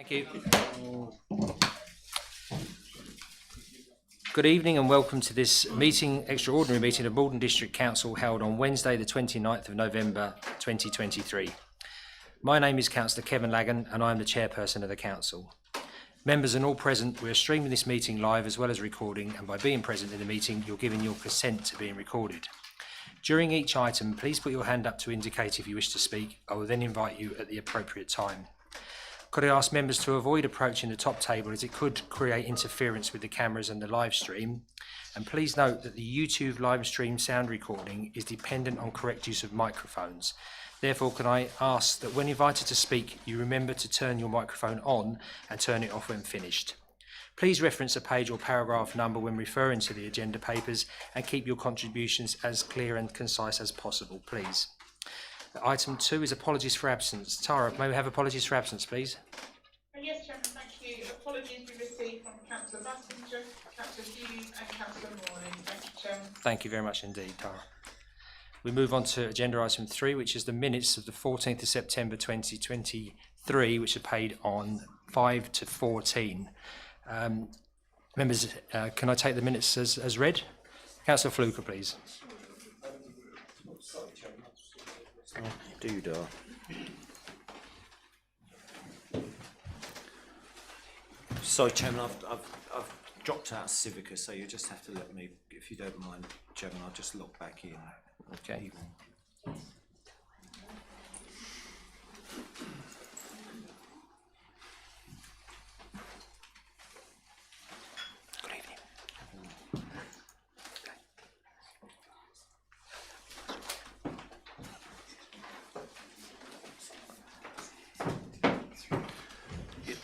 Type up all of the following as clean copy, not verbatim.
Thank you. Good evening and welcome to this extraordinary meeting of Maldon District Council held on Wednesday the 29th of November 2023. My name is Councillor Kevin Lagan and I am the Chairperson of the Council. Members and all present, we are streaming this meeting live as well as recording, and by being present in the meeting you're giving your consent to being recorded. During each item, please put your hand up to indicate if you wish to speak. I will then invite you at the appropriate time. Could I ask members to avoid approaching the top table as it could create interference with the cameras and the live stream. And please note that the YouTube live stream sound recording is dependent on correct use of microphones. Therefore, can I ask that when invited to speak, you remember to turn your microphone on and turn it off when finished. Please reference a page or paragraph number when referring to the agenda papers and keep your contributions as clear and concise as possible, please. Item 2 is apologies for absence. Tara, may we have apologies for absence, please? Yes, Chairman, thank you. Apologies we received from Councillor Bassinger, Councillor Hughes and Councillor Morning. Thank you, Chairman. Thank you very much indeed, Tara. We move on to agenda item 3, which is the minutes of the 14th of September 2023, which are paid on 5 to 14. Members, can I take the minutes as read? Councillor Fluker, please. Sorry, Chairman, I've dropped out of Civica, so you just have to let me, if you don't mind, Chairman, I'll just log back in. Okay. Good evening.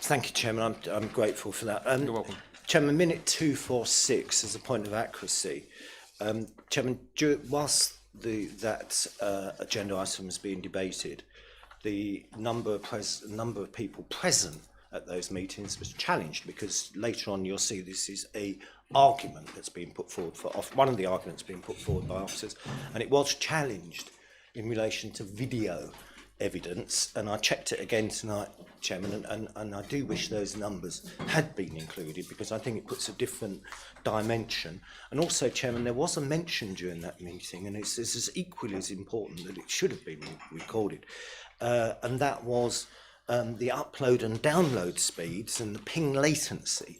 Thank you, Chairman. I'm grateful for that. You're welcome. Chairman, minute 246 as a point of accuracy. Chairman, whilst that agenda item is being debated, the number of people present at those meetings was challenged, because later on you'll see this is a argument that's being put forward one of the arguments being put forward by officers, and it was challenged in relation to video evidence, and I checked it again tonight, Chairman, and I do wish those numbers had been included, because I think it puts a different dimension. And also, Chairman, there was a mention during that meeting, and it's as equally as important that it should have been recorded, and that was the upload and download speeds and the ping latency,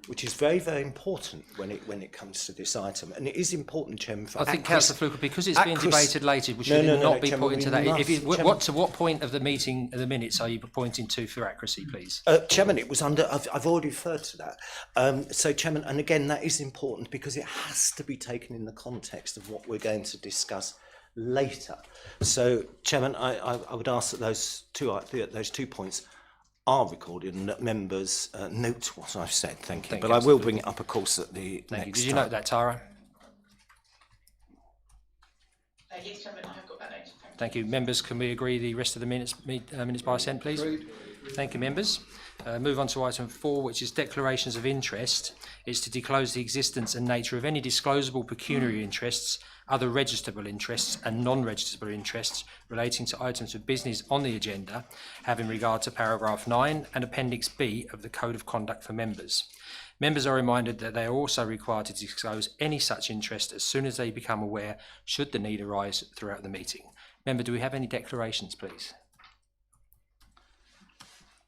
which is very, very important when it comes to this item, and it is important, Chairman. For I think, Councillor Fluker, because it's being debated later, we should not be Chairman, pointing to that. To what point of the meeting, of the minutes, are you pointing to for accuracy, please? Chairman, it was under. I've already referred to that. So, Chairman, and again, that is important because it has to be taken in the context of what we're going to discuss later. So, Chairman, I would ask that those two points are recorded and that members note what I've said. Thank you. But I will bring it up, of course, at the next time. Did you note that, Tara? Yes, Chairman, I have got that noted. Thank you. Members, can we agree the rest of the minutes by assent, please? Agreed. Thank you, members. Move on to item 4, which is declarations of interest. It's to disclose the existence and nature of any disclosable pecuniary interests, other registrable interests and non-registrable interests relating to items of business on the agenda, having regard to paragraph 9 and appendix B of the Code of Conduct for members. Members are reminded that they are also required to disclose any such interest as soon as they become aware, should the need arise throughout the meeting. Member, do we have any declarations, please?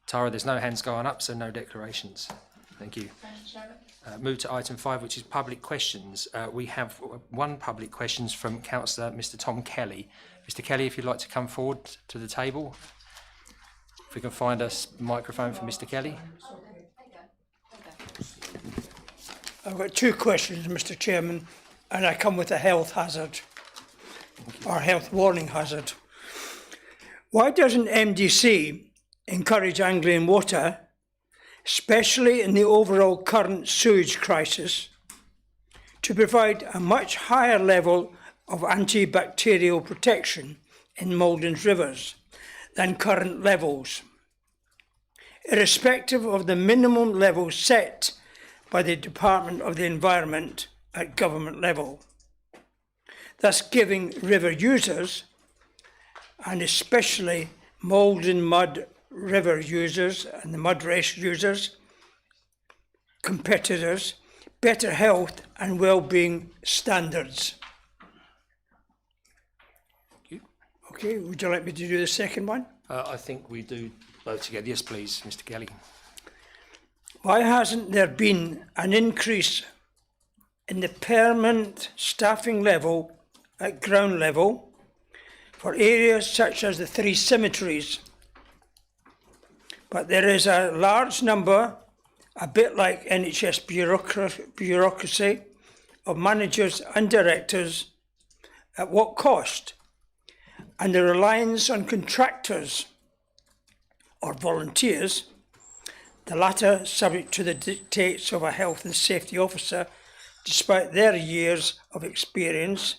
Tara, there's no hands going up, so no declarations. Thank you. Thank you, Chairman. Move to item 5, which is public questions. We have one public questions from Councillor Mr. Tom Kelly. Mr. Kelly, if you'd like to come forward to the table. If we can find a microphone for Mr. Kelly. I've got two questions, Mr. Chairman, and I come with a health hazard, or health warning hazard. Why doesn't MDC encourage Anglian Water, especially in the overall current sewage crisis, to provide a much higher level of antibacterial protection in Maldon's rivers than current levels, irrespective of the minimum level set by the Department of the Environment at government level, thus giving river users, and especially Maldon mud river users and the mud race users, competitors, better health and well-being standards. Thank you. Okay, would you like me to do the second one? I think we do both together. Yes, please, Mr. Kelly. Why hasn't there been an increase in the permanent staffing level at ground level for areas such as the 3 cemeteries? But there is a large number, a bit like NHS bureaucracy, of managers and directors. At what cost? And the reliance on contractors or volunteers, the latter subject to the dictates of a health and safety officer, despite their years of experience.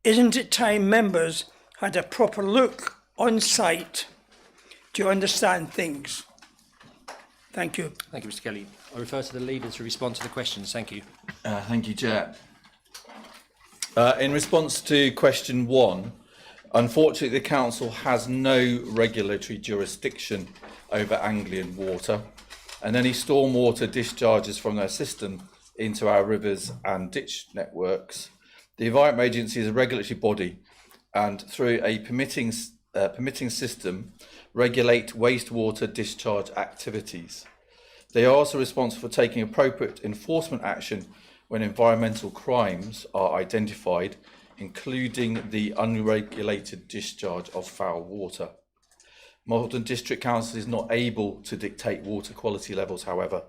Isn't it time members had a proper look on site to understand things? Thank you. Thank you, Mr. Kelly. I refer to the leader to respond to the questions. Thank you. Thank you, Chair. In response to question 1, unfortunately the Council has no regulatory jurisdiction over Anglian Water, and any stormwater discharges from their system into our rivers and ditch networks. The Environment Agency is a regulatory body and through a permitting system regulate wastewater discharge activities. They are also responsible for taking appropriate enforcement action when environmental crimes are identified, including the unregulated discharge of foul water. Maldon District Council is not able to dictate water quality levels, however.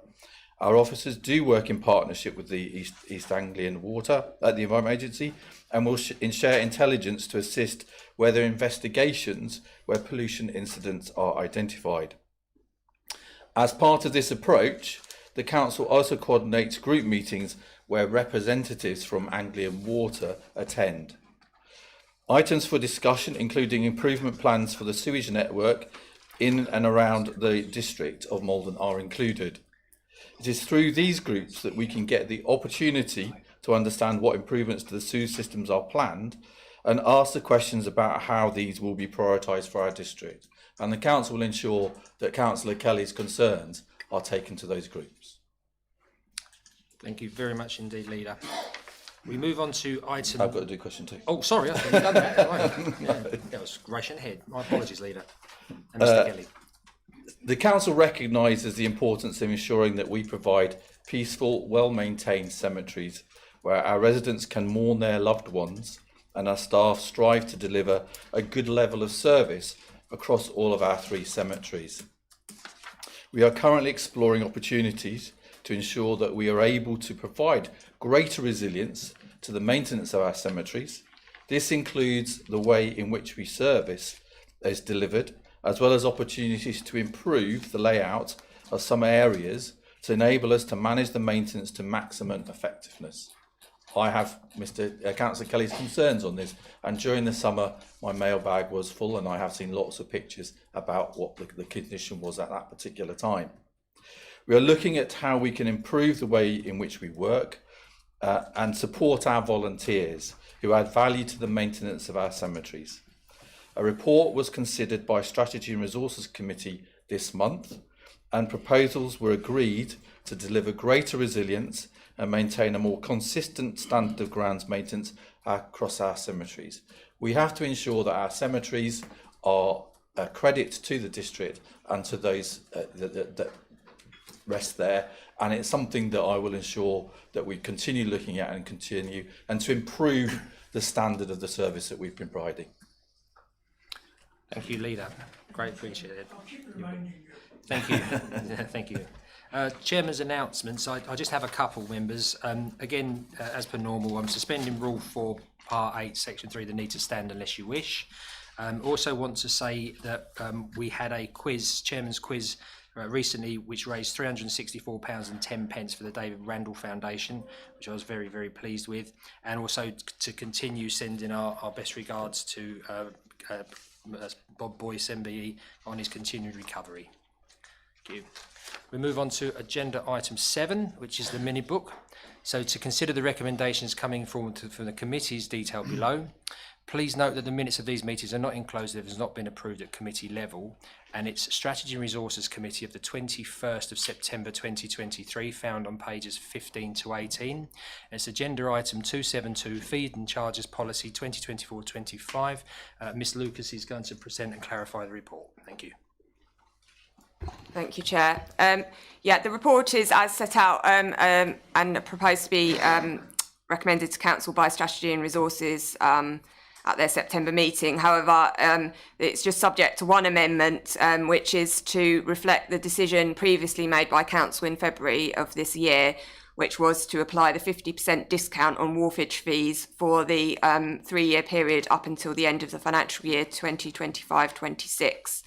Our officers do work in partnership with the East Anglian Water at the Environment Agency and will share intelligence to assist whether investigations where pollution incidents are identified. As part of this approach, the Council also coordinates group meetings where representatives from Anglian Water attend. Items for discussion, including improvement plans for the sewage network in and around the district of Maldon, are included. It is through these groups that we can get the opportunity to understand what improvements to the sewer systems are planned and ask the questions about how these will be prioritised for our district. And the Council will ensure that Councillor Kelly's concerns are taken to those groups. Thank you very much indeed, Leader. We move on to item... I've got to do question 2. Oh, sorry, I thought you'd done that. Right. Yeah, that was rushing ahead. My apologies, Leader. And Mr. Kelly. The Council recognises the importance of ensuring that we provide peaceful, well-maintained cemeteries where our residents can mourn their loved ones and our staff strive to deliver a good level of service across all of our 3 cemeteries. We are currently exploring opportunities to ensure that we are able to provide greater resilience to the maintenance of our cemeteries. This includes the way in which we service is delivered, as well as opportunities to improve the layout of some areas to enable us to manage the maintenance to maximum effectiveness. I have Councillor Kelly's concerns on this, and during the summer my mailbag was full and I have seen lots of pictures about what the condition was at that particular time. We are looking at how we can improve the way in which we work and support our volunteers who add value to the maintenance of our cemeteries. A report was considered by Strategy and Resources Committee this month, and proposals were agreed to deliver greater resilience and maintain a more consistent standard of grounds maintenance across our cemeteries. We have to ensure that our cemeteries are a credit to the district and to those that rest there, and it's something that I will ensure that we continue looking at and continue and to improve the standard of the service that we've been providing. Thank you, Leader. Great, appreciate it. Thank you. Thank you. Chairman's announcements. I just have a couple, members. Again, as per normal, I'm suspending Rule 4, Part 8, Section 3, the need to stand unless you wish. Also want to say that we had a quiz, Chairman's quiz, recently, which raised £364.10 for the David Randall Foundation, which I was very, very pleased with, and also to continue sending our best regards to Bob Boyce, MBE, on his continued recovery. Thank you. We move on to agenda item 7, which is the minute book. So to consider the recommendations coming from the committees detailed below, Please note that the minutes of these meetings are not enclosed if it has not been approved at committee level, and its Strategy and Resources Committee of the 21st of September 2023, found on pages 15 to 18. And it's agenda item 272, Fees and Charges Policy 2024-25. Ms Lucas is going to present and clarify the report. Thank you. Thank you, Chair. Yeah, the report is as set out and proposed to be recommended to Council by Strategy and Resources at their September meeting. However, it's just subject to one amendment, which is to reflect the decision previously made by Council in February of this year, which was to apply the 50% discount on wharfage fees for the 3-year period up until the end of the financial year 2025-26.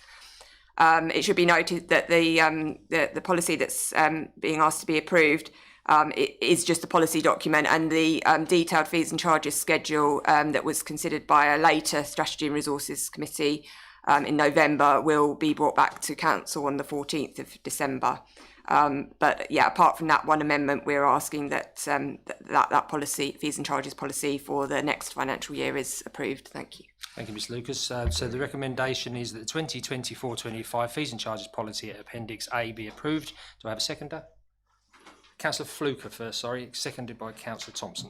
It should be noted that the policy that's being asked to be approved it is just a policy document, and the detailed fees and charges schedule that was considered by a later Strategy and Resources Committee in November will be brought back to Council on the 14th of December. But yeah, apart from that one amendment, we're asking that that policy, fees and charges policy for the next financial year is approved. Thank you. Thank you, Ms Lucas. So the recommendation is that the 2024-25 fees and charges policy at Appendix A be approved. Do I have a seconder? Councillor Fluker first, sorry, seconded by Councillor Thompson.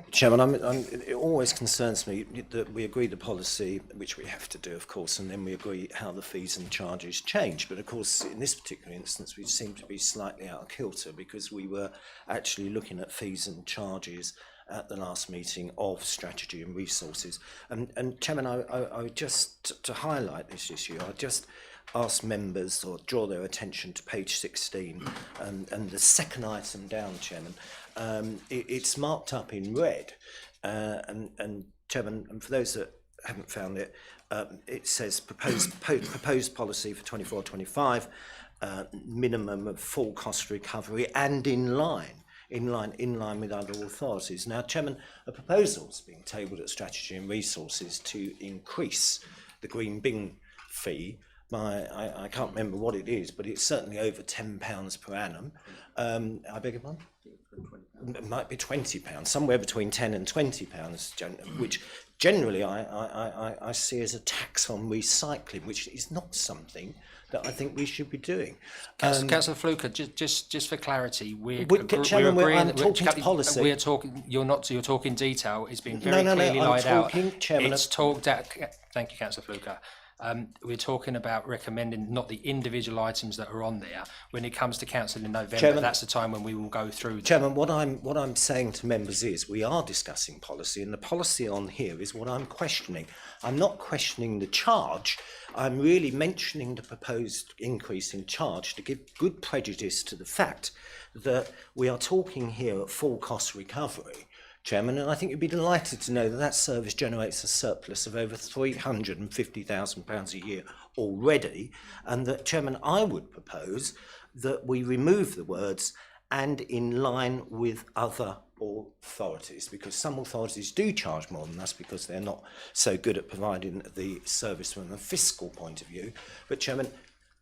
Chairman, it always concerns me that we agree the policy, which we have to do, of course, and then we agree how the fees and charges change. But of course, in this particular instance, we seem to be slightly out of kilter because we were actually looking at fees and charges at the last meeting of Strategy and Resources. And Chairman, I just, to highlight this issue, I just ask members or draw their attention to page 16 and the second item down, Chairman. It's marked up in red, and Chairman, and for those that haven't found it, it says proposed policy for 24-25, minimum of full cost recovery and in line with other authorities. Now, Chairman, a proposal is being tabled at Strategy and Resources to increase the green bin fee by, I can't remember what it is, but it's certainly over £10 per annum. I beg your pardon? It might be £20, somewhere between £10 and £20, which generally I see as a tax on recycling, which is not something that I think we should be doing. Councillor Fluker, just for clarity, we're Chairman, agreeing I'm that talking policy. We're talking. You're not. You're talking detail. It's been very clearly laid out. Chairman, it's talked out. Thank you, Councillor Fluker. We're talking about recommending not the individual items that are on there. When it comes to council in November, Chairman, that's the time when we will go through them. Chairman, what I'm saying to members is we are discussing policy, and the policy on here is what I'm questioning. I'm not questioning the charge. I'm really mentioning the proposed increase in charge to give good prejudice to the fact that we are talking here at full cost recovery, Chairman, and I think you'd be delighted to know that that service generates a surplus of over £350,000 a year already, and that, Chairman, I would propose that we remove the words "and in line with other authorities," because some authorities do charge more than us because they're not so good at providing the service from a fiscal point of view. But, Chairman,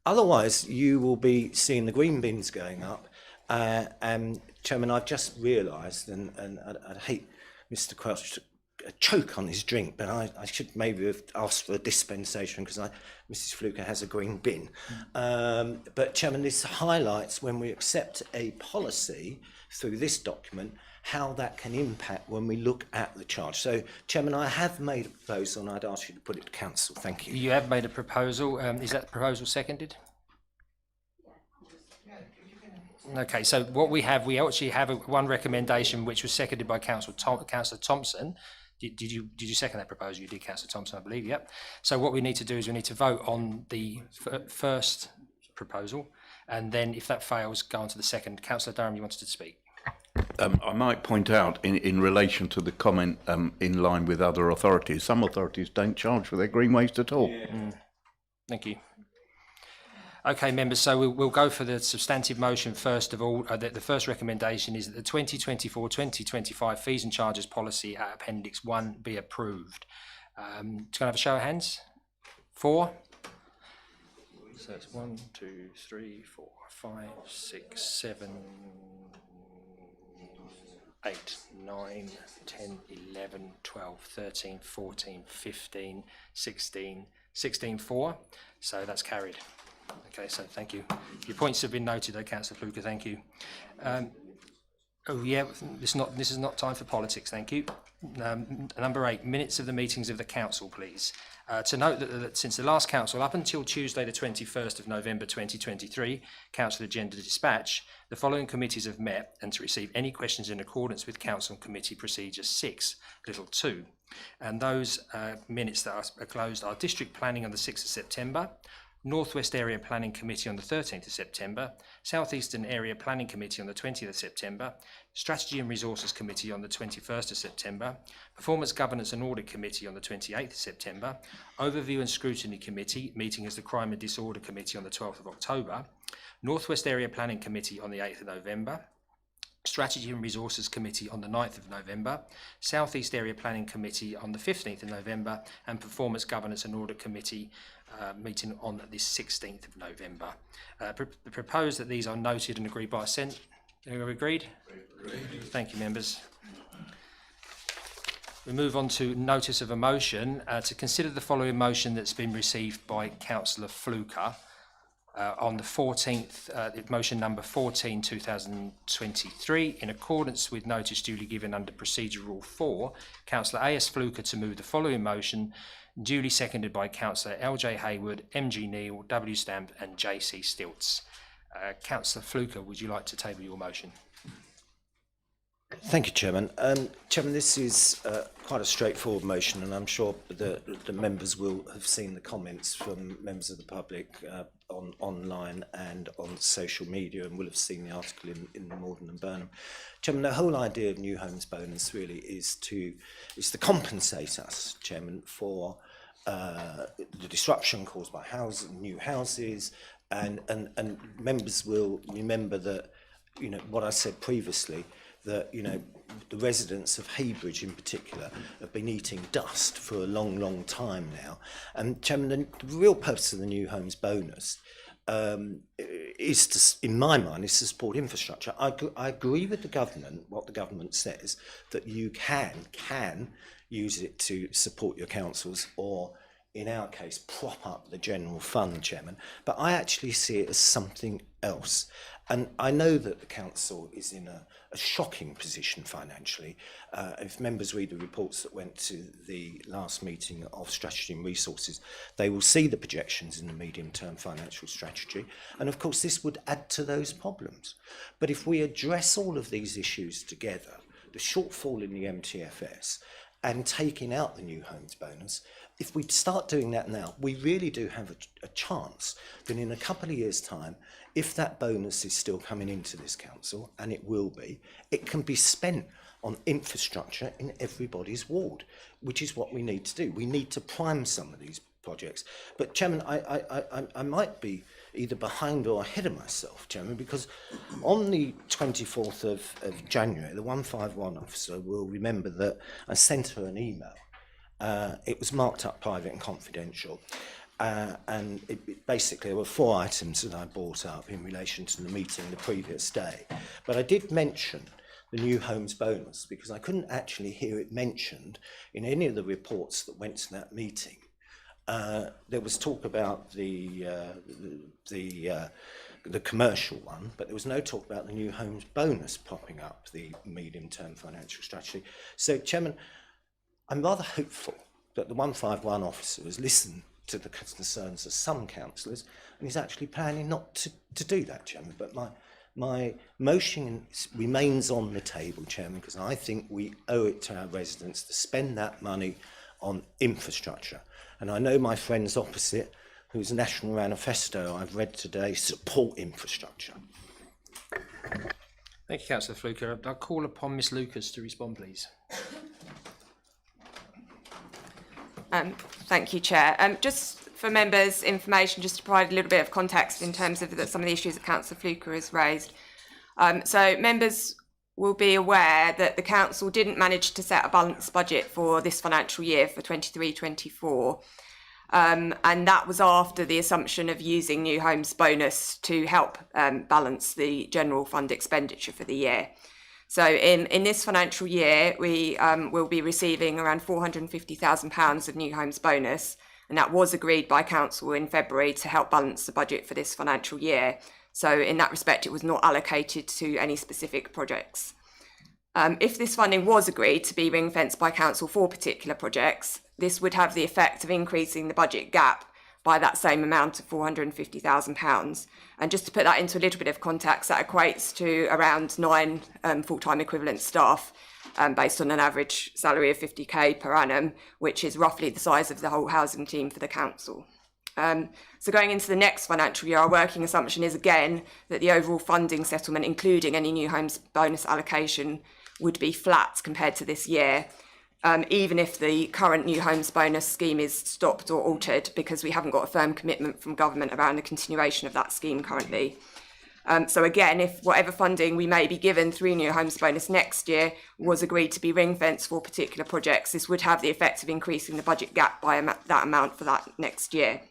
otherwise you will be seeing the green bins going up. And Chairman, I've just realised, and I'd hate Mr. Crouch to choke on his drink, but I should maybe have asked for a dispensation because Mrs. Fluker has a green bin. But Chairman, this highlights when we accept a policy through this document, how that can impact when we look at the charge. So, Chairman, I have made a proposal and I'd ask you to put it to council. Thank you. You have made a proposal. Is that proposal seconded? Okay, so what we actually have one recommendation which was seconded by Councillor Thompson. Did you second that proposal? You did, Councillor Thompson, I believe. Yep. So what we need to do is we need to vote on the first proposal, and then if that fails, go on to the second. Councillor Durham, you wanted to speak. I might point out in relation to the comment in line with other authorities, some authorities don't charge for their green waste at all. Yeah. Thank you. Okay, members, so we'll go for the substantive motion first of all. The first recommendation is that the 2024-2025 fees and charges policy at Appendix 1 be approved. Can I have a show of hands? 4? So it's 1, 2, 3, 4, 5, 6, 7, 8, 9, 10, 11, 12, 13, 14, 15, 16, 16, 4. So that's carried. Okay, so thank you. Your points have been noted, though, Councillor Fluker, thank you. Oh yeah, this is not time for politics, thank you. Number 8, minutes of the meetings of the council, please. To note that since the last council, up until Tuesday the 21st of November 2023, council agenda dispatch, the following committees have met and to receive any questions in accordance with council committee procedure 6, little 2. And those minutes that are closed are district planning on the 6th of September, North West Area Planning Committee on the 13th of September, South Eastern Area Planning Committee on the 20th of September, Strategy and Resources Committee on the 21st of September, Performance Governance and Audit Committee on the 28th of September, Overview and Scrutiny Committee meeting as the Crime and Disorder Committee on the 12th of October, North West Area Planning Committee on the 8th of November, Strategy and Resources Committee on the 9th of November, South East Area Planning Committee on the 15th of November, and Performance Governance and Audit Committee meeting on the 16th of November. Propose that these are noted and agreed by assent. Agreed? Agreed. Thank you, members. We move on to notice of a motion to consider the following motion that's been received by Councillor Fluker on the 14th, motion number 14, 2023, in accordance with notice duly given under Procedure Rule 4, Councillor A.S. Fluker to move the following motion, duly seconded by Councillor L.J. Hayward, M.G. Neal, W. Stamp and J.C. Stilts. Councillor Fluker, would you like to table your motion? Thank you, Chairman. Chairman, this is quite a straightforward motion, and I'm sure the members will have seen the comments from members of the public online and on social media, and will have seen the article in the Maldon and Burnham. Chairman, the whole idea of New Homes Bonus really is to compensate us, Chairman, for the disruption caused by new houses, and members will remember that, you know, what I said previously, that, you know, the residents of Heybridge in particular have been eating dust for a long, long time now. And Chairman, the real purpose of the New Homes Bonus is to, in my mind, is to support infrastructure. I agree with the government, what the government says, that you can use it to support your councils, or in our case, prop up the general fund, Chairman. But I actually see it as something else. And I know that the council is in a shocking position financially. If members read the reports that went to the last meeting of Strategy and Resources, they will see the projections in the medium-term financial strategy. And of course, this would add to those problems. But if we address all of these issues together, the shortfall in the MTFS and taking out the New Homes Bonus, if we start doing that now, we really do have a chance that in a couple of years' time, if that bonus is still coming into this council, and it will be, it can be spent on infrastructure in everybody's ward, which is what we need to do. We need to prime some of these projects. But Chairman, I might be either behind or ahead of myself, Chairman, because on the 24th of January, the 151 officer will remember that I sent her an email. It was marked up private and confidential. And basically there were 4 items that I brought up in relation to the meeting the previous day. But I did mention the New Homes Bonus because I couldn't actually hear it mentioned in any of the reports that went to that meeting. There was talk about the commercial one, but there was no talk about the New Homes Bonus popping up the medium-term financial strategy. So, Chairman, I'm rather hopeful that the 151 officer has listened to the concerns of some councillors and is actually planning not to do that, Chairman. But my motion remains on the table, Chairman, because I think we owe it to our residents to spend that money on infrastructure. And I know my friends opposite, whose national manifesto I've read today, support infrastructure. Thank you, Councillor Fluker. I'll call upon Ms Lucas to respond, please. Thank you, Chair. Just for members' information, just to provide a little bit of context in terms of some of the issues that Councillor Fluker has raised. So members will be aware that the council didn't manage to set a balanced budget for this financial year for 23-24. And that was after the assumption of using New Homes Bonus to help balance the general fund expenditure for the year. So in this financial year, we will be receiving around £450,000 of new homes bonus, and that was agreed by council in February to help balance the budget for this financial year. So in that respect, it was not allocated to any specific projects. If this funding was agreed to be ring-fenced by council for particular projects, this would have the effect of increasing the budget gap by that same amount of £450,000. And just to put that into a little bit of context, that equates to around 9 full-time equivalent staff based on an average salary of 50k per annum, which is roughly the size of the whole housing team for the council. So going into the next financial year, our working assumption is again that the overall funding settlement, including any new homes bonus allocation, would be flat compared to this year. Even if the current new homes bonus scheme is stopped or altered, because we haven't got a firm commitment from government around the continuation of that scheme currently. So again, if whatever funding we may be given through new homes bonus next year was agreed to be ring fenced for particular projects, this would have the effect of increasing the budget gap by that amount for that next year.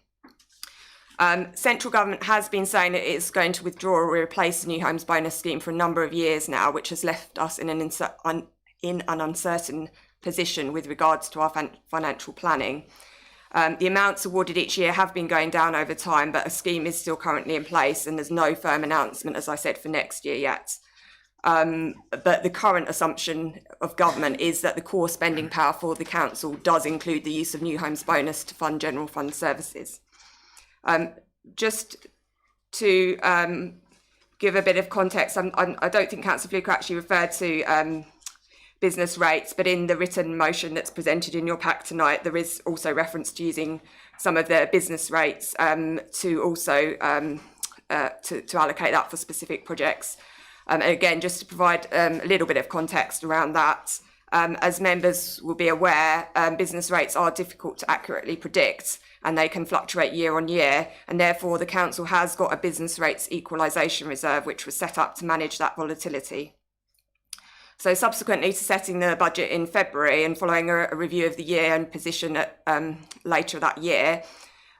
Central government has been saying that it's going to withdraw or replace the new homes bonus scheme for a number of years now, which has left us in an uncertain position with regards to our financial planning. The amounts awarded each year have been going down over time, but a scheme is still currently in place and there's no firm announcement, as I said, for next year yet. But the current assumption of government is that the core spending power for the council does include the use of new homes bonus to fund general fund services. Just to give a bit of context, I don't think Councillor Fluker actually referred to business rates, but in the written motion that's presented in your pack tonight, there is also reference to using some of the business rates to also to allocate that for specific projects. And again, just to provide a little bit of context around that, as members will be aware, business rates are difficult to accurately predict and they can fluctuate year on year, and therefore the council has got a business rates equalisation reserve which was set up to manage that volatility. So subsequently to setting the budget in February and following a review of the year and position at, later that year,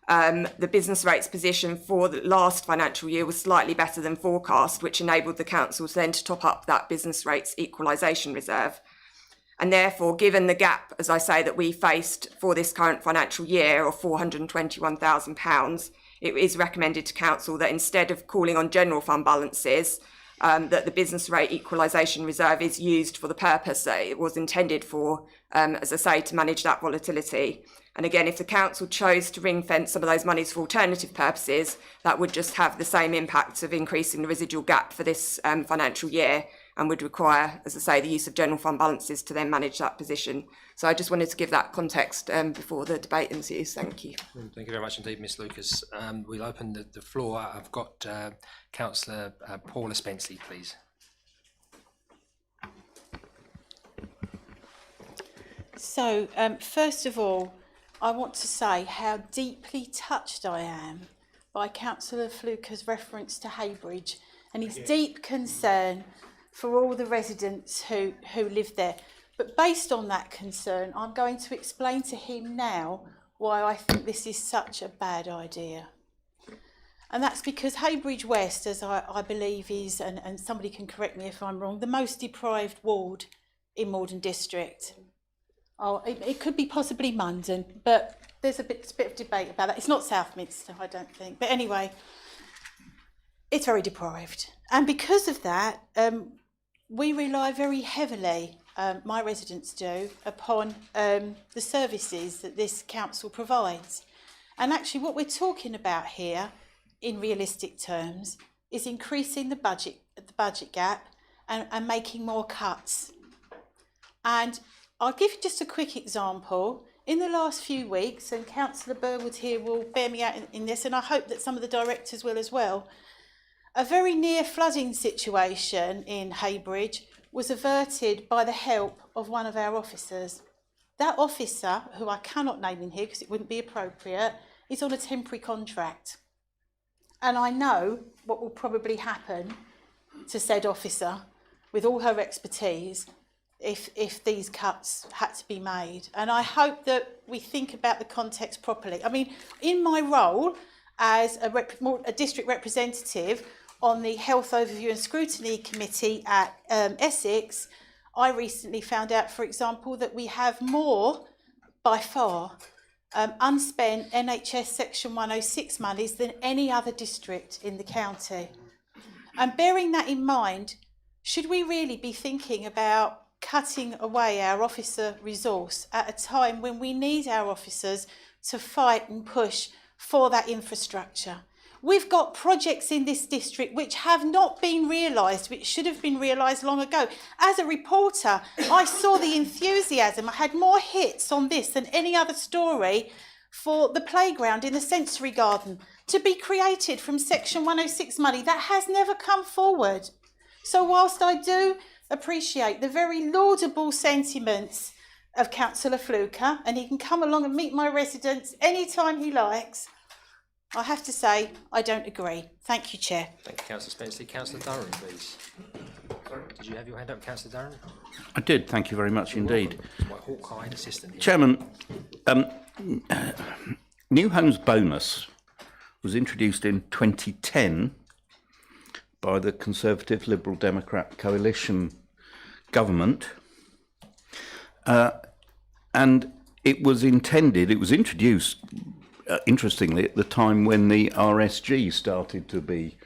the business rates position for the last financial year was slightly better than forecast, which enabled the council then to top up that business rates equalisation reserve. And therefore, given the gap, as I say, that we faced for this current financial year of £421,000, it is recommended to council that instead of calling on general fund balances, that the business rate equalisation reserve is used for the purpose that it was intended for, as I say, to manage that volatility. And again, if the council chose to ring fence some of those monies for alternative purposes, that would just have the same impact of increasing the residual gap for this financial year, and would require, as I say, the use of general fund balances to then manage that position. So I just wanted to give that context before the debate ensues. Thank you. Thank you very much indeed, Ms Lucas. We'll open the floor. I've got Councillor Paula Spenceley, please. So, first of all, I want to say how deeply touched I am by Councillor Fluker's reference to Heybridge and his deep concern for all the residents who live there. But based on that concern, I'm going to explain to him now why I think this is such a bad idea. And that's because Heybridge West, as I believe is, and somebody can correct me if I'm wrong, the most deprived ward in Maldon District. Oh, it could be possibly Maldon, but there's a bit of debate about that. It's not Southminster, I don't think. But anyway, it's very deprived. And because of that, we rely very heavily, my residents do, upon the services that this council provides. And actually what we're talking about here, in realistic terms, is increasing the budget gap and making more cuts. And I'll give you just a quick example. In the last few weeks, and Councillor Burwood here will bear me out in this, and I hope that some of the directors will as well, a very near flooding situation in Heybridge was averted by the help of one of our officers. That officer, who I cannot name in here because it wouldn't be appropriate, is on a temporary contract. And I know what will probably happen to said officer with all her expertise if these cuts had to be made. And I hope that we think about the context properly. I mean, in my role as a district representative, on the Health Overview and Scrutiny Committee at Essex, I recently found out, for example, that we have more, by far, unspent NHS Section 106 monies than any other district in the county. And bearing that in mind, should we really be thinking about cutting away our officer resource at a time when we need our officers to fight and push for that infrastructure? We've got projects in this district which have not been realised, which should have been realised long ago. As a reporter, I saw the enthusiasm. I had more hits on this than any other story for the playground in the sensory garden to be created from Section 106 money. That has never come forward. So whilst I do appreciate the very laudable sentiments of Councillor Fluker, and he can come along and meet my residents anytime he likes, I have to say, I don't agree. Thank you, Chair. Thank you, Councillor Spenceley. Councillor Durham, please. Sorry, did you have your hand up, Councillor Durham? I did, thank you very much indeed. My hawk-eyed assistant here. Chairman, New Homes Bonus was introduced in 2010 by the Conservative Liberal Democrat coalition government, and it was introduced interestingly at the time when the RSG started to be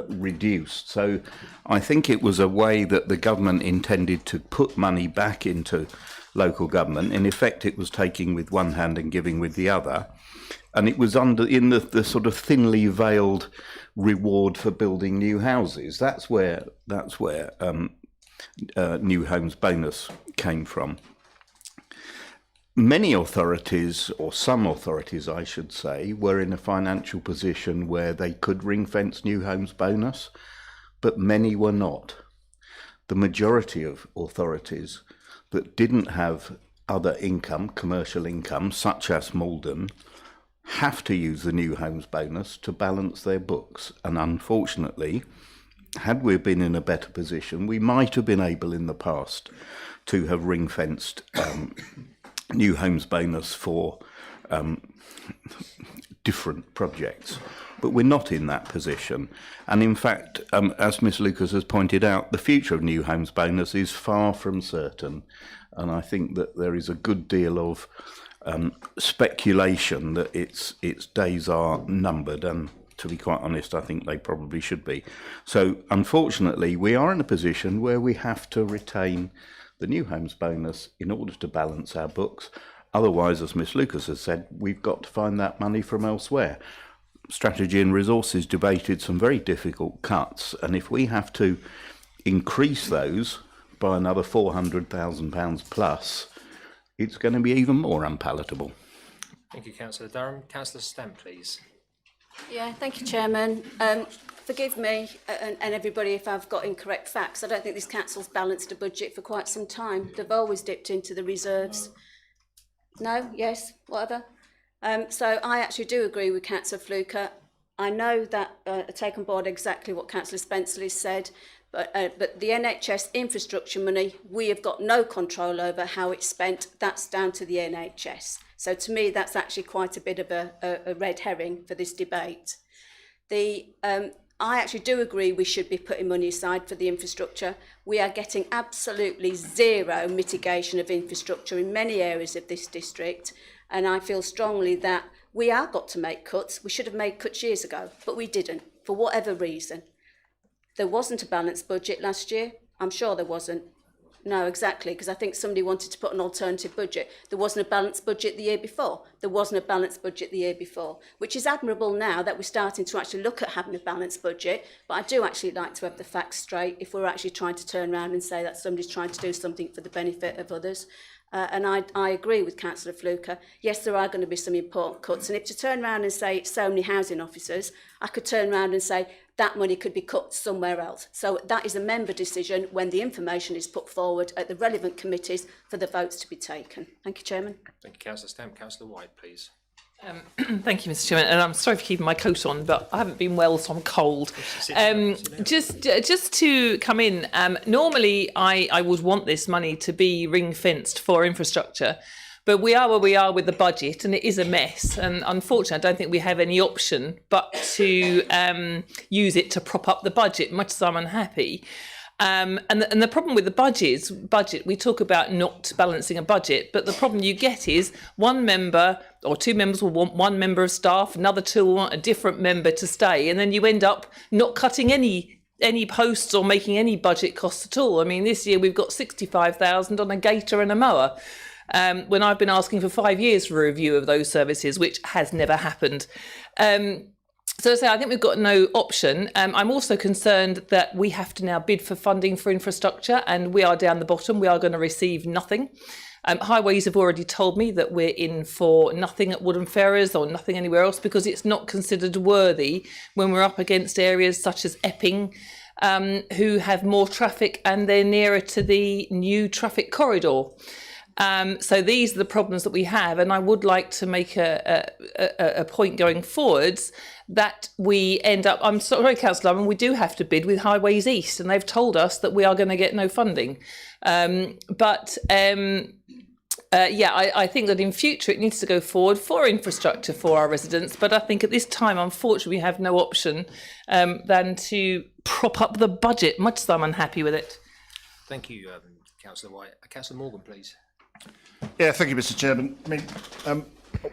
reduced. So I think it was a way that the government intended to put money back into local government. In effect, it was taking with one hand and giving with the other. And it was in the sort of thinly veiled reward for building new houses. That's where New Homes Bonus came from. Many authorities, or some authorities I should say, were in a financial position where they could ring-fence New Homes Bonus, but many were not. The majority of authorities that didn't have other income, commercial income, such as Maldon, have to use the New Homes Bonus to balance their books. And unfortunately, had we been in a better position, we might have been able in the past to have ring-fenced New Homes Bonus for different projects. But we're not in that position. And in fact, as Ms Lucas has pointed out, the future of New Homes Bonus is far from certain. And I think that there is a good deal of speculation that its days are numbered, and to be quite honest, I think they probably should be. So unfortunately, we are in a position where we have to retain the New Homes Bonus in order to balance our books. Otherwise, as Ms Lucas has said, we've got to find that money from elsewhere. Strategy and Resources debated some very difficult cuts, and if we have to increase those by another £400,000 plus, it's going to be even more unpalatable. Thank you, Councillor Durham. Councillor Stamp, please. Yeah, thank you, Chairman. Forgive me and everybody if I've got incorrect facts. I don't think this council's balanced a budget for quite some time. They've always dipped into the reserves. No? Yes? Whatever? So I actually do agree with Councillor Fluker. I know that I take on board exactly what Councillor Spenceley said, but the NHS infrastructure money, we have got no control over how it's spent. That's down to the NHS. So to me, that's actually quite a bit of a red herring for this debate. I actually do agree we should be putting money aside for the infrastructure. We are getting absolutely zero mitigation of infrastructure in many areas of this district, and I feel strongly that we have got to make cuts. We should have made cuts years ago, but we didn't, for whatever reason. There wasn't a balanced budget last year. I'm sure there wasn't. No, exactly, because I think somebody wanted to put an alternative budget. There wasn't a balanced budget the year before. There wasn't a balanced budget the year before, which is admirable now that we're starting to actually look at having a balanced budget. But I do actually like to have the facts straight if we're actually trying to turn around and say that somebody's trying to do something for the benefit of others. And I agree with Councillor Fluker. Yes, there are going to be some important cuts. And if to turn around and say it's so many housing officers, I could turn around and say that money could be cut somewhere else. So that is a member decision when the information is put forward at the relevant committees for the votes to be taken. Thank you, Chairman. Thank you, Councillor Stamp. Councillor White, please. Thank you, Mr. Chairman, and I'm sorry for keeping my coat on, but I haven't been well, so I'm cold. Just to come in, normally I would want this money to be ring-fenced for infrastructure, But we are where we are with the budget, and it is a mess. And unfortunately, I don't think we have any option but to use it to prop up the budget, much as I'm unhappy. And the problem with the budget, we talk about not balancing a budget, but the problem you get is one member or two members will want one member of staff, another two will want a different member to stay, and then you end up not cutting any posts or making any budget costs at all. I mean, this year we've got 65,000 on a gator and a mower, when I've been asking for 5 years for a review of those services, which has never happened. So I think we've got no option. I'm also concerned that we have to now bid for funding for infrastructure, and we are down the bottom. We are going to receive nothing. Highways have already told me that we're in for nothing at Woodham Ferrers or nothing anywhere else because it's not considered worthy when we're up against areas such as Epping, who have more traffic and they're nearer to the new traffic corridor. So these are the problems that we have, and I would like to make a point going forwards that we end up, I'm sorry, Councillor, we do have to bid with Highways East, and they've told us that we are going to get no funding. I think that in future it needs to go forward for infrastructure for our residents, but I think at this time, unfortunately, we have no option than to prop up the budget, much as I'm unhappy with it. Thank you, Councillor White. Councillor Morgan, please. Yeah, thank you, Mr. Chairman. I mean,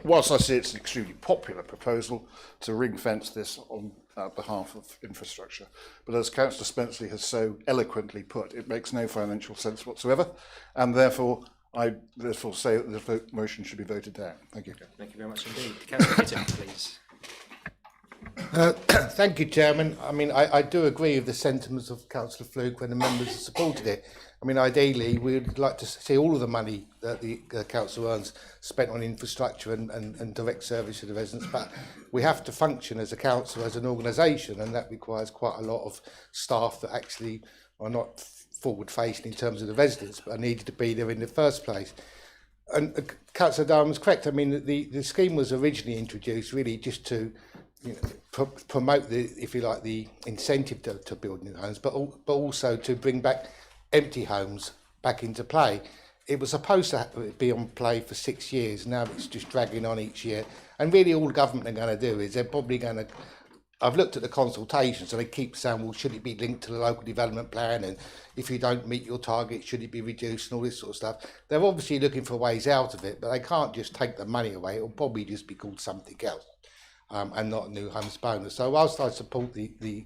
whilst I see it's an extremely popular proposal to ring-fence this on behalf of infrastructure, but as Councillor Spenceley has so eloquently put, it makes no financial sense whatsoever, and therefore I say that the motion should be voted down. Thank you. Thank you very much indeed. Councillor Fitton, please. Thank you, Chairman. I mean, I do agree with the sentiments of Councillor Fluke when the members have supported it. I mean, ideally, we'd like to see all of the money that the council earns spent on infrastructure and direct service to the residents, but we have to function as a council, as an organisation, and that requires quite a lot of staff that actually are not forward-facing in terms of the residents, but are needed to be there in the first place. And Councillor Durham was correct. I mean, the scheme was originally introduced really just to promote the, if you like, the incentive to build new homes, but also to bring back empty homes back into play. It was supposed to be on play for 6 years. Now it's just dragging on each year. And really all government are going to do is they're probably going to, I've looked at the consultations and they keep saying, well, should it be linked to the local development plan? And if you don't meet your target, should it be reduced and all this sort of stuff? They're obviously looking for ways out of it, but they can't just take the money away. It'll probably just be called something else. And not a new homes bonus. So whilst I support the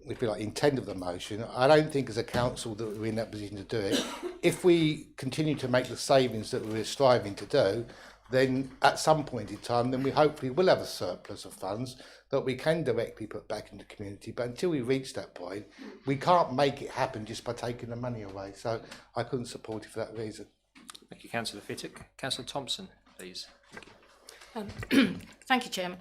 if you like, intent of the motion, I don't think as a council that we're in that position to do it. If we continue to make the savings that we're striving to do, then at some point in time, then we hopefully will have a surplus of funds that we can directly put back into the community. But until we reach that point, we can't make it happen just by taking the money away. So I couldn't support it for that reason. Thank you, Councillor Fittock. Councillor Thompson, please. Thank you, Chairman.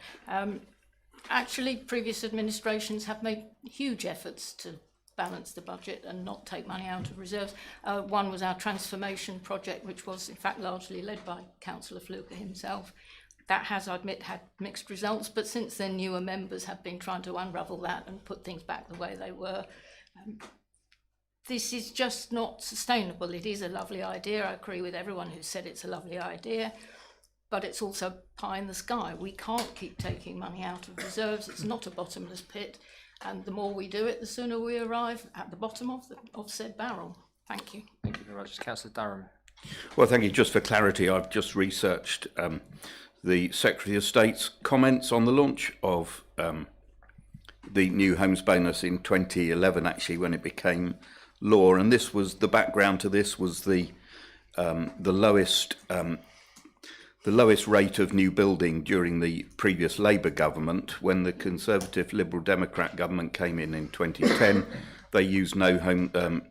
Actually, previous administrations have made huge efforts to balance the budget and not take money out of reserves. One was our transformation project, which was in fact largely led by Councillor Fluke himself. That has, I admit, had mixed results, but since then newer members have been trying to unravel that and put things back the way they were. This is just not sustainable. It is a lovely idea. I agree with everyone who said it's a lovely idea. But it's also pie in the sky. We can't keep taking money out of reserves. It's not a bottomless pit. And the more we do it, the sooner we arrive at the bottom of said barrel. Thank you. Thank you very much. Councillor Durham. Well, thank you. Just for clarity, I've just researched the Secretary of State's comments on the launch of the new homes bonus in 2011, actually, when it became law. And this was, the background to this was the lowest rate of new building during the previous Labour government. When the Conservative Liberal Democrat government came in 2010, they used the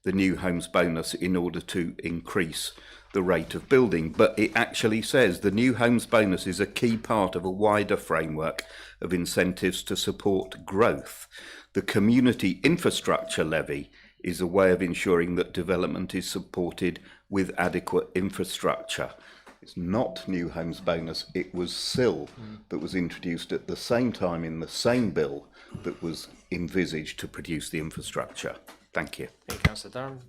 new homes bonus in order to increase the rate of building. But it actually says the new homes bonus is a key part of a wider framework of incentives to support growth. The community infrastructure levy is a way of ensuring that development is supported with adequate infrastructure. It's not new homes bonus, it was SIL that was introduced at the same time in the same bill that was envisaged to produce the infrastructure. Thank you. Thank you, Councillor Durham.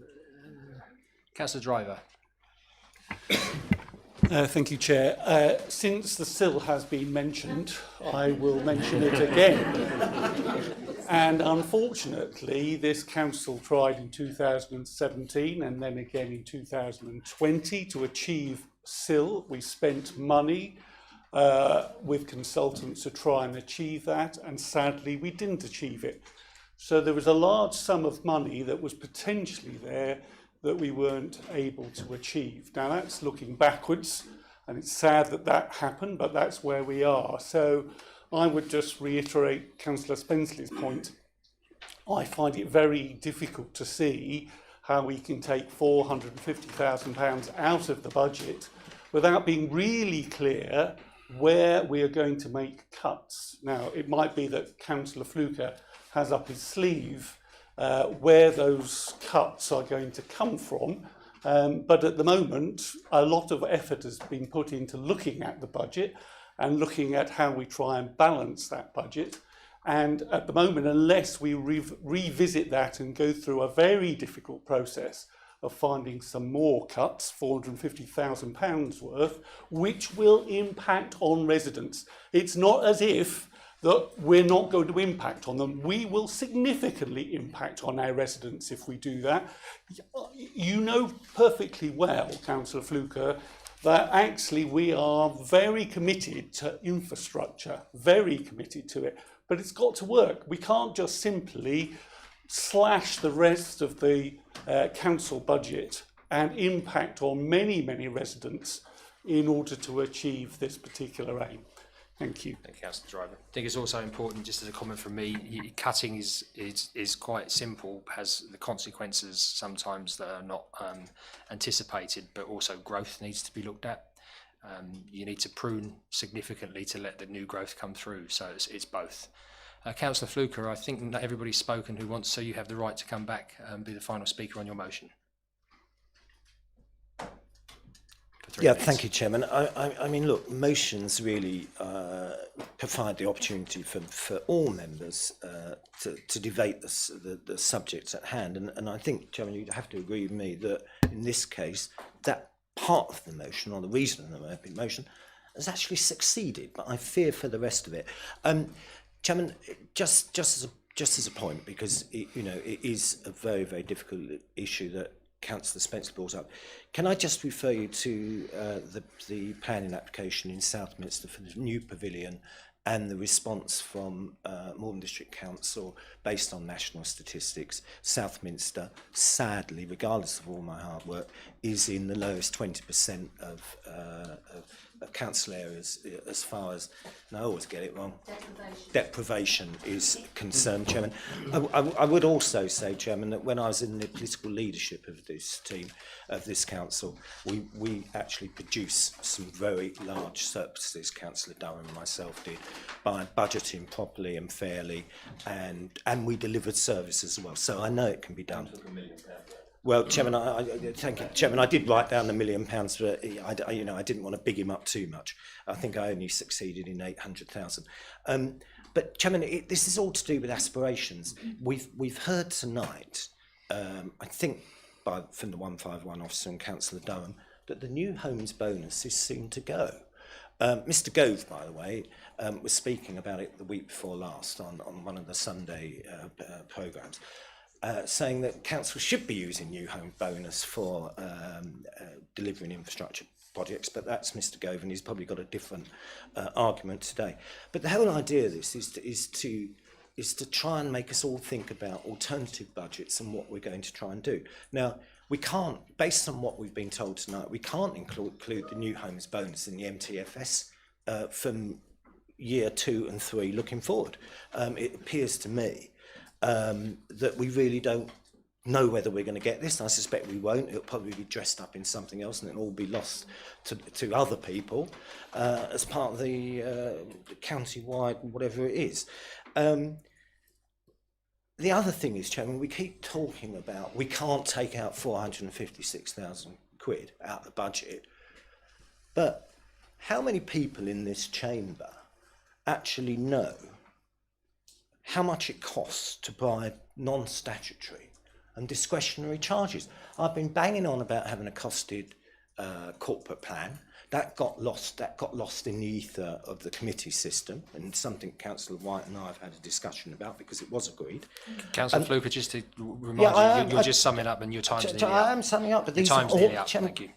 Councillor Driver. Thank you, Chair. Since the sill has been mentioned, I will mention it again. And unfortunately, this council tried in 2017 and then again in 2020 to achieve sill. We spent money with consultants to try and achieve that, and sadly we didn't achieve it. So there was a large sum of money that was potentially there that we weren't able to achieve. Now that's looking backwards, and it's sad that that happened, but that's where we are. So I would just reiterate Councillor Spenceley's point. I find it very difficult to see how we can take £450,000 out of the budget without being really clear where we are going to make cuts. Now, it might be that Councillor Fluker has up his sleeve where those cuts are going to come from, but at the moment a lot of effort has been put into looking at the budget and looking at how we try and balance that budget, and at the moment, unless we revisit that and go through a very difficult process of finding some more cuts, £450,000 worth, which will impact on residents. It's not as if that we're not going to impact on them. We will significantly impact on our residents if we do that. You know perfectly well, Councillor Fluker, that actually we are very committed to infrastructure, very committed to it, but it's got to work. We can't just simply slash the rest of the council budget and impact on many, many residents in order to achieve this particular aim. Thank you. Thank you, Councillor Driver. I think it's also important, just as a comment from me, cutting is quite simple, has the consequences sometimes that are not anticipated, but also growth needs to be looked at. You need to prune significantly to let the new growth come through, so it's both. Councillor Fluker, I think not everybody's spoken who wants, so you have the right to come back and be the final speaker on your motion. Yeah, thank you, Chairman. I mean, look, motions really provide the opportunity for all members to debate the subjects at hand. And I think, Chairman, you'd have to agree with me that in this case, that part of the motion, or the reason of the motion, has actually succeeded. But I fear for the rest of it. Chairman, just as a point, because it is a very, very difficult issue that Councillor Spencer brought up. Can I just refer you to the planning application in Southminster for the new pavilion and the response from Maldon District Council based on national statistics? Southminster, sadly, regardless of all my hard work, is in the lowest 20% of council areas as far as, and I always get it wrong, deprivation is concerned, Chairman. I would also say, Chairman, that when I was in the political leadership of this team, of this council, we actually produced some very large surpluses, Councillor Durham and myself did, by budgeting properly and fairly, and we delivered service as well. So I know it can be done. Well, Chairman, I thank you, Chairman. I did write down £1 million, but I didn't want to big him up too much. I think I only succeeded in 800,000. But Chairman, this is all to do with aspirations. We've heard tonight, I think, from the 151 officer and Councillor Durham, that the new homes bonus is soon to go. Mr. Gove, by the way, was speaking about it the week before last on one of the Sunday programmes. Saying that council should be using new home bonus for delivering infrastructure projects, but that's Mr. Gove, and he's probably got a different argument today. But the whole idea of this is to try and make us all think about alternative budgets and what we're going to try and do. Now, we can't, based on what we've been told tonight, we can't include the new homes bonus in the MTFS from year 2 and 3 looking forward. It appears to me that we really don't know whether we're going to get this. I suspect we won't. It'll probably be dressed up in something else and it'll all be lost to other people as part of the county-wide, whatever it is. The other thing is, Chairman, we keep talking about we can't take out 456,000 quid out of the budget, but how many people in this chamber actually know how much it costs to buy non-statutory and discretionary charges? I've been banging on about having a costed corporate plan. that got lost. That got lost in the ether of the committee system, and something Councillor White and I have had a discussion about because it was agreed. Councillor Fluker, just to remind you, you're just summing up and your time's nearly up. I am summing up, but these are time's all, nearly up, Chairman, thank you.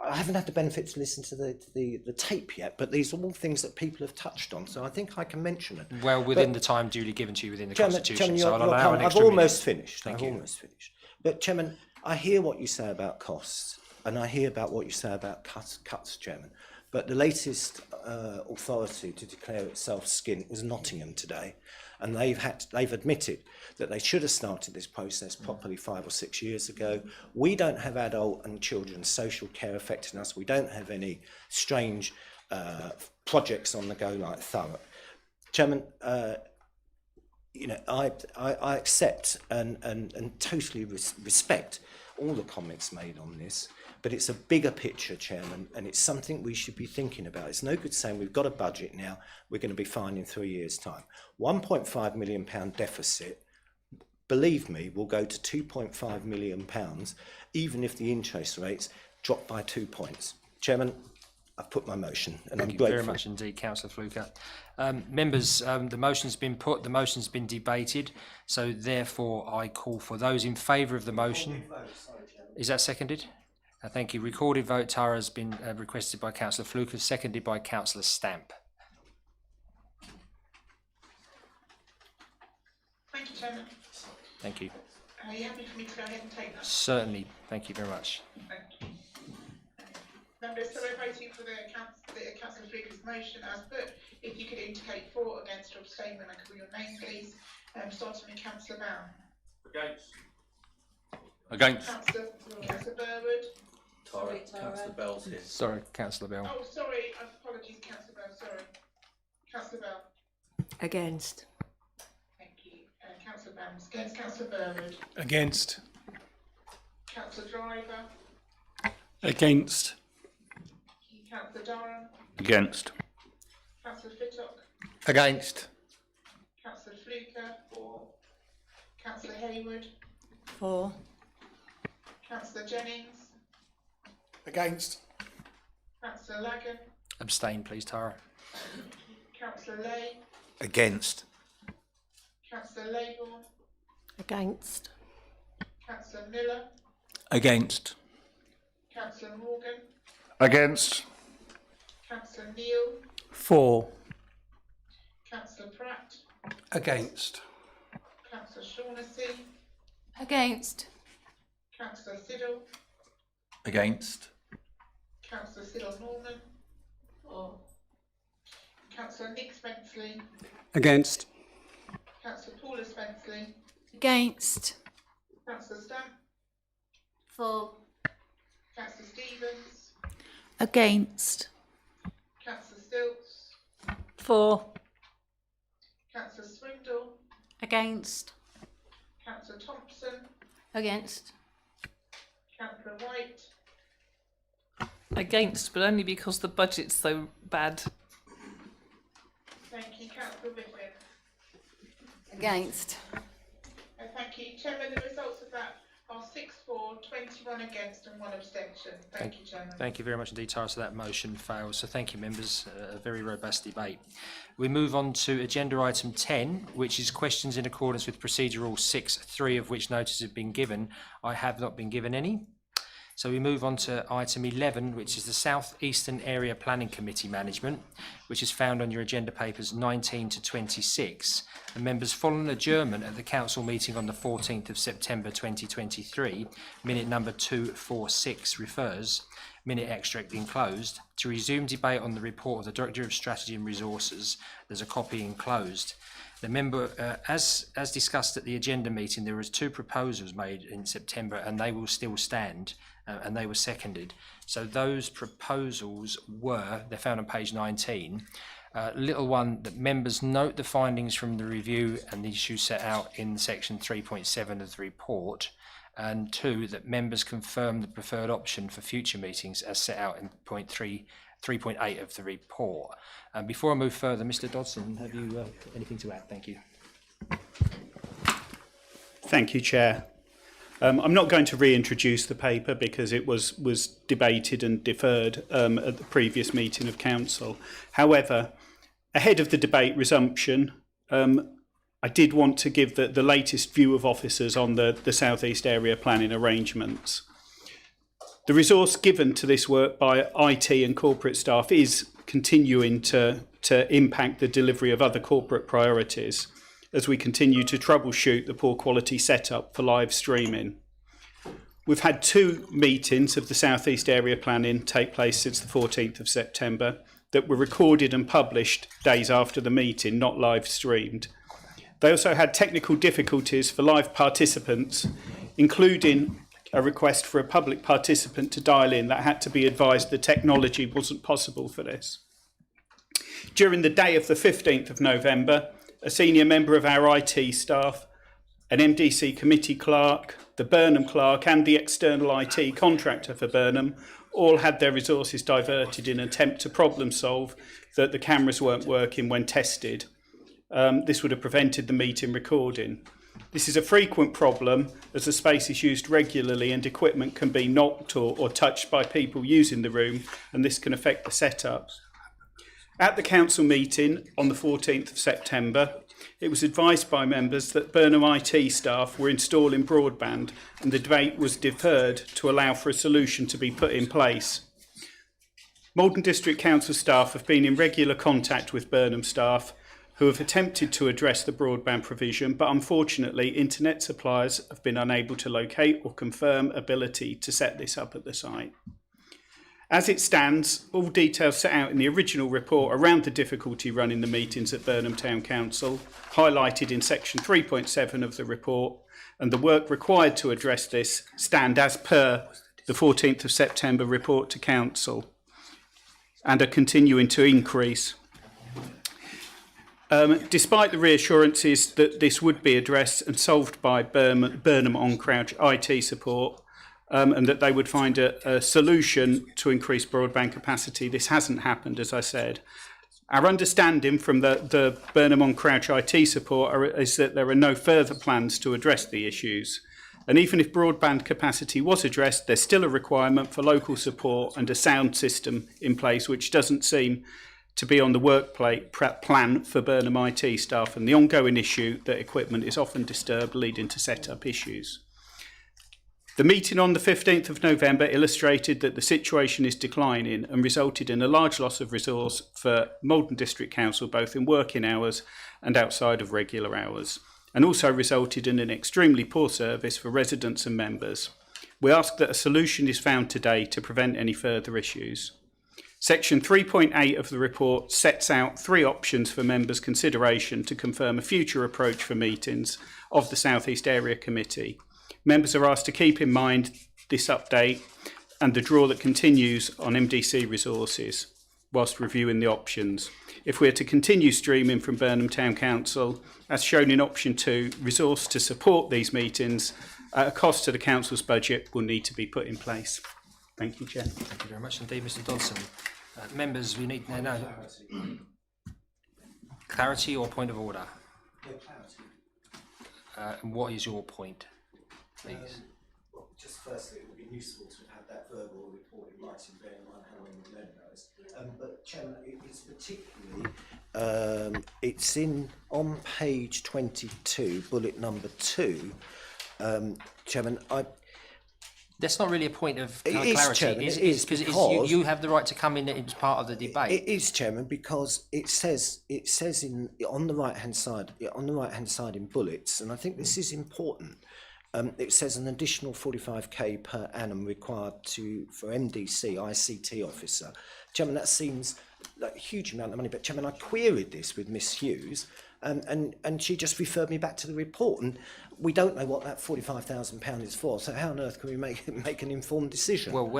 I haven't had the benefit to listen to the tape yet, but these are all things that people have touched on, so I think I can mention it. Well, within the time duly given to you within the Constitution, Chairman, so I'll allow an I've extra almost minute. finished. Thank I've you. almost finished. But Chairman, I hear what you say about costs, and I hear about what you say about cuts, Chairman. But the latest authority to declare itself skint was Nottingham today, and they've admitted that they should have started this process properly 5 or 6 years ago. We don't have adult and children's social care affecting us. We don't have any strange projects on the go like Thurrock. Chairman, you know, I accept and totally respect all the comments made on this, but it's a bigger picture, Chairman, and it's something we should be thinking about. It's no good saying we've got a budget now, we're going to be fine in 3 years' time. £1.5 million deficit, believe me, will go to £2.5 million, even if the interest rates drop by 2 points. Chairman, I've put my motion, and I'm grateful. Thank you very much indeed, Councillor Fluker. Members, the motion's been put, the motion's been debated, so therefore I call for those in favour of the motion. Is that seconded? Thank you. Recorded vote, Tara, has been requested by Councillor Fluker, seconded by Councillor Stamp. Thank you, Chairman. Thank you. Are you happy for me to go ahead and take that? Certainly. Thank you very much. Thank you. Members, so we're voting for the Councillor Fluker's motion as put. If you could indicate for, against, or abstain when I call your name, please. Starting with Councillor Bown. Against. Against. Councillor Burwood. Councillor Bell's here. Sorry, Councillor Bell. Oh, sorry. Apologies, Councillor Bell. Sorry. Councillor Bell. Against. Thank you. Councillor Bams. Against. Councillor Burwood. Against. Councillor Driver. Against. Councillor Durham. Against. Councillor Fittock. Against. Councillor Fluker. For. Councillor Hayward. For. Councillor Jennings. Against. Councillor Lagan. Abstain, please, Tara. Councillor Lay. Against. Councillor Laybourne. Against. Councillor Miller. Against. Councillor Morgan. Against. Councillor Neal. For. Councillor Pratt. Against. Councillor Shaughnessy. Against. Councillor Siddle. Against. Councillor Siddle Norman. For. Councillor Nick Spenceley. Against. Councillor Paula Spenceley. Against. Councillor Stamp. For. Councillor Stevens. Against. Councillor Stilts. For. Councillor Swindle. Against. Councillor Thompson. Against. Councillor White. Against, but only because the budget's so bad. Thank you. Councillor Whitfield. Against. Thank you. Chairman, the results of that are 6 for, 21 against and 1 abstention. Thank you, Chairman. Thank you very much indeed, Tara. So that motion fails. So thank you, members. A very robust debate. We move on to agenda item 10, which is questions in accordance with Procedure Rule 6, 3 of which notice have been given. I have not been given any. So we move on to item 11, which is the South Eastern Area Planning Committee Management, which is found on your agenda papers 19 to 26. And members, following adjournment at the council meeting on the 14th of September 2023, minute number 246 refers, minute extract enclosed, to resume debate on the report of the Director of Strategy and Resources. There's a copy enclosed. The member, as discussed at the agenda meeting, there was 2 proposals made in September and they will still stand and they were seconded. So those proposals were, they're found on page 19, little one, that members note the findings from the review and the issues set out in section 3.7 of the report, and 2, that members confirm the preferred option for future meetings as set out in point 3.8 of the report. Before I move further, Mr. Dodson, have you anything to add? Thank you. Thank you, Chair. I'm not going to reintroduce the paper because it was debated and deferred at the previous meeting of council. However, ahead of the debate resumption, I did want to give the latest view of officers on the South East area planning arrangements. The resource given to this work by IT and corporate staff is continuing to impact the delivery of other corporate priorities as we continue to troubleshoot the poor quality setup for live streaming. We've had 2 meetings of the South East area planning take place since the 14th of September that were recorded and published days after the meeting, not live streamed. They also had technical difficulties for live participants, including a request for a public participant to dial in that had to be advised the technology wasn't possible for this. During the day of the 15th of November, a senior member of our IT staff, an MDC committee clerk, the Burnham clerk and the external IT contractor for Burnham all had their resources diverted in an attempt to problem solve that the cameras weren't working when tested. This would have prevented the meeting recording. This is a frequent problem as the space is used regularly and equipment can be knocked or touched by people using the room, and this can affect the setup. At the council meeting on the 14th of September, it was advised by members that Burnham IT staff were installing broadband and the debate was deferred to allow for a solution to be put in place. Maldon District Council staff have been in regular contact with Burnham staff who have attempted to address the broadband provision, but unfortunately internet suppliers have been unable to locate or confirm ability to set this up at the site. As it stands, all details set out in the original report around the difficulty running the meetings at Burnham Town Council, highlighted in section 3.7 of the report, and the work required to address this stand as per the 14th of September report to Council, and are continuing to increase. Despite the reassurances that this would be addressed and solved by Burnham on Crouch IT support, and that they would find a solution to increase broadband capacity, this hasn't happened, as I said. Our understanding from the Burnham on Crouch IT support is that there are no further plans to address the issues. And even if broadband capacity was addressed, there's still a requirement for local support and a sound system in place, which doesn't seem to be on the work plan for Burnham IT staff, and the ongoing issue that equipment is often disturbed, leading to set-up issues. The meeting on the 15th of November illustrated that the situation is declining and resulted in a large loss of resource for Maldon District Council, both in working hours and outside of regular hours, and also resulted in an extremely poor service for residents and members. We ask that a solution is found today to prevent any further issues. Section 3.8 of the report sets out 3 options for members' consideration to confirm a future approach for meetings of the South East Area Committee. Members are asked to keep in mind this update and the draw that continues on MDC resources whilst reviewing the options. If we are to continue streaming from Burnham Town Council, as shown in option 2, resource to support these meetings at a cost to the council's budget will need to be put in place. Thank you, Chair. Thank you very much indeed, Mr Dodson. Members, we need now clarity or point of order. And what is your point, please? Well, just firstly, it would be useful to have that verbal report in writing, bearing in mind how long we've known those. But Chairman, it's particularly, it's on page 22, bullet number 2. Chairman, That's not really a point of It clarity. is, Chairman, it is because because you have the right to come in as part of the debate. It is, Chairman, because it says on the right hand side in bullets, and I think this is important. It says an additional 45k per annum required for MDC ICT officer. Chairman, that seems like a huge amount of money. But Chairman, I queried this with Miss Hughes, and she just referred me back to the report, and we don't know what that £45,000 is for. So how on earth can we make an informed decision? Well,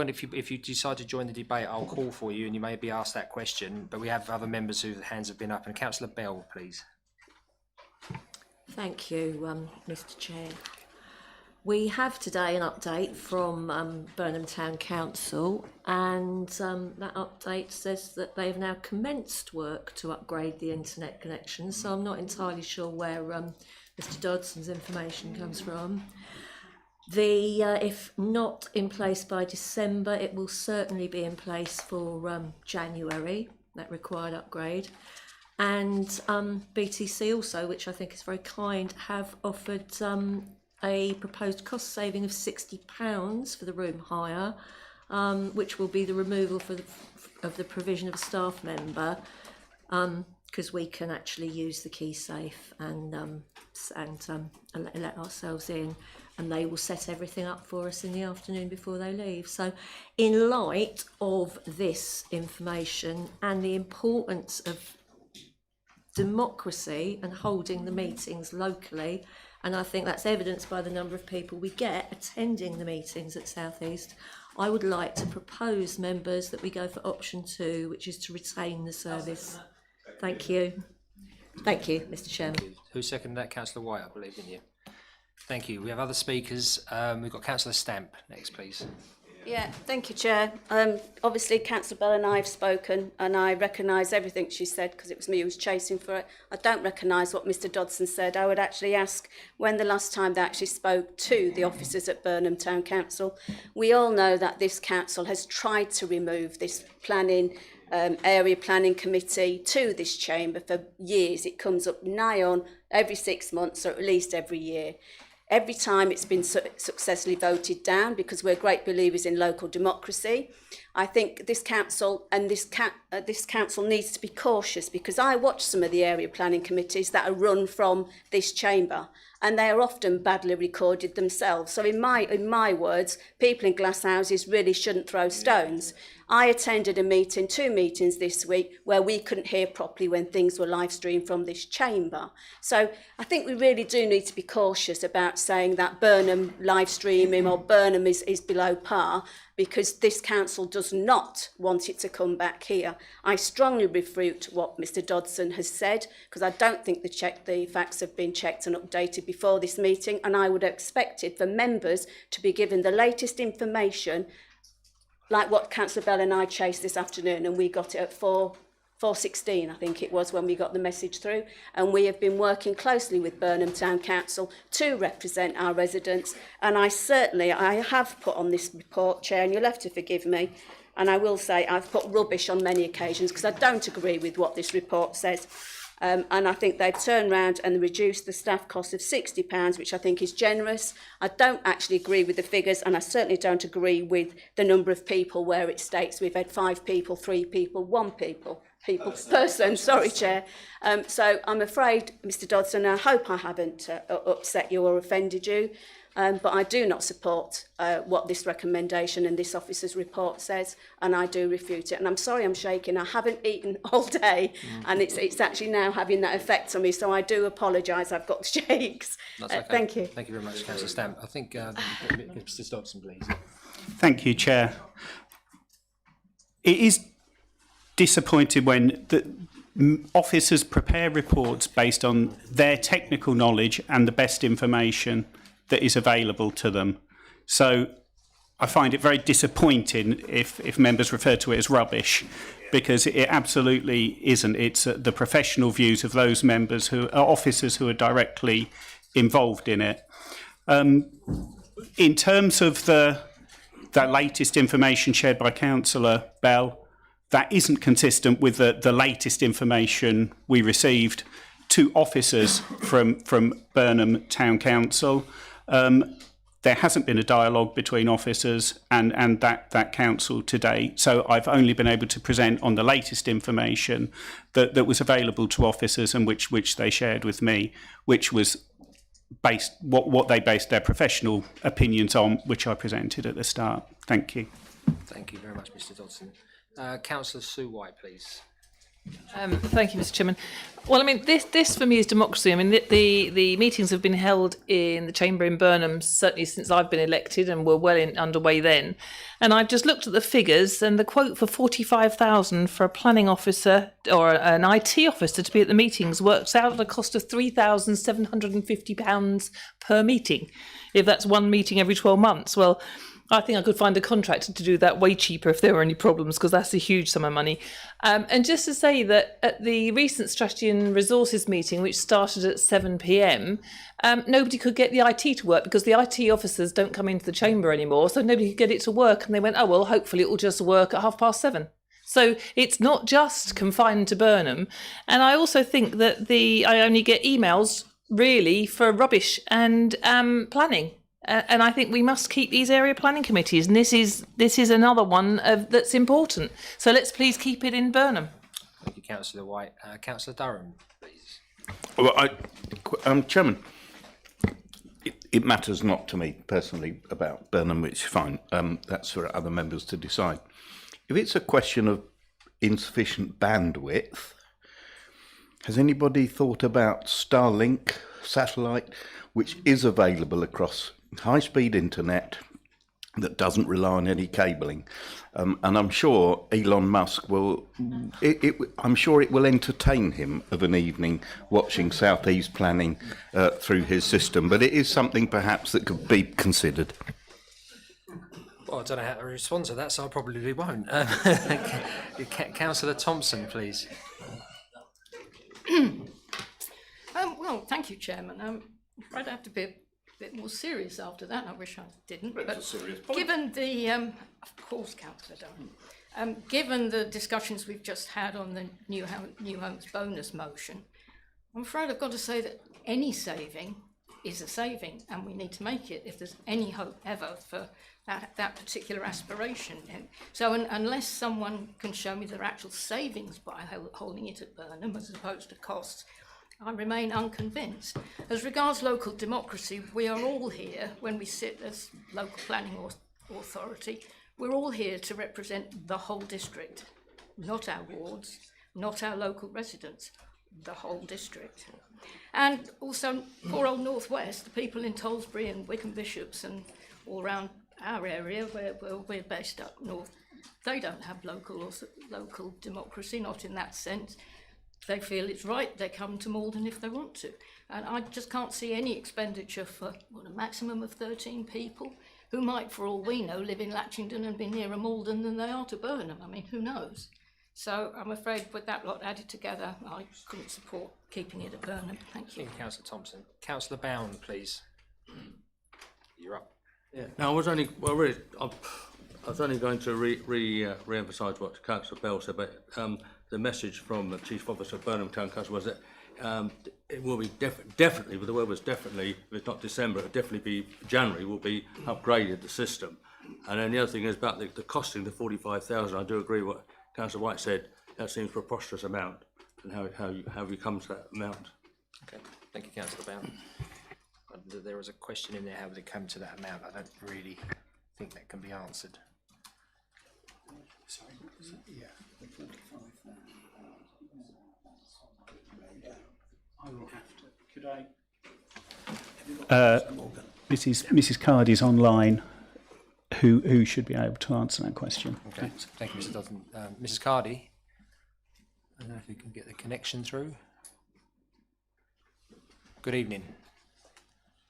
if you decide to join the debate, I'll call for you, and you may be asked that question. But we have other members whose hands have been up, and Councillor Bell, please. Thank you, Mr Chair. We have today an update from Burnham Town Council, and that update says that they've now commenced work to upgrade the internet connection, so I'm not entirely sure where Mr Dodson's information comes from. If not in place by December, it will certainly be in place for January, that required upgrade. And BTC also, which I think is very kind, have offered a proposed cost saving of £60 for the room hire, which will be the removal of the provision of a staff member, because we can actually use the key safe and let ourselves in, and they will set everything up for us in the afternoon before they leave. So in light of this information and the importance of democracy and holding the meetings locally, and I think that's evidenced by the number of people we get attending the meetings at South East, I would like to propose, members, that we go for option 2, which is to retain the service. Thank you. Thank you, Mr. Chairman. Who seconded that? Councillor White, I believe, didn't you? Thank you. We have other speakers. We've got Councillor Stamp next, please. Yeah, thank you, Chair. Obviously, Councillor Bell and I have spoken, and I recognise everything she said because it was me who was chasing for it. I don't recognise what Mr Dodson said. I would actually ask when the last time they actually spoke to the officers at Burnham Town Council. We all know that this council has tried to remove this area planning committee to this chamber for years. It comes up nigh on every 6 months or at least every year. Every time it's been successfully voted down because we're great believers in local democracy. I think this council and this council needs to be cautious, because I watch some of the area planning committees that are run from this chamber, and they are often badly recorded themselves. So in my words, people in glass houses really shouldn't throw stones. I attended a meeting, 2 meetings this week, where we couldn't hear properly when things were live streamed from this chamber. So I think we really do need to be cautious about saying that Burnham live streaming or Burnham is below par, because this council does not want it to come back here. I strongly refute what Mr Dodson has said, because I don't think the facts have been checked and updated before this meeting, and I would have expected for members to be given the latest information, like what Councillor Bell and I chased this afternoon, and we got it at 4:16, I think it was, when we got the message through. And we have been working closely with Burnham Town Council to represent our residents. And I have put on this report, Chair, and you'll have to forgive me, and I will say I've put rubbish on many occasions because I don't agree with what this report says. And I think they've turned round and reduced the staff cost of £60, which I think is generous. I don't actually agree with the figures, and I certainly don't agree with the number of people where it states we've had 5 people, 3 people, 1 person, sorry, Chair. So I'm afraid, Mr Dodson, I hope I haven't upset you or offended you, but I do not support what this recommendation and this officer's report says, and I do refute it. And I'm sorry I'm shaking. I haven't eaten all day, and it's actually now having that effect on me, so I do apologise. I've got shakes. That's okay. Thank you. Thank you very much, Councillor Stamp. I think Mr Dodson, please. Thank you, Chair. It is disappointed when the officers prepare reports based on their technical knowledge and the best information that is available to them. So I find it very disappointing if members refer to it as rubbish, because it absolutely isn't. It's the professional views of those members who are officers who are directly involved in it. In terms of the latest information shared by Councillor Bell, that isn't consistent with the latest information we received to officers from Burnham Town Council. There hasn't been a dialogue between officers and that council to date, so I've only been able to present on the latest information that was available to officers and which they shared with me, which was based what they based their professional opinions on, which I presented at the start. Thank you. Thank you very much, Mr Dodson. Councillor Sue White, please. Thank you, Mr Chairman. Well, I mean, this for me is democracy. I mean, the meetings have been held in the chamber in Burnham certainly since I've been elected, and were well underway then. And I've just looked at the figures, and the quote for 45,000 for a planning officer or an IT officer to be at the meetings works out at a cost of £3,750 per meeting, if that's one meeting every 12 months. Well, I think I could find a contractor to do that way cheaper if there were any problems, because that's a huge sum of money. And just to say that at the recent Strategy and Resources meeting, which started at 7 p.m, nobody could get the IT to work because the IT officers don't come into the chamber anymore, so nobody could get it to work. And they went, oh, well, hopefully it will just work at 7:30. So it's not just confined to Burnham. And I also think that I only get emails really for rubbish and planning. And I think we must keep these area planning committees. And this is another one that's important. So let's please keep it in Burnham. Thank you, Councillor White. Councillor Durham, please. Well, Chairman, it matters not to me personally about Burnham, which is fine. That's for other members to decide. If it's a question of insufficient bandwidth, has anybody thought about Starlink satellite, which is available across high-speed internet that doesn't rely on any cabling? And I'm sure Elon Musk will, I'm sure it will entertain him of an evening watching South East planning through his system, but it is something perhaps that could be considered. Well, I don't know how to respond to that, so I probably won't. Councillor Thompson, please. Well, thank you, Chairman. I'd have to be a bit more serious after that. I wish I didn't. But It's a serious point. given the, of course, Councillor Durham, given the discussions we've just had on the new homes bonus motion, I'm afraid I've got to say that any saving is a saving, and we need to make it if there's any hope ever for that particular aspiration. And so unless someone can show me their actual savings by holding it at Burnham as opposed to costs, I remain unconvinced. As regards local democracy, we are all here, when we sit as local planning authority, we're all here to represent the whole district, not our wards, not our local residents, the whole district. And also, poor old North West, the people in Tollesbury and Wickham Bishops and all around our area where we're based up north, they don't have local democracy, not in that sense. They feel it's right, they come to Maldon if they want to. And I just can't see any expenditure for a maximum of 13 people who might, for all we know, live in Latchington and be nearer Maldon than they are to Burnham. I mean, who knows? So I'm afraid with that lot added together, I couldn't support keeping it at Burnham. Thank you. Thank you, Councillor Thompson. Councillor Bound, please. You're up. Yeah. No, I was only going to re-emphasise what Councillor Bell said, but the message from the Chief Officer of Burnham Town Council was that it will be definitely, but the word was definitely, if it's not December, it'll definitely be January, will be upgraded, the system. And then the other thing is about the costing, the 45,000. I do agree with what Councillor White said. That seems a preposterous amount, and how you come to that amount. Okay, thank you, Councillor Bound. There was a question in there, how would it come to that amount? I don't really think that can be answered. Sorry, yeah, the 45,000. I will have to. Could I? Mrs. Cardy's online, who should be able to answer that question. Okay, thank you, Mr. Dodson. Mrs. Cardy, I don't know if we can get the connection through. Good evening.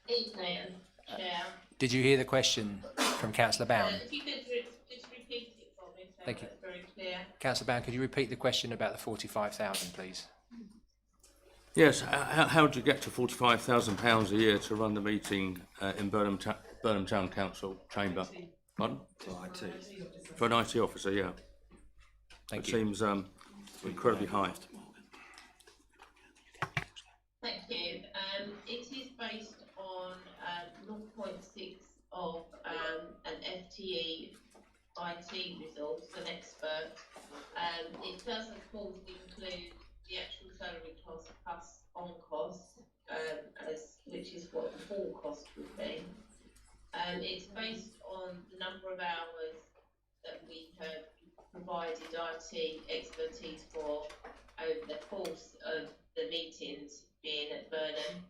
Evening, Chair. Did you hear the question from Councillor Bound? If you could just repeat it for me, so Thank you. that's very clear. Councillor Bound, could you repeat the question about the 45,000, please? Yes, how do you get to £45,000 a year to run the meeting in Burnham Town Council chamber? Pardon? For IT. For an IT officer, yeah. Thank you. you. Seems incredibly high. Thank you. It is based on 0.6 of an FTE IT resource, an expert. It does, of course, include the actual salary cost plus on cost, which is what the full cost would be. It's based on the number of hours that we have provided IT expertise for over the course of the meetings being at Burnham.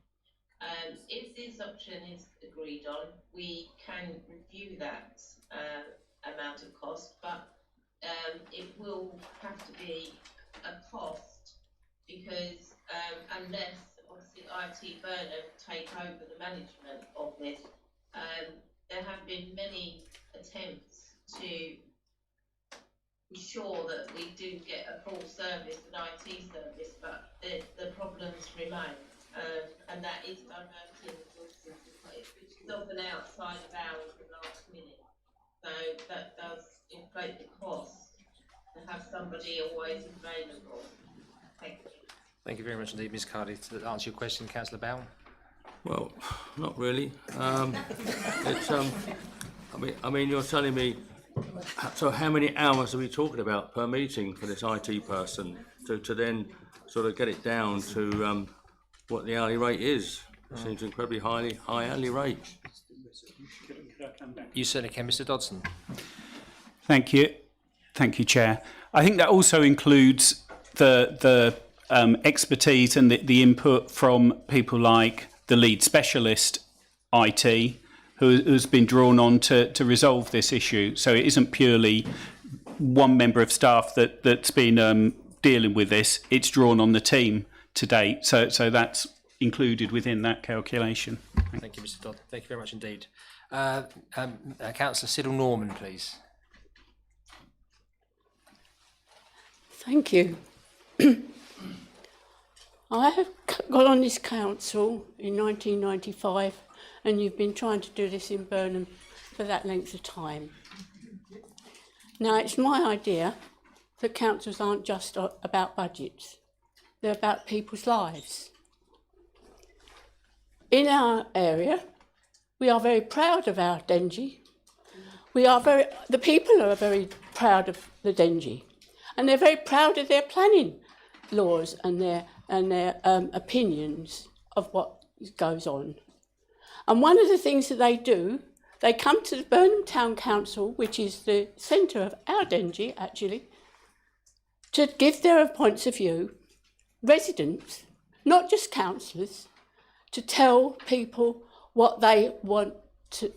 If this option is agreed on, we can review that amount of cost, but it will have to be a cost because unless obviously IT Burnham take over the management of this, there have been many attempts to ensure that we do get a full service, an IT service, but the problems remain, and that is diverting resources, which is often outside of hours and last minute. So that does inflate the cost to have somebody always available. Thank you. Thank you very much indeed, Ms Cardiff. To answer your question, Councillor Bowen. Well, not really. It's I mean, you're telling me. So, how many hours are we talking about per meeting for this IT person to then sort of get it down to what the hourly rate is? It seems incredibly high hourly rate. You certainly can, Mr Dodson. Thank you, Chair. I think that also includes the expertise and the input from people like the lead specialist IT, who's been drawn on to resolve this issue. So it isn't purely one member of staff that's been dealing with this. It's drawn on the team to date. So that's included within that calculation. Thank you, Mr Dodd. Thank you very much indeed. Councillor Siddle Norman, please. Thank you. I have got on this council in 1995, and you've been trying to do this in Burnham for that length of time. Now, it's my idea that councils aren't just about budgets. They're about people's lives. In our area, we are very proud of our Dengie. The people are very proud of the Dengie, and they're very proud of their planning laws and their opinions of what goes on. And one of the things that they do, they come to the Burnham Town Council, which is the centre of our Dengie, actually, to give their points of view, residents, not just councillors, to tell people what they want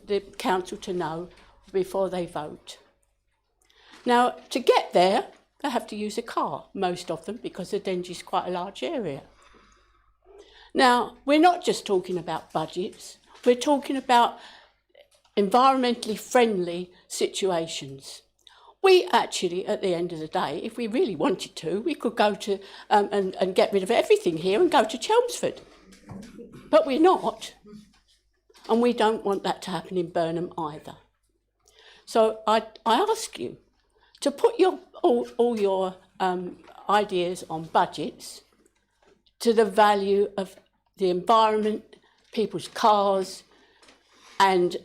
the council to know before they vote. Now, to get there, they have to use a car, most of them, because the Dengie is quite a large area. Now, we're not just talking about budgets, we're talking about environmentally friendly situations. We actually, at the end of the day, if we really wanted to, we could go to and get rid of everything here and go to Chelmsford. But we're not. And we don't want that to happen in Burnham either. So I ask you to put all your ideas on budgets to the value of the environment, people's cars, and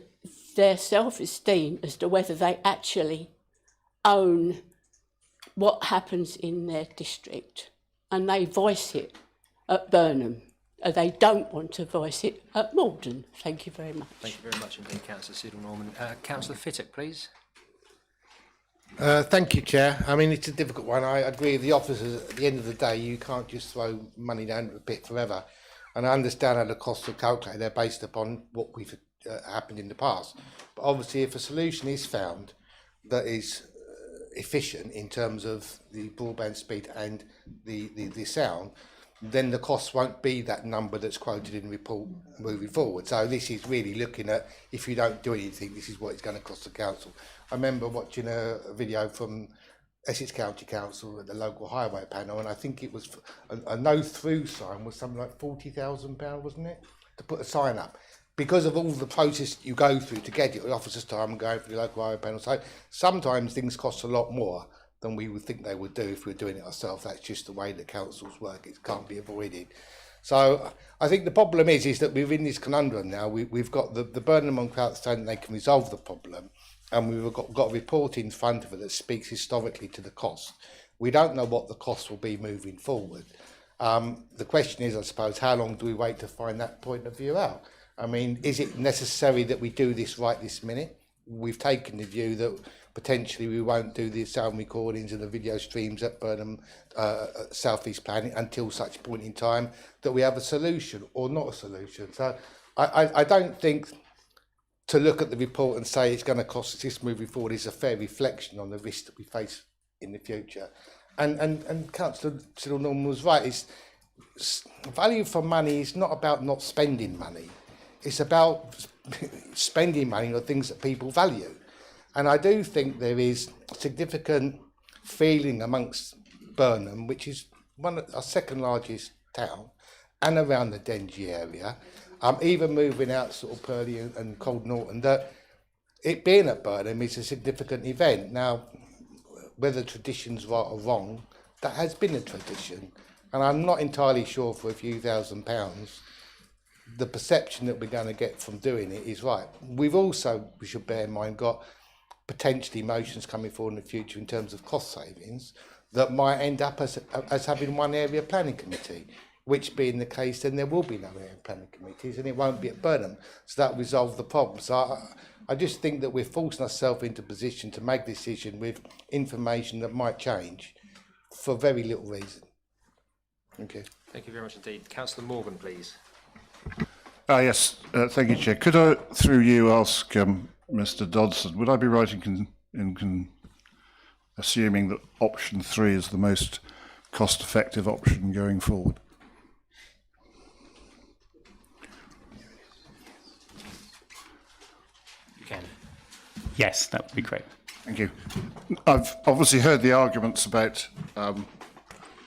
their self-esteem as to whether they actually own what happens in their district. And they voice it at Burnham. They don't want to voice it at Maldon. Thank you very much. Thank you very much indeed, Councillor Siddle Norman. Councillor Fittock, please. Thank you, Chair. I mean, it's a difficult one. I agree with the officers. At the end of the day, you can't just throw money down the pit forever. And I understand how the costs are calculated. They're based upon what we've happened in the past. But obviously, if a solution is found that is efficient in terms of the broadband speed and the sound, then the cost won't be that number that's quoted in the report moving forward. So this is really looking at, if you don't do anything, this is what it's going to cost the council. I remember watching a video from Essex County Council at the local highway panel, and I think it was a no-through sign was something like £40,000, wasn't it, to put a sign up. Because of all the process you go through to get it, the officers' time and going for the local highway panel. So sometimes things cost a lot more than we would think they would do if we were doing it ourselves. That's just the way that councils work. It can't be avoided. So I think the problem is that we're in this conundrum now. We've got the Burnham on Council saying they can resolve the problem, and we've got a report in front of it that speaks historically to the cost. We don't know what the cost will be moving forward. The question is, I suppose, how long do we wait to find that point of view out? I mean, is it necessary that we do this right this minute? We've taken the view that potentially we won't do the sound recordings and the video streams at Burnham South East Planning until such point in time that we have a solution or not a solution. So I don't think to look at the report and say it's going to cost us this moving forward is a fair reflection on the risk that we face in the future. And Councillor Siddle Norman was right. It's value for money is not about not spending money. It's about spending money on things that people value. And I do think there is significant feeling amongst Burnham, which is one of our second largest town, and around the Dengie area, even moving out sort of Purley and Cold Norton, that it being at Burnham is a significant event. Now, whether tradition's right or wrong, that has been a tradition. And I'm not entirely sure for a few £1,000s, the perception that we're going to get from doing it is right. We've also, we should bear in mind, got potentially motions coming forward in the future in terms of cost savings that might end up as having one area planning committee, which being the case, then there will be no area planning committees and it won't be at Burnham. So that resolves the problem. So I just think that we're forcing ourselves into a position to make a decision with information that might change for very little reason. Thank you. Thank you very much indeed. Councillor Morgan, please. Yes, thank you, Chair. Could I, through you, ask Mr. Dodson, would I be right in assuming that option 3 is the most cost-effective option going forward? You can. Yes, that would be great. Thank you. I've obviously heard the arguments about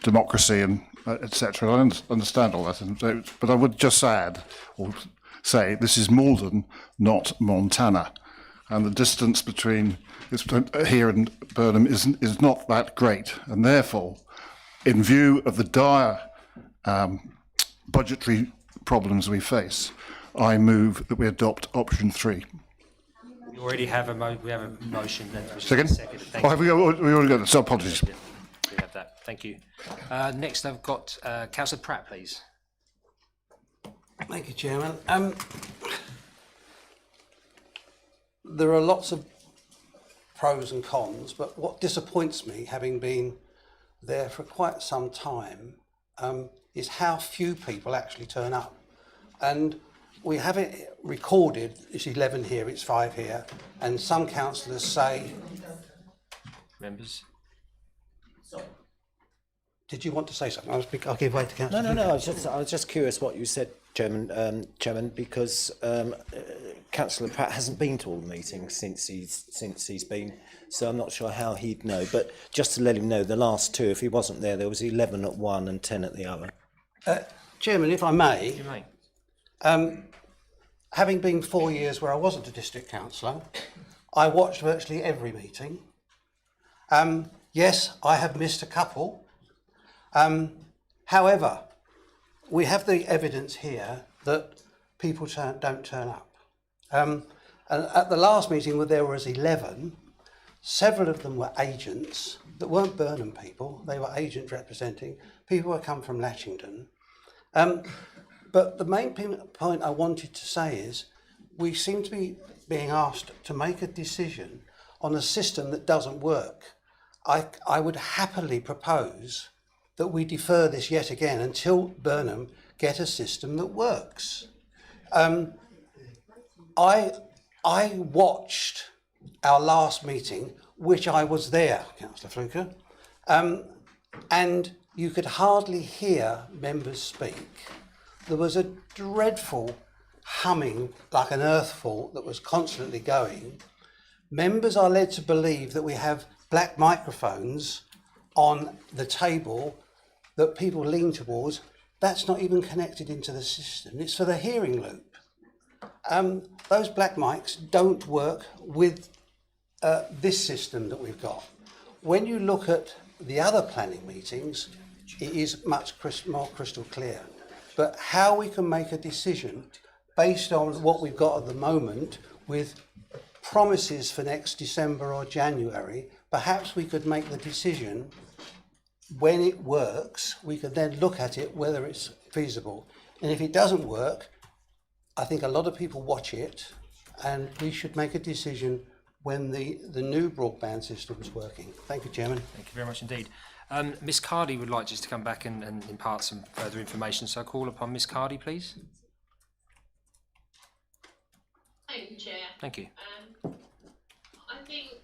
democracy and etc. I understand all that, but I would just add, or say, this is Maldon, not Montana, and the distance between here and Burnham is not that great, and therefore, in view of the dire budgetary problems we face, I move that we adopt option 3. We already have a motion. Second? Thank Oh, have we already got that? So apologies. Yeah, we have that. Thank you. Next, I've got Councillor Pratt, please. Thank you, Chairman. There are lots of pros and cons, but what disappoints me, having been there for quite some time, is how few people actually turn up. And we have it recorded, it's 11 here, it's 5 here, and some councillors say... Members? Did you want to say something? I'll give way to Councillor. No. I was just curious what you said, Chairman, because Councillor Pratt hasn't been to all the meetings since he's been, so I'm not sure how he'd know. But just to let him know, the last 2, if he wasn't there was 11 at one and 10 at the other. Chairman, if I may. You may. Having been 4 years where I wasn't a district councillor, I watched virtually every meeting. Yes, I have missed a couple. However, we have the evidence here that people don't turn up. And at the last meeting where there was 11, several of them were agents that weren't Burnham people. They were agents representing people who come from Latchington. But the main point I wanted to say is we seem to be being asked to make a decision on a system that doesn't work. I would happily propose that we defer this yet again until Burnham get a system that works. I watched our last meeting, which I was there, Councillor Fluker, and you could hardly hear members speak. There was a dreadful humming, like an earth fault, that was constantly going. Members are led to believe that we have black microphones on the table that people lean towards. That's not even connected into the system. It's for the hearing loop. Those black mics don't work with this system that we've got. When you look at the other planning meetings, it is much more crystal clear. But how we can make a decision based on what we've got at the moment with promises for next December or January, perhaps we could make the decision when it works, we could then look at it, whether it's feasible. And if it doesn't work, I think a lot of people watch it, and we should make a decision when the new broadband system is working. Thank you, Chairman. Thank you very much indeed. Miss Cardy would like just to come back and impart some further information, so I call upon Miss Cardy, please. Thank you, Chair. Thank you. I think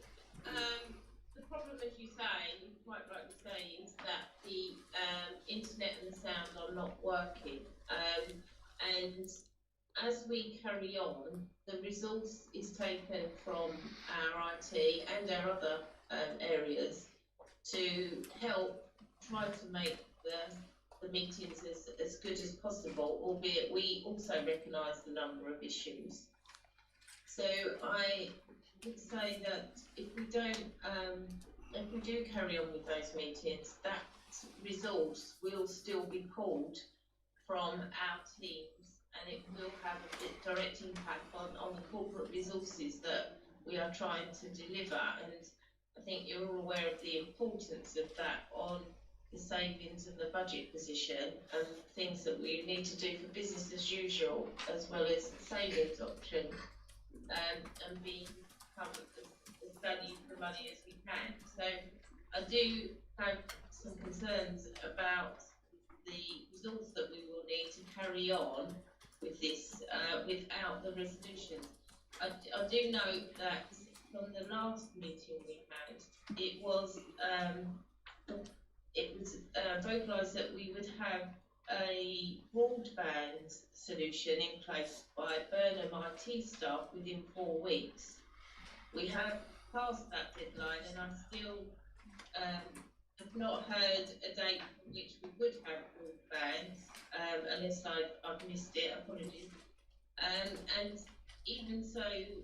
the problem, as you say, you quite rightly say, is that the internet and the sound are not working. And as we carry on, the resource is taken from our IT and our other areas to help try to make the meetings as good as possible, albeit we also recognise the number of issues. So I would say that if we do carry on with those meetings, that resource will still be pulled from our teams, and it will have a direct impact on the corporate resources that we are trying to deliver. And I think you're all aware of the importance of that on the savings and the budget position and things that we need to do for business as usual, as well as savings option, and become as value for money as we can. So I do have some concerns about the resource that we will need to carry on with this without the resolutions. I do note that from the last meeting we had, it was vocalised that we would have a broadband solution in place by Burnham IT staff within 4 weeks. We have passed that deadline, and I still have not heard a date from which we would have broadband, unless I've missed it, apologies. And even so,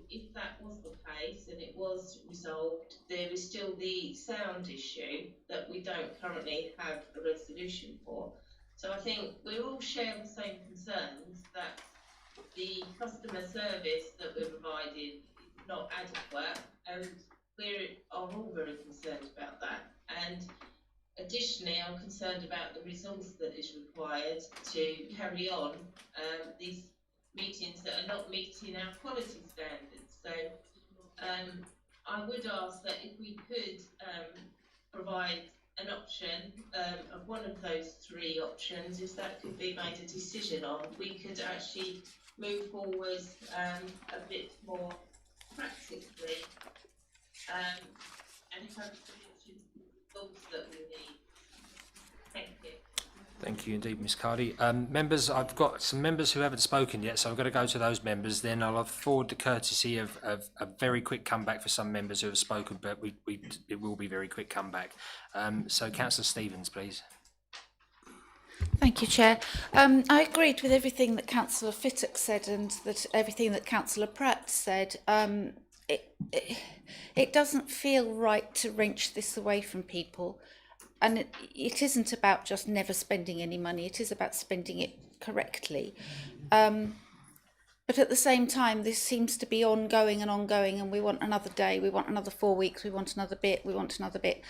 if that was the case and it was resolved, there is still the sound issue that we don't currently have a resolution for. So I think we all share the same concerns that the customer service that we're providing is not adequate, and we are all very concerned about that. And additionally, I'm concerned about the resource that is required to carry on these meetings that are not meeting our quality standards. So I would ask that if we could provide an option of one of those 3 options, if that could be made a decision on, we could actually move forward a bit more practically and have the results that we need. Thank you. Thank you indeed, Ms Cardy. Members, I've got some members who haven't spoken yet, so I've got to go to those members. Then I'll afford the courtesy of a very quick comeback for some members who have spoken, but it will be very quick comeback. So Councillor Stevens, please. Thank you, Chair. I agreed with everything that Councillor Fittock said and that everything that Councillor Pratt said. It doesn't feel right to wrench this away from people. And it isn't about just never spending any money, it is about spending it correctly. But at the same time, this seems to be ongoing, and we want another day, we want another 4 weeks, we want another bit, we want another bit.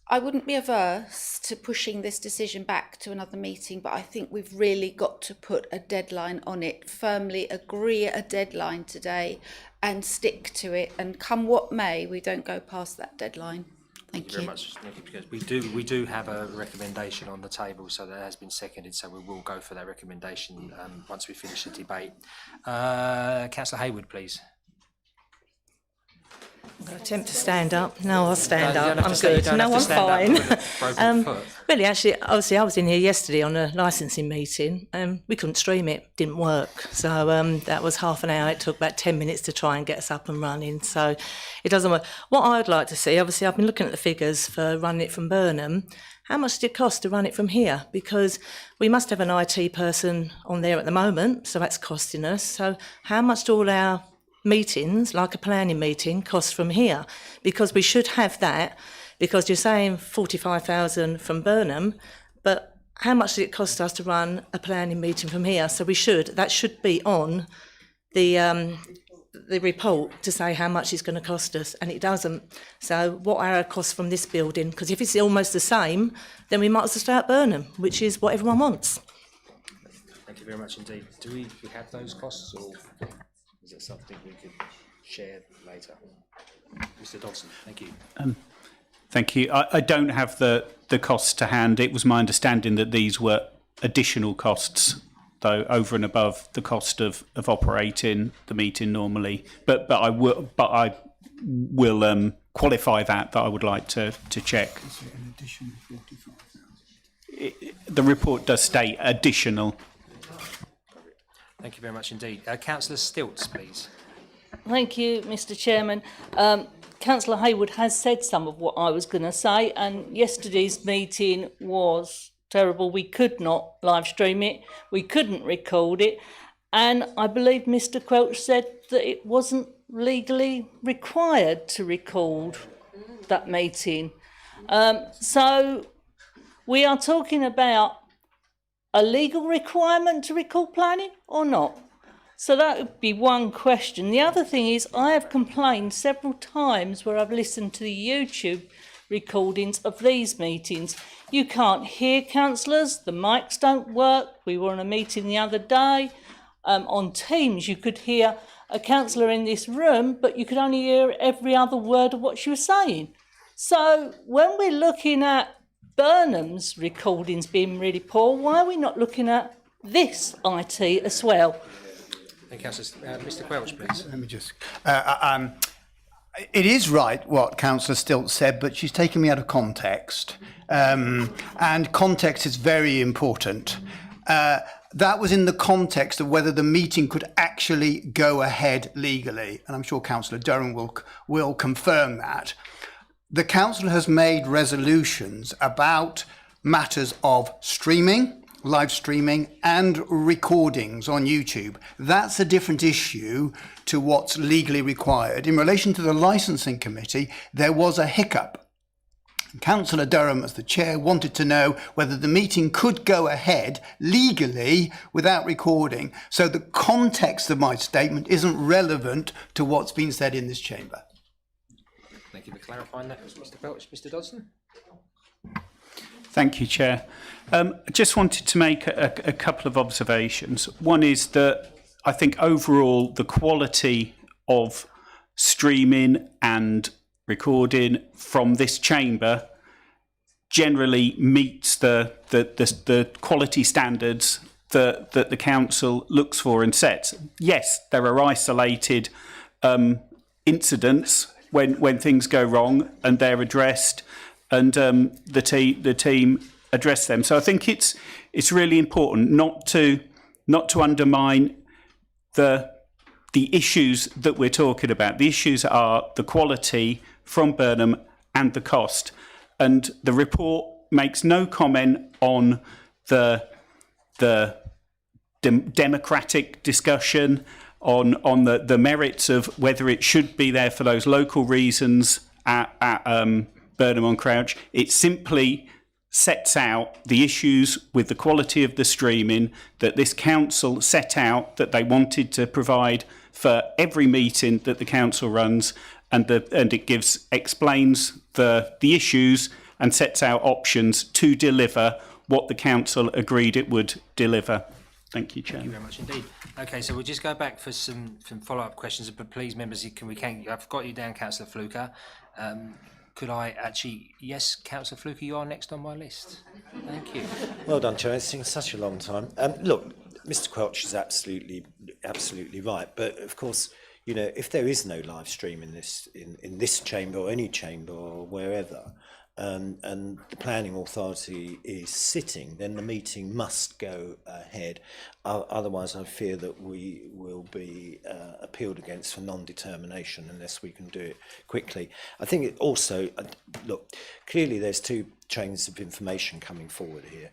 I wouldn't be averse to pushing this decision back to another meeting, but I think we've really got to put a deadline on it, firmly agree a deadline today and stick to it, and come what may, we don't go past that deadline. Thank you very much, Nikki, because we do have a recommendation on the table, so that has been seconded, so we will go for that recommendation once we finish the debate. Councillor Hayward, please. I'm going to attempt to stand up. No, I'll stand No, you up. don't have I'm to stand- you good. don't No, have I'm to stand up fine. with a broken foot. Really, actually, obviously, I was in here yesterday on a licensing meeting. We couldn't stream it, didn't work. So that was half an hour. It took about 10 minutes to try and get us up and running. So it doesn't work. What I'd like to see, obviously, I've been looking at the figures for running it from Burnham. How much did it cost to run it from here? Because we must have an IT person on there at the moment, so that's costing us. So how much do all our meetings, like a planning meeting, cost from here? Because we should have that, because you're saying 45,000 from Burnham, but how much did it cost us to run a planning meeting from here? So that should be on the report to say how much it's going to cost us, and it doesn't. So what are our costs from this building? Because if it's almost the same, then we might as well start Burnham, which is what everyone wants. Thank you very much indeed. Do we have those costs, or is it something we could share later? Mr Dodson, thank you. Thank you. I don't have the costs to hand. It was my understanding that these were additional costs, though, over and above the cost of operating the meeting normally. But I will qualify that I would like to check. Is it an additional 45,000? The report does state additional. Thank you very much indeed. Councillor Stilts, please. Thank you, Mr. Chairman. Councillor Hayward has said some of what I was going to say, and yesterday's meeting was terrible. We could not live stream it, we couldn't record it, and I believe Mr. Quelch said that it wasn't legally required to record that meeting. So we are talking about a legal requirement to record planning or not? So that would be one question. The other thing is, I have complained several times where I've listened to the YouTube recordings of these meetings. You can't hear councillors, the mics don't work. We were on a meeting the other day. On Teams, you could hear a councillor in this room, but you could only hear every other word of what she was saying. So when we're looking at Burnham's recordings being really poor, why are we not looking at this IT as well? Thank you, Councillor. Mr. Quelch, please. Let me just... it is right what Councillor Stilts said, but she's taken me out of context. And context is very important. That was in the context of whether the meeting could actually go ahead legally. And I'm sure Councillor Durham will confirm that. The council has made resolutions about matters of streaming, live streaming and recordings on YouTube. That's a different issue to what's legally required. In relation to the licensing committee, there was a hiccup. Councillor Durham, as the chair, wanted to know whether the meeting could go ahead legally without recording. So the context of my statement isn't relevant to what's been said in this chamber. Thank you for clarifying that, Mr. Quelch. Mr. Dodson? Thank you, Chair. I just wanted to make a couple of observations. One is that I think overall the quality of streaming and recording from this chamber generally meets the quality standards that the council looks for and sets. Yes, there are isolated incidents when things go wrong and they're addressed, and the team address them. So I think it's really important not to undermine the issues that we're talking about. The issues are the quality from Burnham and the cost. And the report makes no comment on the democratic discussion on the merits of whether it should be there for those local reasons at Burnham on Crouch. It simply sets out the issues with the quality of the streaming that this council set out that they wanted to provide for every meeting that the council runs, and it explains the issues and sets out options to deliver what the council agreed it would deliver. Thank you, Chair. Thank you very much indeed. Okay, so we'll just go back for some follow-up questions, but please, members, I've got you down, Councillor Fluker. Could I actually, yes, Councillor Fluker, you are next on my list. Thank you. Well done, Chair. It's been such a long time. Look, Mr. Quelch is absolutely right, but of course, you know, if there is no live stream in this chamber or any chamber or wherever, and the planning authority is sitting, then the meeting must go ahead. Otherwise, I fear that we will be appealed against for non-determination unless we can do it quickly. I think it also, look, clearly there's two trains of information coming forward here.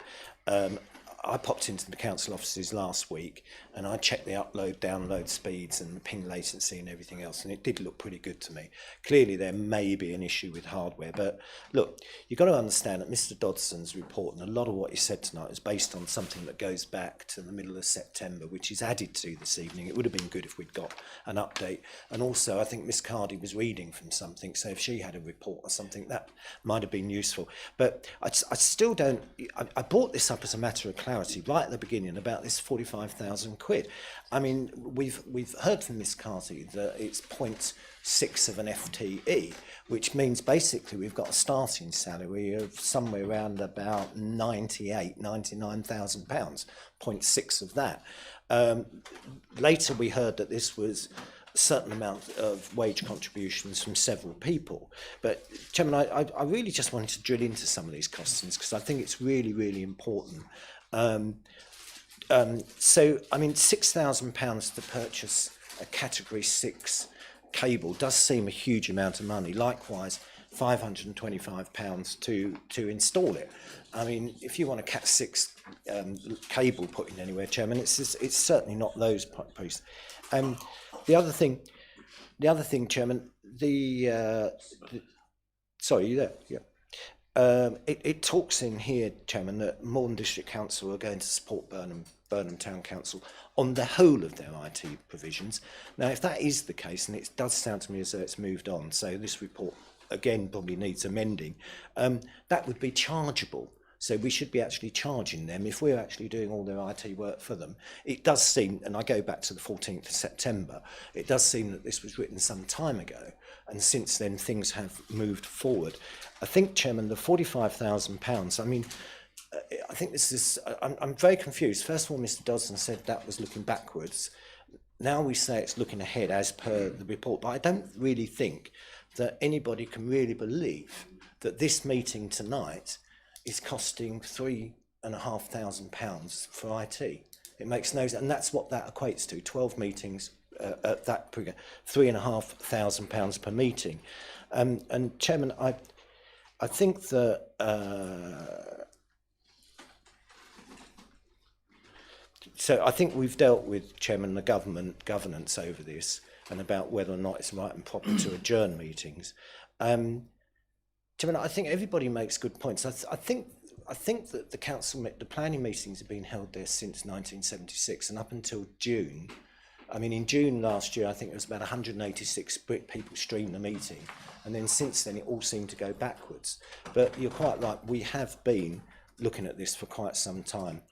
I popped into the council offices last week and I checked the upload, download speeds and the ping latency and everything else, and it did look pretty good to me. Clearly there may be an issue with hardware, but look, you've got to understand that Mr. Dodson's report and a lot of what he said tonight is based on something that goes back to the middle of September, which is added to this evening. It would have been good if we'd got an update. And also I think Miss Cardy was reading from something, so if she had a report or something, that might have been useful. But I still don't, I brought this up as a matter of clarity right at the beginning about this 45,000 quid. I mean, we've heard from Miss Carty that it's 0.6 of an FTE, which means basically we've got a starting salary of somewhere around about £99,000, 0.6 of that. Later we heard that this was a certain amount of wage contributions from several people. But, Chairman, I really just wanted to drill into some of these costings because I think it's really, really important. So, I mean, £6,000 to purchase a Category 6 cable does seem a huge amount of money. Likewise, £525 to install it. I mean, if you want a Cat 6 cable put in anywhere, Chairman, it's certainly not those prices. The other thing, Chairman, sorry, are you there? Yeah. It talks in here, Chairman, that Maldon District Council are going to support Burnham Town Council on the whole of their IT provisions. Now, if that is the case, and it does sound to me as though it's moved on, so this report, again, probably needs amending, that would be chargeable. So we should be actually charging them if we're actually doing all their IT work for them. It does seem, and I go back to the 14th of September, it does seem that this was written some time ago, and since then things have moved forward. I think, Chairman, the £45,000, I mean, I think this is, I'm very confused. First of all, Mr. Dodson said that was looking backwards. Now we say it's looking ahead as per the report, but I don't really think that anybody can really believe that this meeting tonight is costing £3,500 for IT. It makes no sense, and that's what that equates to, 12 meetings at that figure, £3,500 per meeting. And Chairman, I think that so I think we've dealt with, Chairman, the government governance over this and about whether or not it's right and proper to adjourn meetings. Chairman, I think everybody makes good points. I think that the council, the planning meetings have been held there since 1976, and up until June. I mean, in June last year, I think it was about 186 people streamed the meeting, and then since then it all seemed to go backwards. But you're quite right, we have been looking at this for quite some time.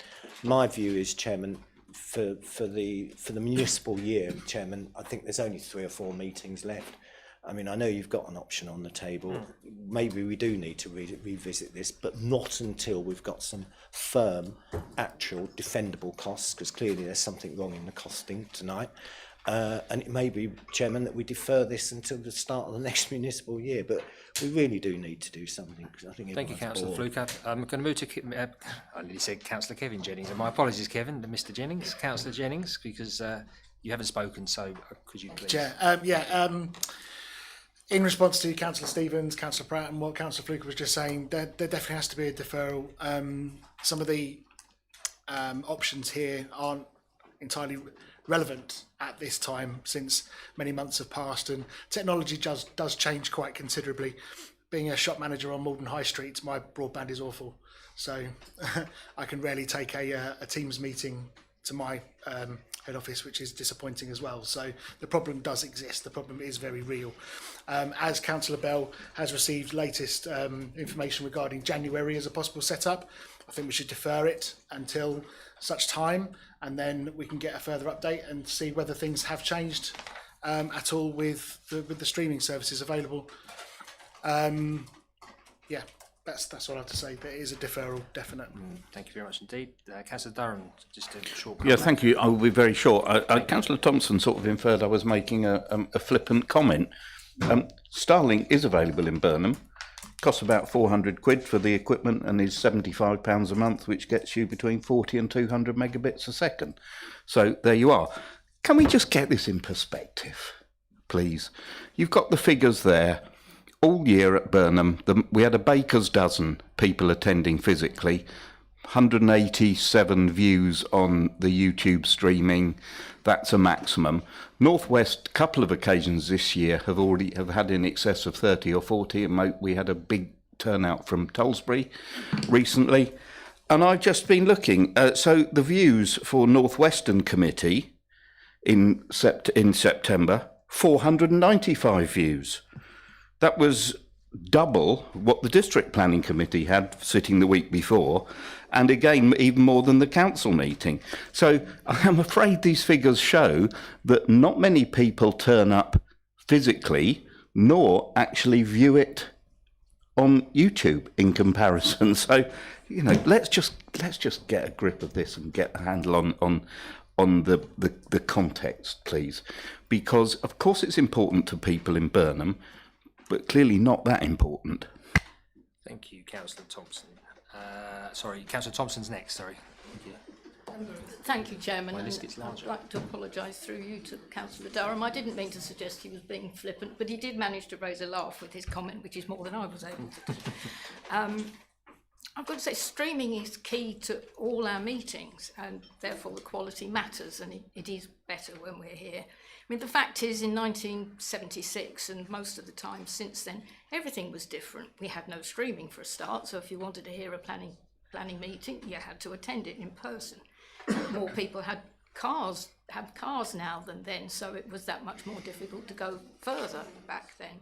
My view is, Chairman, for the municipal year, Chairman, I think there's only 3 or 4 meetings left. I mean, I know you've got an option on the table. Maybe we do need to revisit this, but not until we've got some firm, actual, defendable costs, because clearly there's something wrong in the costing tonight. And it may be, Chairman, that we defer this until the start of the next municipal year, but we really do need to do something, because I think Thank you, Councillor Fluker. I'm going to move to, I nearly said Councillor Kevin Jennings, and my apologies, Kevin, to Mr. Jennings, Councillor Jennings, because you haven't spoken, so could you please? Chair, in response to Councillor Stevens, Councillor Pratt, and what Councillor Fluker was just saying, there definitely has to be a deferral. Some of the options here aren't entirely relevant at this time, since many months have passed and technology does change quite considerably. Being a shop manager on Maldon High Street, my broadband is awful, so I can rarely take a Teams meeting to my head office, which is disappointing as well. So the problem does exist. The problem is very real. As Councillor Bell has received latest information regarding January as a possible setup, I think we should defer it until such time, and then we can get a further update and see whether things have changed at all with the streaming services available. Yeah, that's all I have to say. There is a deferral, definite. Thank you very much indeed. Councillor Durham, just a short Yeah, thank you. I will be very short. Councillor Thompson sort of inferred I was making a flippant comment. Starlink is available in Burnham. Costs about £400 for the equipment and is £75 a month, which gets you between 40 and 200 megabits a second. So there you are. Can we just get this in perspective, please? You've got the figures there. All year at Burnham, we had a baker's dozen people attending physically, 187 views on the YouTube streaming. That's a maximum. Northwest, couple of occasions this year have had in excess of 30 or 40. And we had a big turnout from Tolsbury recently. And I've just been looking. So the views for Northwestern Committee in September, 495 views. That was double what the District Planning Committee had sitting the week before, and again, even more than the council meeting. So I'm afraid these figures show that not many people turn up physically, nor actually view it on YouTube in comparison. So, you know, let's just get a grip of this and get a handle on the context, please. Because, of course, it's important to people in Burnham, but clearly not that important. Thank you, Councillor Thompson. Sorry, Councillor Thompson's next, sorry. Thank you. Thank you, Chairman. Well, this and gets larger. I'd like to apologise through you to Councillor Durham. I didn't mean to suggest he was being flippant, but he did manage to raise a laugh with his comment, which is more than I was able to do. I've got to say, streaming is key to all our meetings, and therefore the quality matters, and it is better when we're here. I mean, the fact is, in 1976, and most of the time since then, everything was different. We had no streaming for a start, so if you wanted to hear a planning meeting, you had to attend it in person. More people have cars now than then, so it was that much more difficult to go further back then.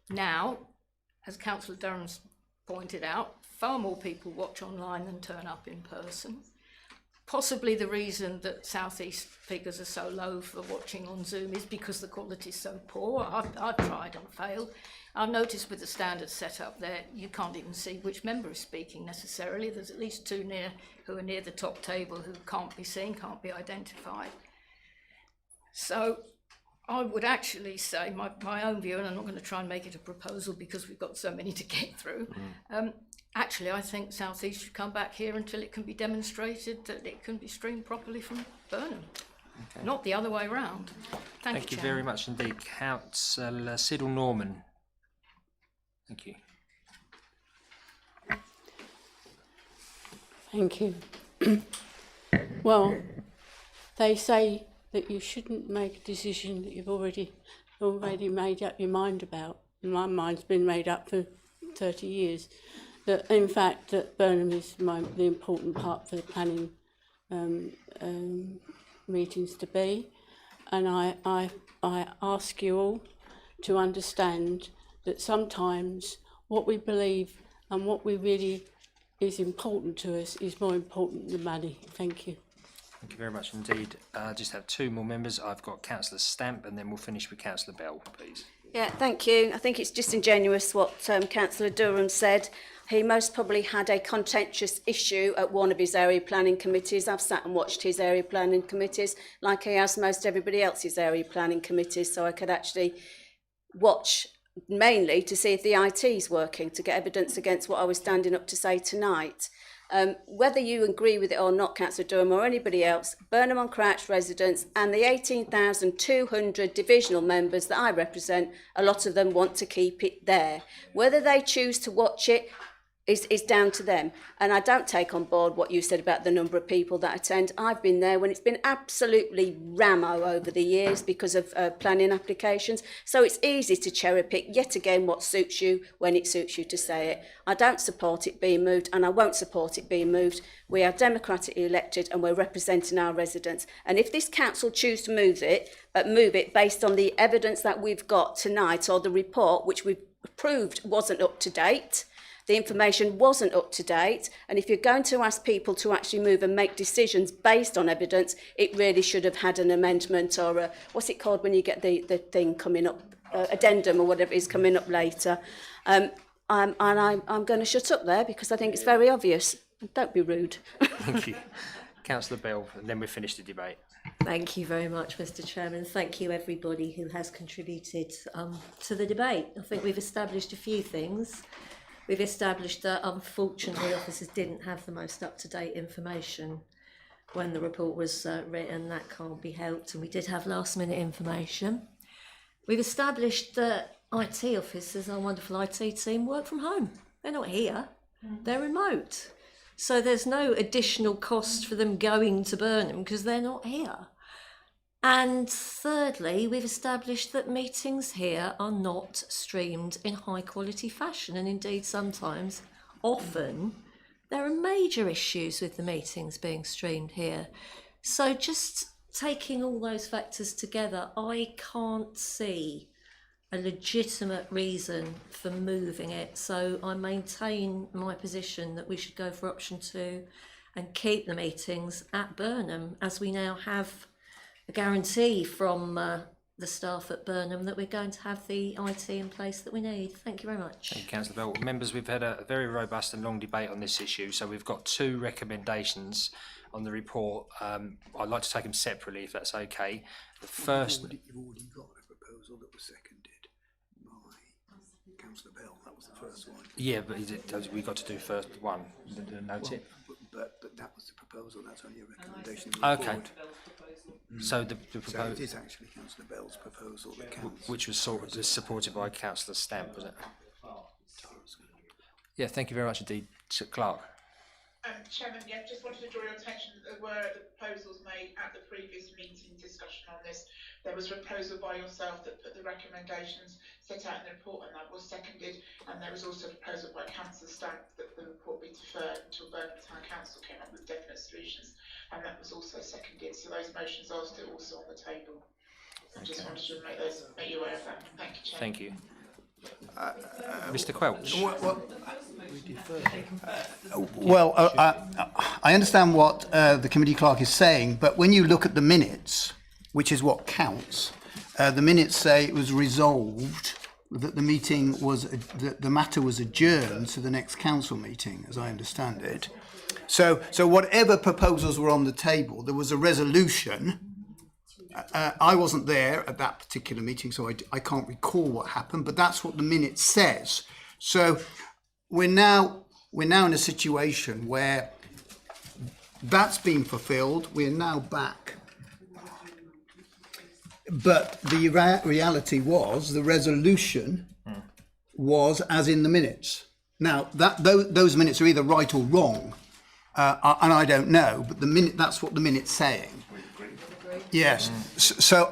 Now, as Councillor Durham's pointed out, far more people watch online than turn up in person. Possibly the reason that South East figures are so low for watching on Zoom is because the quality is so poor. I've tried and failed. I've noticed with the standard set up there, you can't even see which member is speaking necessarily. There's at least two who are near the top table who can't be seen, can't be identified. So I would actually say, my own view, and I'm not going to try and make it a proposal because we've got so many to get through, actually, I think South East should come back here until it can be demonstrated that it can be streamed properly from Burnham, not the other way around. Thank you very much indeed. Councillor Siddle Norman. Thank you. Thank you. Well, they say that you shouldn't make a decision that you've already made up your mind about. My mind's been made up for 30 years. That in fact that Burnham is the important part for the planning meetings to be, and I ask you all to understand that sometimes what we believe and what we really is important to us is more important than money. Thank you. Thank you very much indeed. I just have two more members. I've got Councillor Stamp, and then we'll finish with Councillor Bell, please. Yeah, thank you. I think it's disingenuous what Councillor Durham said. He most probably had a contentious issue at one of his area planning committees. I've sat and watched his area planning committees like he has most everybody else's area planning committees, so I could actually watch mainly to see if the IT is working, to get evidence against what I was standing up to say tonight. Whether you agree with it or not, Councillor Durham or anybody else, Burnham on Crouch residents and the 18,200 divisional members that I represent, a lot of them want to keep it there. Whether they choose to watch it is down to them. And I don't take on board what you said about the number of people that attend. I've been there when it's been absolutely rammo over the years because of planning applications. So it's easy to cherry pick yet again what suits you when it suits you to say it. I don't support it being moved, and I won't support it being moved. We are democratically elected and we're representing our residents. And if this council choose to move it based on the evidence that we've got tonight, or the report which we've proved wasn't up to date, the information wasn't up to date, and if you're going to ask people to actually move and make decisions based on evidence, it really should have had an amendment, or a, what's it called when you get the thing coming up, addendum or whatever it is coming up later. And I'm going to shut up there because I think it's very obvious. Don't be rude. Thank you. Councillor Bell, and then we've finished the debate. Thank you very much, Mr. Chairman. Thank you everybody who has contributed to the debate. I think we've established a few things. We've established that unfortunately officers didn't have the most up-to-date information when the report was written. That can't be helped, and we did have last-minute information. We've established that IT officers, our wonderful IT team, work from home. They're not here, they're remote. So there's no additional cost for them going to Burnham because they're not here. And thirdly, we've established that meetings here are not streamed in high quality fashion, and indeed sometimes, often, there are major issues with the meetings being streamed here. So just taking all those factors together, I can't see a legitimate reason for moving it. So I maintain my position that we should go for option 2 and keep the meetings at Burnham, as we now have a guarantee from the staff at Burnham that we're going to have the IT in place that we need. Thank you very much. Thank you, Councillor Bell. Members, we've had a very robust and long debate on this issue, so we've got two recommendations on the report. I'd like to take them separately, if that's okay. The first... You've already got a proposal that was seconded by Councillor Bell. That was the first one. Yeah, but we've got to do first one. Note it. but that was the proposal, that's only a recommendation. of the Okay. report. So the So it proposal, is actually Councillor Bell's proposal that counts. which was supported by Councillor Stamp, was it? Yeah, thank you very much indeed, Clark. Chairman, yeah, just wanted to draw your attention that there were the proposals made at the previous meeting discussion on this. There was a proposal by yourself that put the recommendations set out in the report, and that was seconded. And there was also a proposal by Councillor Stamp that the report be deferred until Birmingham Town Council came up with definite solutions, and that was also seconded. So those motions are still also on the table. I just wanted to make you aware of that. Thank you, Chairman. Thank you. Mr. Quelch. Well, I understand what the committee clerk is saying, but when you look at the minutes, which is what counts, the minutes say it was resolved that the meeting was, that the matter was adjourned to the next council meeting, as I understand it. So whatever proposals were on the table, there was a resolution. I wasn't there at that particular meeting, so I can't recall what happened, but that's what the minute says. So we're now in a situation where that's been fulfilled. We're now back. But the reality was the resolution was as in the minutes. Now those minutes are either right or wrong, and I don't know. But that's what the minute's saying. Yes. So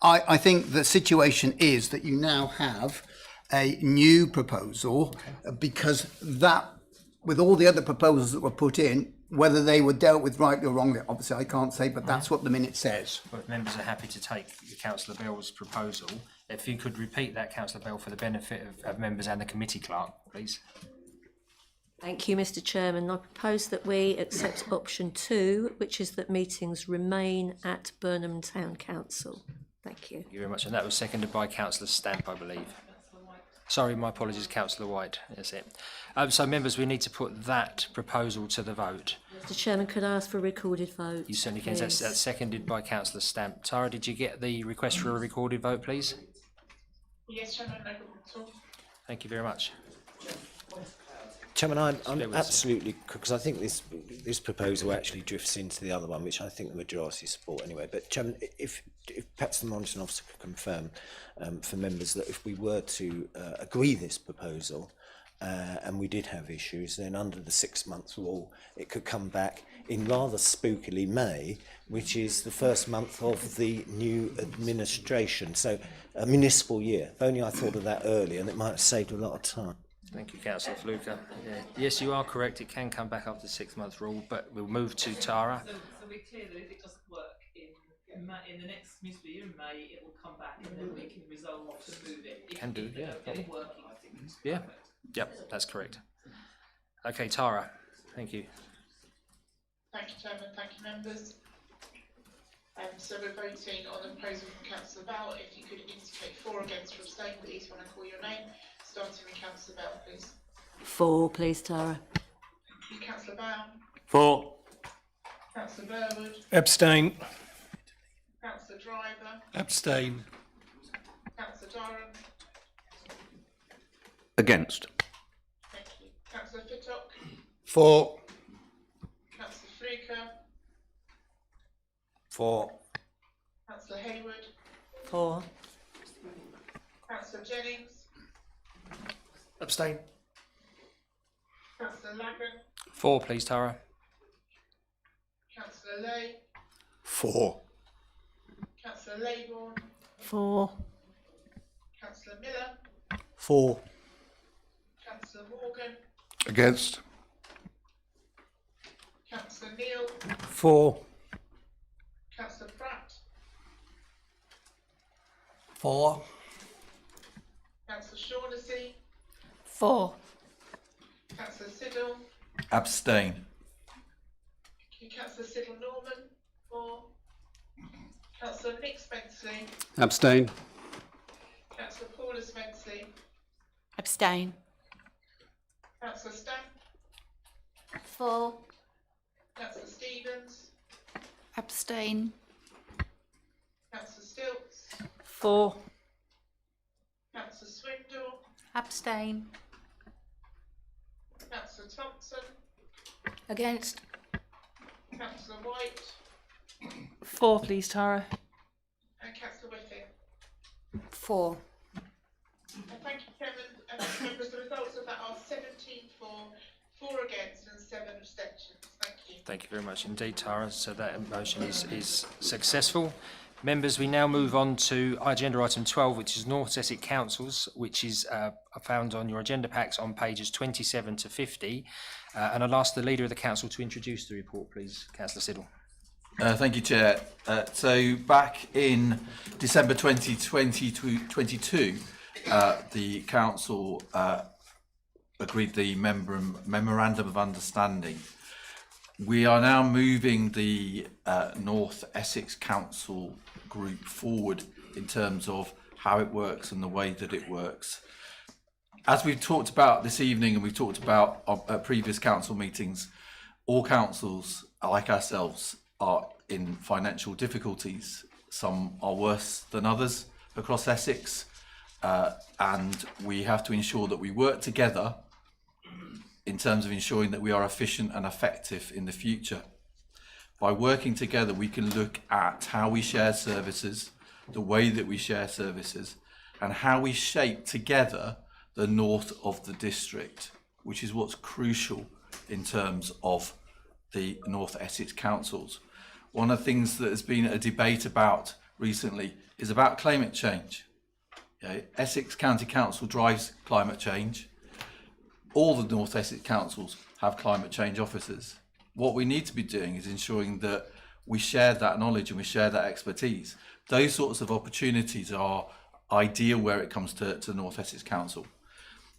I think the situation is that you now have a new proposal, because that, with all the other proposals that were put in, whether they were dealt with rightly or wrongly, obviously I can't say, but that's what the minute says. But members are happy to take Councillor Bell's proposal. If you could repeat that, Councillor Bell, for the benefit of members and the committee clerk, please. Thank you, Mr. Chairman. I propose that we accept option 2, which is that meetings remain at Burnham Town Council. Thank you. Thank you very much. And that was seconded by Councillor Stamp, I believe. Sorry, my apologies, Councillor White. That's it. So, members, we need to put that proposal to the vote. Mr. Chairman, could I ask for a recorded vote? You certainly can. That's seconded by Councillor Stamp. Tara, did you get the request for a recorded vote, please? Yes, Chairman, no problem at all. Thank you very much. Chairman, I'm absolutely, because I think this proposal actually drifts into the other one, which I think the majority support anyway. But Chairman, if perhaps the monitoring officer could confirm for members that if we were to agree this proposal and we did have issues, then under the 6-month rule, it could come back in rather spookily May, which is the first month of the new administration, so a municipal year. If only I thought of that earlier, and it might have saved a lot of time. Thank you, Councillor Fluker. Yeah. Yes, you are correct. It can come back after the 6-month rule, but we'll move to Tara. So we're clear that if it doesn't work in the next municipal year in May, it will come back and then we can resolve to move it. Can do, yeah. Get it working, I think. Yeah. Yep, that's correct. Okay, Tara. Thank you. Thank you, Chairman. Thank you, members. So we're voting on the proposal from Councillor Bell. If you could indicate for, against, or abstain, please, when I call your name. Starting with Councillor Bell, please. 4, please, Tara. Thank you, Councillor Bell. 4. Councillor Burwood. Abstain. Councillor Driver. Abstain. Councillor Durham. Against. Thank you. Councillor Fittock. 4. Councillor Fluker. 4. Councillor Hayward. 4. Councillor Jennings. Abstain. Councillor Lagan. 4, please, Tara. Councillor Lay. 4. Councillor Laybourne. 4. Councillor Miller. 4. Councillor Morgan. Against. Councillor Neal. 4. Councillor Pratt. 4. Councillor Shaughnessy. 4. Councillor Siddle. Abstain. Councillor Siddle Norman. 4. Councillor Nick Spenceley. Abstain. Councillor Paula Spenceley. Abstain. Councillor Stamp. 4. Councillor Stevens. Abstain. Councillor Stilts. 4. Councillor Swindle. Abstain. Councillor Thompson. Against? Councillor White 4, please, Tara. and Councillor Whitting. 4. Thank you, Chairman. Members, the results of that are 17 for, 4 against and 7 abstentions. Thank you. Thank you very much indeed, Tara. So that motion is successful. Members, we now move on to agenda item 12, which is North Essex Councils, which is found on your agenda packs on pages 27 to 50. And I'll ask the Leader of the Council to introduce the report, please. Councillor Siddle. Thank you, Chair. So back in December 2022, the Council agreed the Memorandum of Understanding. We are now moving the North Essex Council group forward in terms of how it works and the way that it works. As we've talked about this evening and we've talked about at previous council meetings, all councils, like ourselves, are in financial difficulties. Some are worse than others across Essex, and we have to ensure that we work together in terms of ensuring that we are efficient and effective in the future. By working together, we can look at how we share services, the way that we share services, and how we shape together the north of the district, which is what's crucial in terms of the North Essex councils. One of the things that has been a debate about recently is about climate change. Essex County Council drives climate change. All the North Essex councils have climate change officers. What we need to be doing is ensuring that we share that knowledge and we share that expertise. Those sorts of opportunities are ideal where it comes to North Essex Council.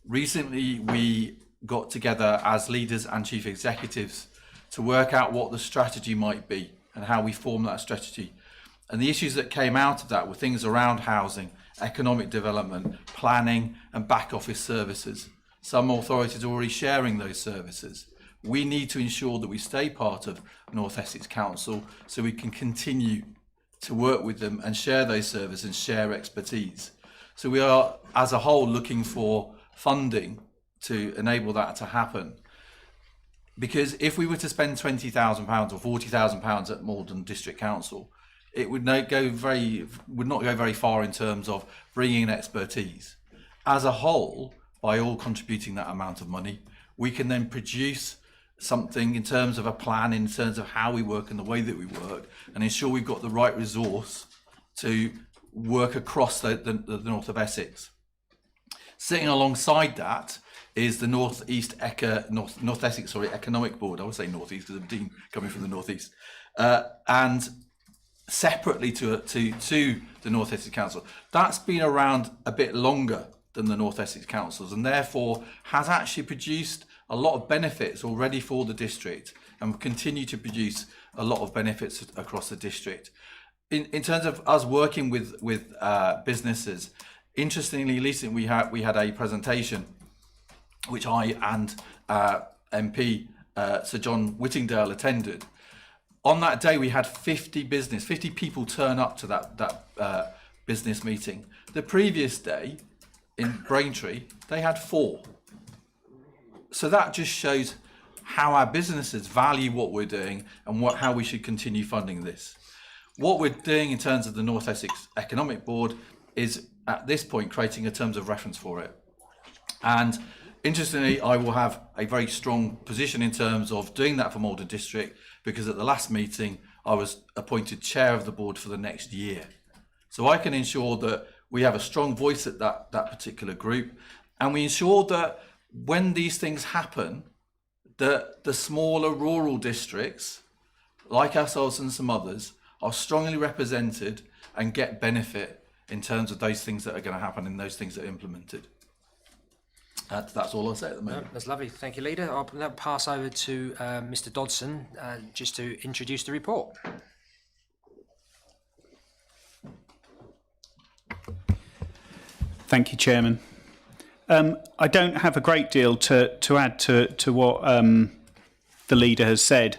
Recently, we got together as leaders and chief executives to work out what the strategy might be and how we form that strategy. And the issues that came out of that were things around housing, economic development, planning and back office services. Some authorities are already sharing those services. We need to ensure that we stay part of North Essex Council so we can continue to work with them and share those services and share expertise. So we are, as a whole, looking for funding to enable that to happen. Because if we were to spend £20,000 or £40,000 at Maldon District Council, it would not go very far in terms of bringing in expertise. As a whole, by all contributing that amount of money, we can then produce something in terms of a plan, in terms of how we work and the way that we work, and ensure we've got the right resource to work across the north of Essex. Sitting alongside that is the North Essex Economic Board. I would say North East because I'm Dean coming from the North East. And separately to the North Essex Council. That's been around a bit longer than the North Essex Councils and therefore has actually produced a lot of benefits already for the district and will continue to produce a lot of benefits across the district. In terms of us working with businesses, interestingly, recently we had a presentation which I and MP Sir John Whittingdale attended. On that day, we had 50 people turn up to that business meeting. The previous day in Braintree, they had 4. So that just shows how our businesses value what we're doing and how we should continue funding this. What we're doing in terms of the North Essex Economic Board is, at this point, creating a terms of reference for it. And interestingly, I will have a very strong position in terms of doing that for Maldon District, because at the last meeting, I was appointed chair of the board for the next year. So I can ensure that we have a strong voice at that particular group, and we ensure that when these things happen, that the smaller rural districts, like ourselves and some others, are strongly represented and get benefit in terms of those things that are going to happen and those things that are implemented. That's all I'll say at the moment. That's lovely. Thank you, Leader. I'll now pass over to Mr. Dodson just to introduce the report. Thank you, Chairman. I don't have a great deal to add to what the Leader has said.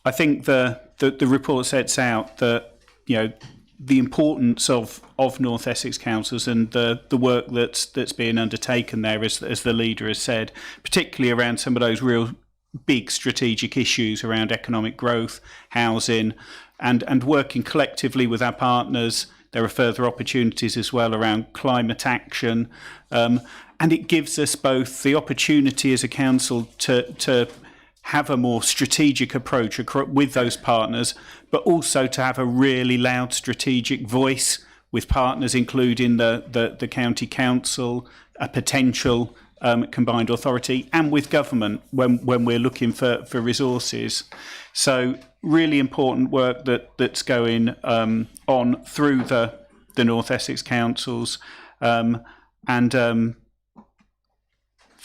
I think the report sets out that, you know, the importance of North Essex councils and the work that's being undertaken there, as the Leader has said, particularly around some of those real big strategic issues around economic growth, housing, and working collectively with our partners. There are further opportunities as well around climate action. And it gives us both the opportunity as a council to have a more strategic approach with those partners, but also to have a really loud strategic voice with partners, including the county council, a potential combined authority, and with government when we're looking for resources. So really important work that's going on through the North Essex councils,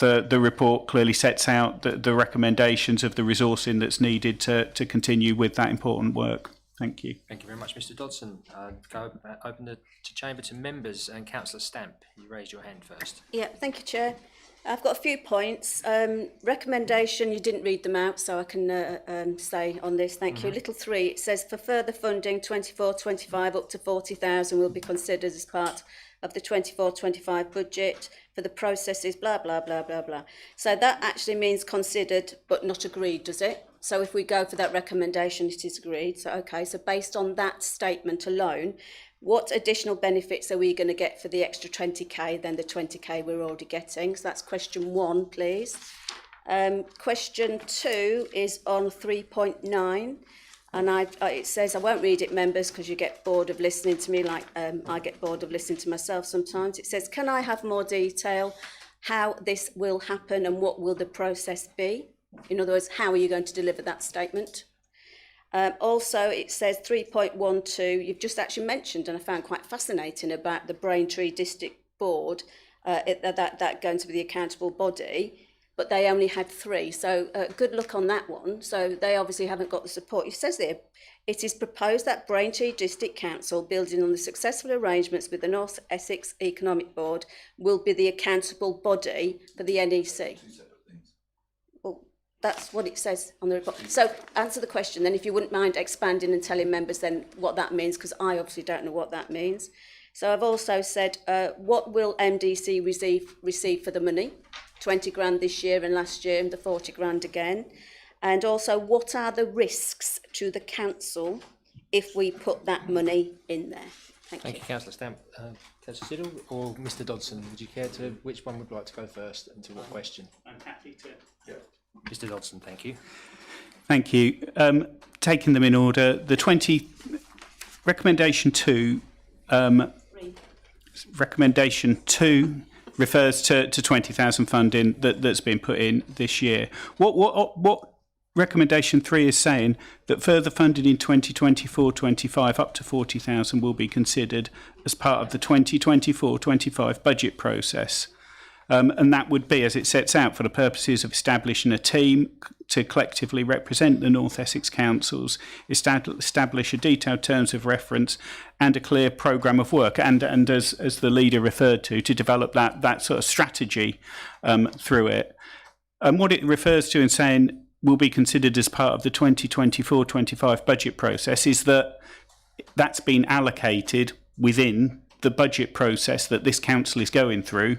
the report clearly sets out the recommendations of the resourcing that's needed to continue with that important work. Thank you. Thank you very much, Mr Dodson. Open the chamber to members, and Councillor Stamp, you raised your hand first. Yeah, thank you, Chair. I've got a few points. Recommendation, you didn't read them out, so I can say on this, thank you. Little 3, it says for further funding 24-25 up to 40,000 will be considered as part of the 24-25 budget for the processes, blah, blah, blah, blah, blah. So that actually means considered but not agreed, does it? So if we go for that recommendation, it is agreed. So, okay, so based on that statement alone, what additional benefits are we going to get for the extra 20k than the 20k we're already getting? So that's question 1, please. Question 2 is on 3.9. And it says, I won't read it, members, because you get bored of listening to me like I get bored of listening to myself sometimes. It says, can I have more detail how this will happen and what will the process be? In other words, how are you going to deliver that statement? Also, it says 3.12, you've just actually mentioned, and I found quite fascinating, about the Braintree District Board, that going to be the accountable body, but they only had 3. So good luck on that one. So they obviously haven't got the support. It says there, it is proposed that Braintree District Council, building on the successful arrangements with the North Essex Economic Board, will be the accountable body for the NEC. Well, that's what it says on the report. So answer the question then, if you wouldn't mind expanding and telling members then what that means, because I obviously don't know what that means. So I've also said, what will MDC receive for the money? 20 grand this year and last year, and the 40 grand again. And also, what are the risks to the council if we put that money in there? Thank you, Councillor Stamp. Councillor Siddle or Mr Dodson, would you care to, which one would like to go first and to what question? I'm happy to. Yeah. Mr Dodson, thank you. Thank you. Taking them in order, the recommendation 2, recommendation 2 refers to 20,000 funding that's been put in this year. What recommendation 3 is saying that further funding in 2024-25 up to 40,000 will be considered as part of the 2024-25 budget process. And that would be, as it sets out, for the purposes of establishing a team to collectively represent the North Essex councils, establish a detailed terms of reference and a clear programme of work, and as the leader referred to develop that sort of strategy through it. And what it refers to in saying will be considered as part of the 2024-25 budget process is that that's been allocated within the budget process that this council is going through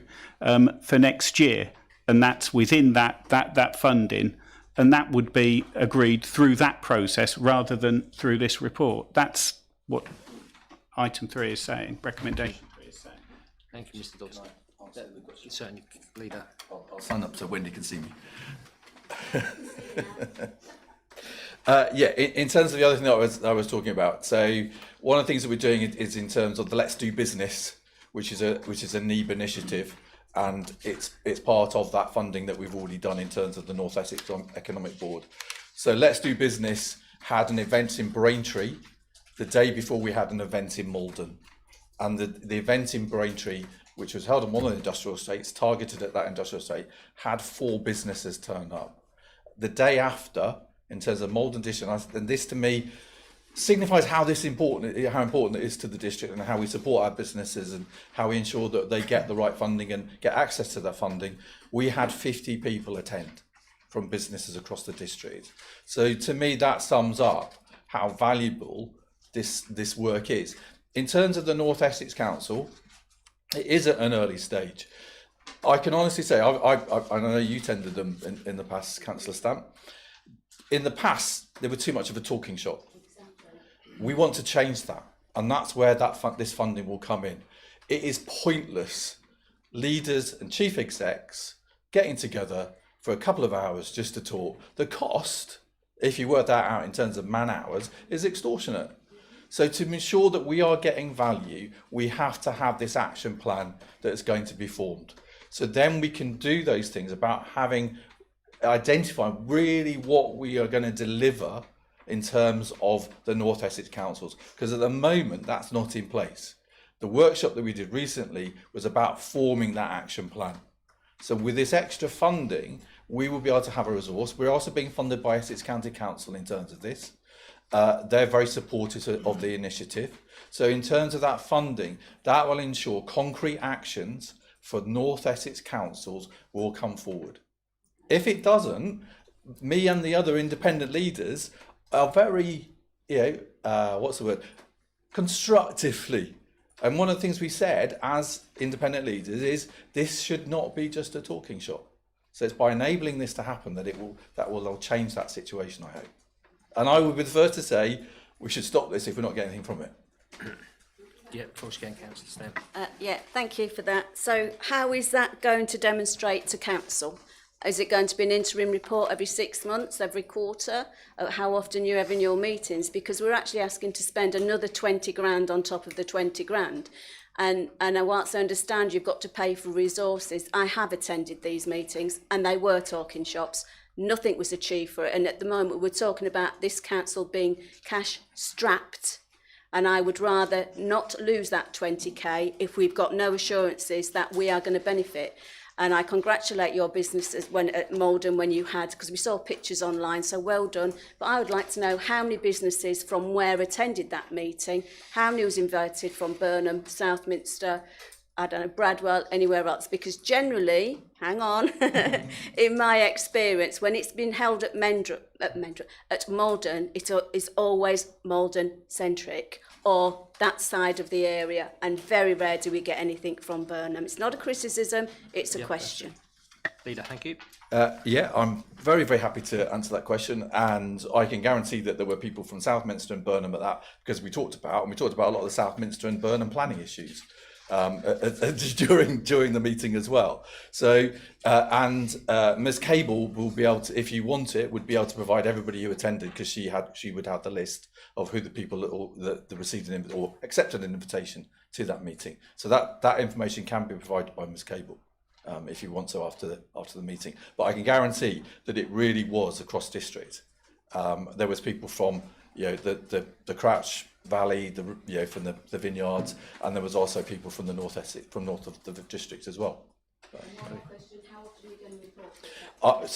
for next year, and that's within that funding, and that would be agreed through that process rather than through this report. That's what item 3 is saying, recommendation 3 is saying. Thank you, Mr Dodson. Certainly, leader. I'll sign up so Wendy can see me. In terms of the other thing that I was talking about, so one of the things that we're doing is in terms of the Let's Do Business, which is a NEB initiative, and it's part of that funding that we've already done in terms of the North Essex Economic Board. So Let's Do Business had an event in Braintree the day before we had an event in Maldon, and the event in Braintree, which was held on one of the industrial estates, targeted at that industrial estate, had 4 businesses turn up. The day after, in terms of Maldon district, and this to me signifies how important it is to the district and how we support our businesses and how we ensure that they get the right funding and get access to that funding. We had 50 people attend from businesses across the district. So to me, that sums up how valuable this work is. In terms of the North Essex Council, it is at an early stage. I can honestly say, I know you tendered them in the past, Councillor Stamp. In the past, they were too much of a talking shop. We want to change that, and that's where this funding will come in. It is pointless leaders and chief execs getting together for a couple of hours just to talk. The cost, if you work that out in terms of man hours, is extortionate. So to ensure that we are getting value, we have to have this action plan that is going to be formed. So then we can do those things about identifying really what we are going to deliver in terms of the North Essex councils, because at the moment that's not in place. The workshop that we did recently was about forming that action plan. So with this extra funding, we will be able to have a resource. We're also being funded by Essex County Council in terms of this. They're very supportive of the initiative. So in terms of that funding, that will ensure concrete actions for North Essex councils will come forward. If it doesn't, me and the other independent leaders are very, constructively. And one of the things we said as independent leaders is this should not be just a talking shop. So it's by enabling this to happen that will change that situation, I hope. And I would be the first to say we should stop this if we're not getting anything from it. Yeah, of course you can, Councillor Stamp. Thank you for that. So how is that going to demonstrate to council? Is it going to be an interim report every 6 months, every quarter? How often you're having your meetings? Because we're actually asking to spend another 20 grand on top of the 20 grand. And whilst I understand you've got to pay for resources, I have attended these meetings and they were talking shops. Nothing was achieved for it. And at the moment we're talking about this council being cash strapped. And I would rather not lose that 20k if we've got no assurances that we are going to benefit. And I congratulate your businesses at Maldon when you had, because we saw pictures online, so well done. But I would like to know how many businesses from where attended that meeting, how many was invited from Burnham, Southminster, I don't know, Bradwell, anywhere else. Because generally, hang on, in my experience, when it's been held at Maldon, it is always Maldon-centric, or that side of the area, and very rare do we get anything from Burnham. It's not a criticism, it's a question. Leader, thank you. I'm very, very happy to answer that question, and I can guarantee that there were people from Southminster and Burnham at that, because we talked about a lot of the Southminster and Burnham planning issues during the meeting as well. So Ms. Cable will be able to, if you want it, would be able to provide everybody who attended, because she would have the list of who the people that received or accepted an invitation to that meeting. So that information can be provided by Ms. Cable if you want to after the meeting. But I can guarantee that it really was across district. There was people from the Crouch Valley, from the vineyards, and there was also people from the north of the district as well. I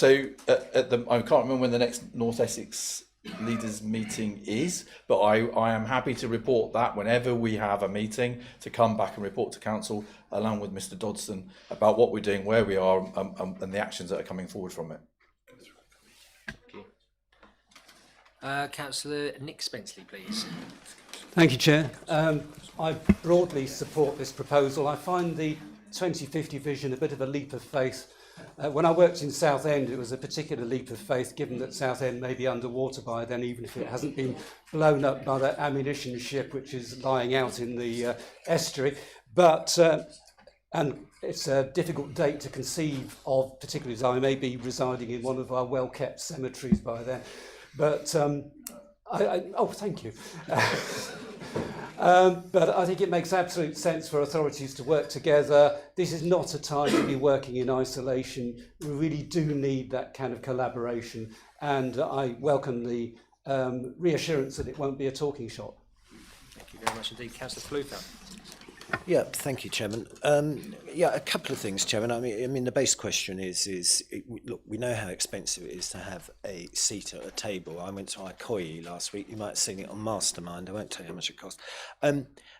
can't remember when the next North Essex leaders meeting is, but I am happy to report that whenever we have a meeting, to come back and report to council along with Mr. Dodson about what we're doing, where we are, and the actions that are coming forward from it. Councillor Nick Spenceley, please. Thank you, Chair. I broadly support this proposal. I find the 2050 vision a bit of a leap of faith. When I worked in Southend, it was a particular leap of faith, given that Southend may be underwater by then, even if it hasn't been blown up by that ammunition ship which is lying out in the estuary. But and it's a difficult date to conceive of, particularly as I may be residing in one of our well-kept cemeteries by then. But thank you. But I think it makes absolute sense for authorities to work together. This is not a time to be working in isolation. We really do need that kind of collaboration, and I welcome the reassurance that it won't be a talking shop. Thank you very much indeed. Councillor Fluker. Yeah, thank you, Chairman. A couple of things, Chairman. I mean, the base question is look, we know how expensive it is to have a seat at a table. I went to Ikoyi last week. You might have seen it on Mastermind. I won't tell you how much it cost.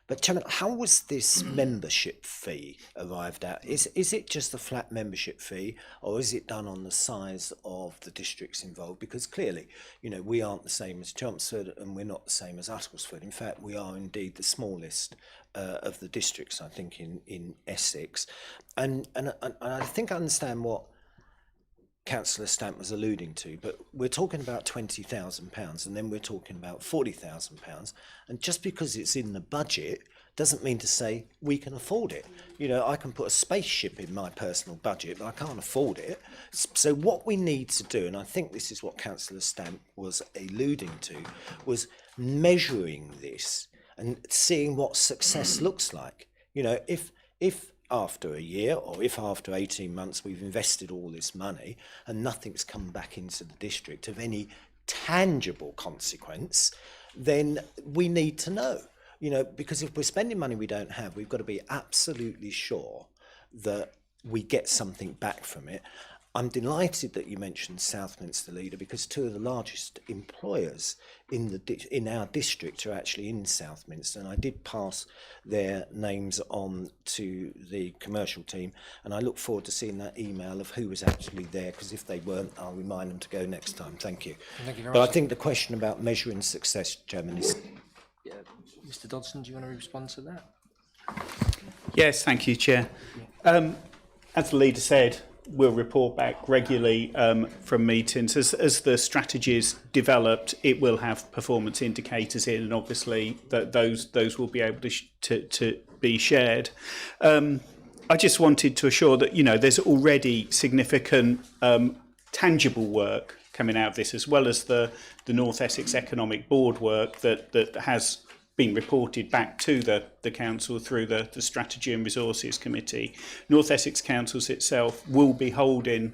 But Chairman, how was this membership fee arrived at? Is it just a flat membership fee, or is it done on the size of the districts involved? Because clearly, you know, we aren't the same as Chelmsford, and we're not the same as Uttlesford. In fact, we are indeed the smallest of the districts, I think, in Essex. And I think I understand what Councillor Stamp was alluding to, but we're talking about £20,000 and then we're talking about £40,000, and just because it's in the budget doesn't mean to say we can afford it. You know, I can put a spaceship in my personal budget, but I can't afford it. So what we need to do, and I think this is what Councillor Stamp was alluding to, was measuring this and seeing what success looks like. You know, if after a year, or if after 18 months we've invested all this money and nothing's come back into the district of any tangible consequence, then we need to know. You know, because if we're spending money we don't have, we've got to be absolutely sure that we get something back from it. I'm delighted that you mentioned Southminster Leader, because two of the largest employers in our district are actually in Southminster, and I did pass their names on to the commercial team, and I look forward to seeing that email of who was actually there, because if they weren't, I'll remind them to go next time. Thank you. Thank you very But much. I think the question about measuring success, Chairman, is... Yeah, Mr Dodson, do you want to respond to that? Yes, thank you, Chair. As the leader said, we'll report back regularly from meetings. As the strategy is developed, it will have performance indicators in, and obviously those will be able to be shared. I just wanted to assure that, you know, there's already significant tangible work coming out of this, as well as the North Essex Economic Board work that has been reported back to the council through the Strategy and Resources Committee. North Essex Councils itself will be holding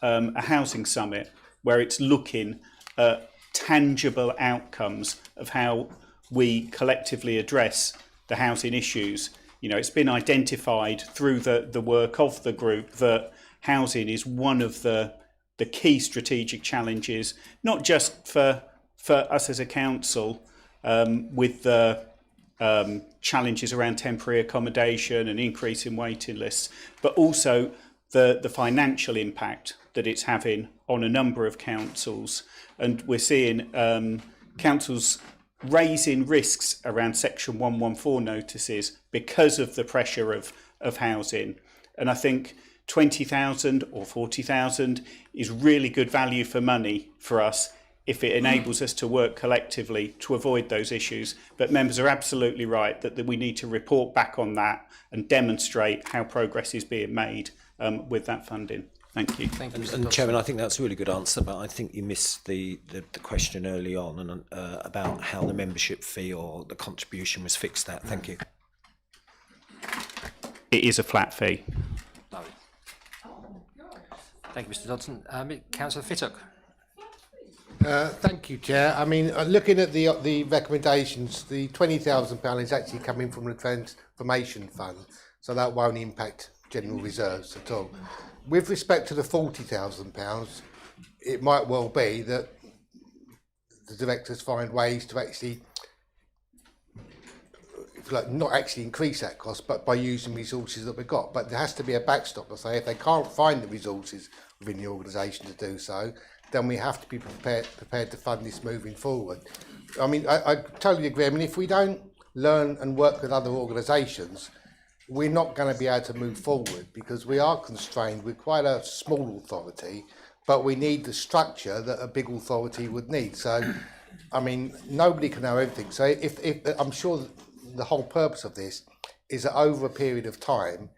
a housing summit where it's looking at tangible outcomes of how we collectively address the housing issues. You know, it's been identified through the work of the group that housing is one of the key strategic challenges, not just for us as a council, with the challenges around temporary accommodation and increase in waiting lists, but also the financial impact that it's having on a number of councils. And we're seeing councils raising risks around Section 114 notices because of the pressure of housing. And I think 20,000 or 40,000 is really good value for money for us if it enables us to work collectively to avoid those issues. But members are absolutely right that we need to report back on that and demonstrate how progress is being made with that funding. Thank you. Thank you, And Chairman, I think that's a really good answer, but I think you missed the question early on and about how the membership fee or the contribution was fixed at. Thank you. It is a flat fee. Lovely. Thank you, Mr Dodson. Councillor Fittock. Thank you, Chair. I mean, looking at the recommendations, the £20,000 is actually coming from the Transformation Fund, so that won't impact general reserves at all. With respect to the £40,000, it might well be that the directors find ways to actually, if you like, not actually increase that cost, but by using resources that we've got. But there has to be a backstop to say if they can't find the resources within the organisation to do so, then we have to be prepared to fund this moving forward. I mean, I totally agree. I mean, if we don't learn and work with other organisations, we're not going to be able to move forward because we are constrained with quite a small authority, but we need the structure that a big authority would need. So, I mean, nobody can know everything. So if I'm sure that the whole purpose of this is that over a period of time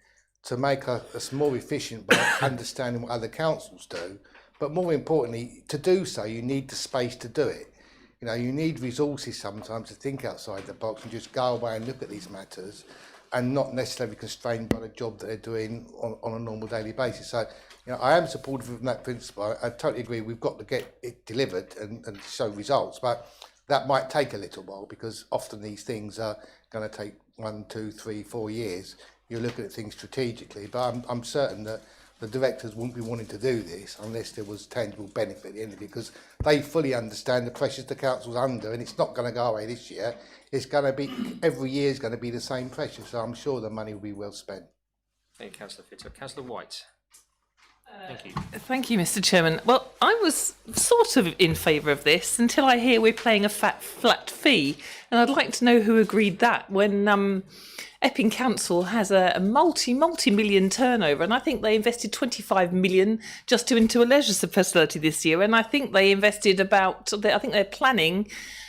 to make us more efficient by understanding what other councils do. But more importantly, to do so, you need the space to do it. You know, you need resources sometimes to think outside the box and just go away and look at these matters and not necessarily constrained by the job that they're doing on a normal daily basis. So, you know, I am supportive of that principle. I totally agree we've got to get it delivered and show results, but that might take a little while because often these things are going to take 1, 2, 3, 4 years. You're looking at things strategically, but I'm certain that the directors wouldn't be wanting to do this unless there was tangible benefit at the end of it, because they fully understand the pressures the council's under, and it's not going to go away this year. It's going to be, every year is going to be the same pressure, so I'm sure the money will be well spent. Thank you, Councillor Fitter. Councillor White. Thank you. Thank you, Mr. Chairman. Well, I was sort of in favour of this until I hear we're paying a flat fee, and I'd like to know who agreed that when Epping Council has a multi-million turnover, and I think they invested 25 million just into a leisure facility this year, and I think they invested I think their planning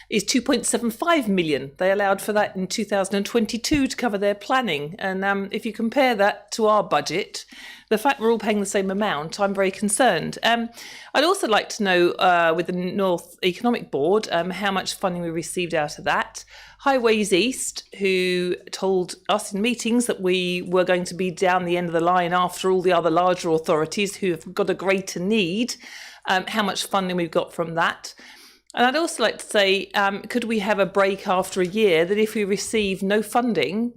is 2.75 million. They allowed for that in 2022 to cover their planning. And if you compare that to our budget, the fact we're all paying the same amount, I'm very concerned. I'd also like to know with the North Economic Board how much funding we received out of that. Highways East, who told us in meetings that we were going to be down the end of the line after all the other larger authorities who have got a greater need, how much funding we've got from that. And I'd also like to say, could we have a break after a year that if we receive no funding,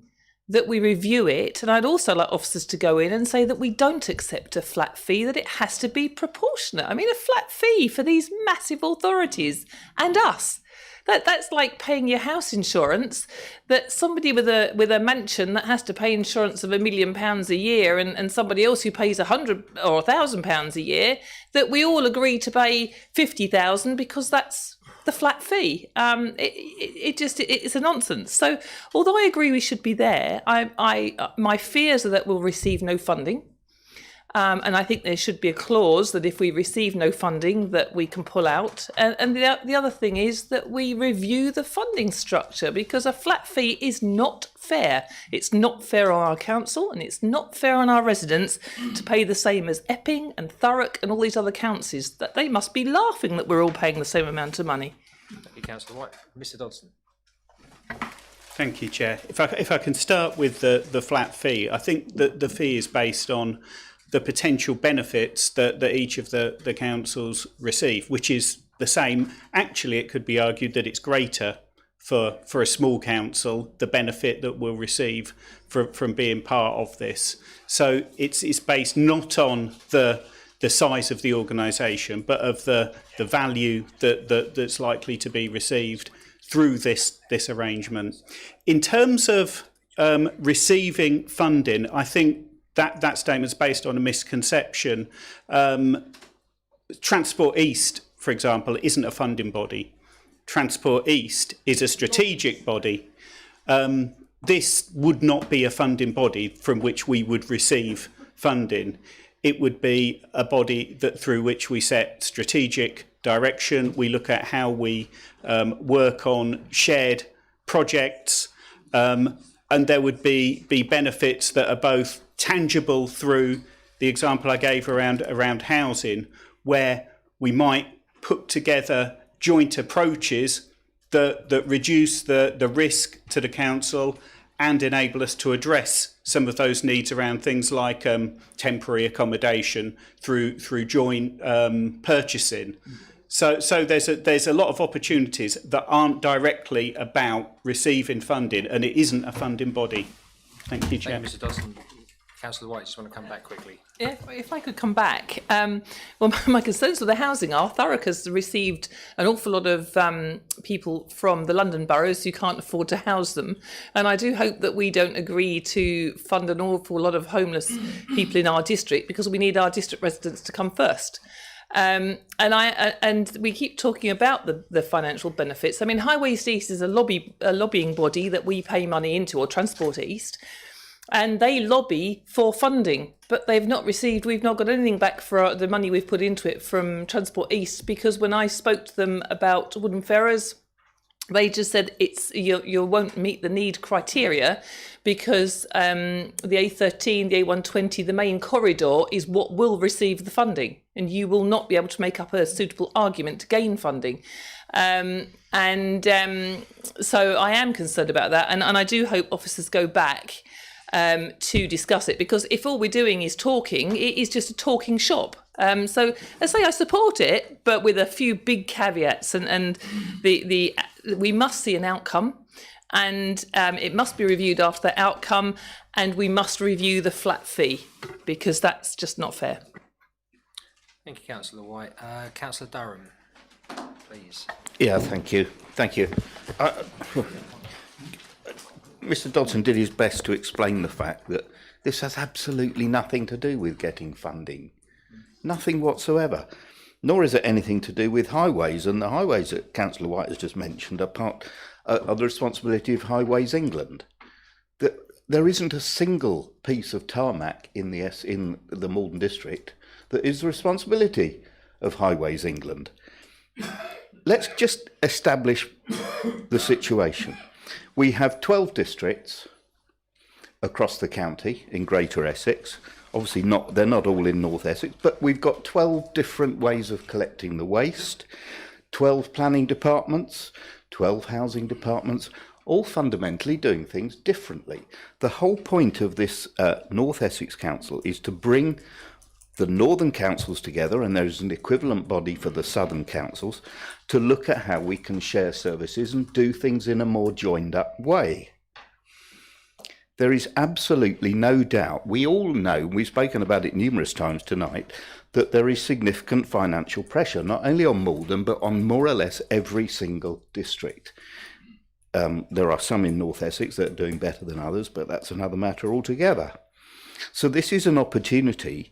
that we review it? And I'd also like officers to go in and say that we don't accept a flat fee, that it has to be proportionate. I mean, a flat fee for these massive authorities and us. That's like paying your house insurance, that somebody with a mansion that has to pay insurance of £1 million a year and somebody else who pays £100 or £1,000 a year, that we all agree to pay 50,000 because that's the flat fee. It's a nonsense. So although I agree we should be there, my fears are that we'll receive no funding. And I think there should be a clause that if we receive no funding, that we can pull out. And the other thing is that we review the funding structure, because a flat fee is not fair. It's not fair on our council, and it's not fair on our residents to pay the same as Epping and Thurrock and all these other councils. That they must be laughing that we're all paying the same amount of money. Thank you, Councillor White. Mr. Dodson. Thank you, Chair. If I can start with the flat fee, I think that the fee is based on the potential benefits that each of the councils receive, which is the same. Actually, it could be argued that it's greater for a small council, the benefit that we'll receive from being part of this. So it's based not on the size of the organisation, but of the value that's likely to be received through this arrangement. In terms of receiving funding, I think that statement's based on a misconception. Transport East, for example, isn't a funding body. Transport East is a strategic body. This would not be a funding body from which we would receive funding. It would be a body through which we set strategic direction. We look at how we work on shared projects, and there would be benefits that are both tangible through the example I gave around housing, where we might put together joint approaches that reduce the risk to the council and enable us to address some of those needs around things like temporary accommodation through joint purchasing. So there's a lot of opportunities that aren't directly about receiving funding, and it isn't a funding body. Thank you, Chair. Thank you, Mr. Dodson. Councillor White, just want to come back quickly. If I could come back, well, my concerns with the housing are Thurrock has received an awful lot of people from the London boroughs who can't afford to house them, and I do hope that we don't agree to fund an awful lot of homeless people in our district, because we need our district residents to come first. And we keep talking about the financial benefits. I mean, Highways East is a lobbying body that we pay money into, or Transport East. And they lobby for funding, but we've not got anything back for the money we've put into it from Transport East, because when I spoke to them about wooden ferrers, they just said you won't meet the need criteria, because the A13, the A120, the main corridor is what will receive the funding, and you will not be able to make up a suitable argument to gain funding. So I am concerned about that, and I do hope officers go back to discuss it, because if all we're doing is talking, it is just a talking shop. So I say I support it, but with a few big caveats, and we must see an outcome. and it must be reviewed after that outcome, and we must review the flat fee because that's just not fair. Thank you, Councillor White. Councillor Durham, please. Yeah, thank you. Thank you. Mr. Dodson did his best to explain the fact that this has absolutely nothing to do with getting funding. Nothing whatsoever. Nor is it anything to do with highways, and the highways that Councillor White has just mentioned are part of the responsibility of Highways England. There isn't a single piece of tarmac in the Maldon district that is the responsibility of Highways England. Let's just establish the situation. We have 12 districts across the county in Greater Essex. Obviously they're not all in North Essex, but we've got 12 different ways of collecting the waste, 12 planning departments, 12 housing departments, all fundamentally doing things differently. The whole point of this North Essex Council is to bring the northern councils together, and there's an equivalent body for the southern councils, to look at how we can share services and do things in a more joined up way. There is absolutely no doubt, we all know, we've spoken about it numerous times tonight, that there is significant financial pressure, not only on Maldon, but on more or less every single district. There are some in North Essex that are doing better than others, but that's another matter altogether. So this is an opportunity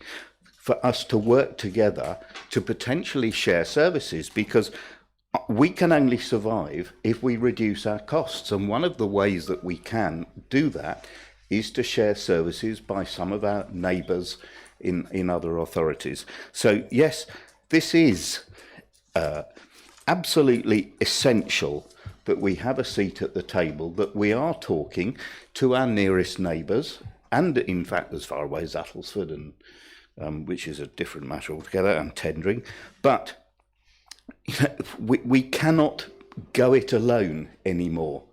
for us to work together to potentially share services, because we can only survive if we reduce our costs. And one of the ways that we can do that is to share services by some of our neighbours in other authorities. So yes, this is absolutely essential that we have a seat at the table, that we are talking to our nearest neighbours, and in fact as far away as Attlesford, and which is a different matter altogether, and tendering. But we cannot go it alone anymore.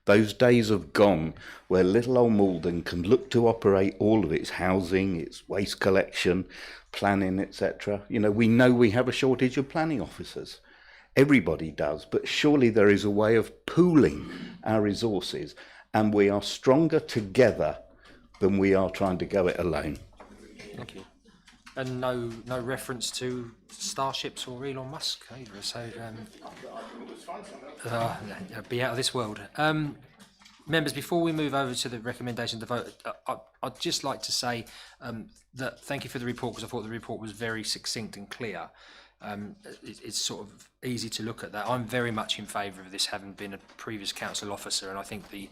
Those days have gone where little old Maldon can look to operate all of its housing, its waste collection, planning, etc. We know we have a shortage of planning officers. Everybody does, but surely there is a way of pooling our resources, and we are stronger together than we are trying to go it alone. Thank you. And no reference to starships or Elon Musk either, so be out of this world. Members, before we move over to the recommendation to vote, I'd just like to say that thank you for the report, because I thought the report was very succinct and clear. It's sort of easy to look at that. I'm very much in favour of this, having been a previous council officer, and I think the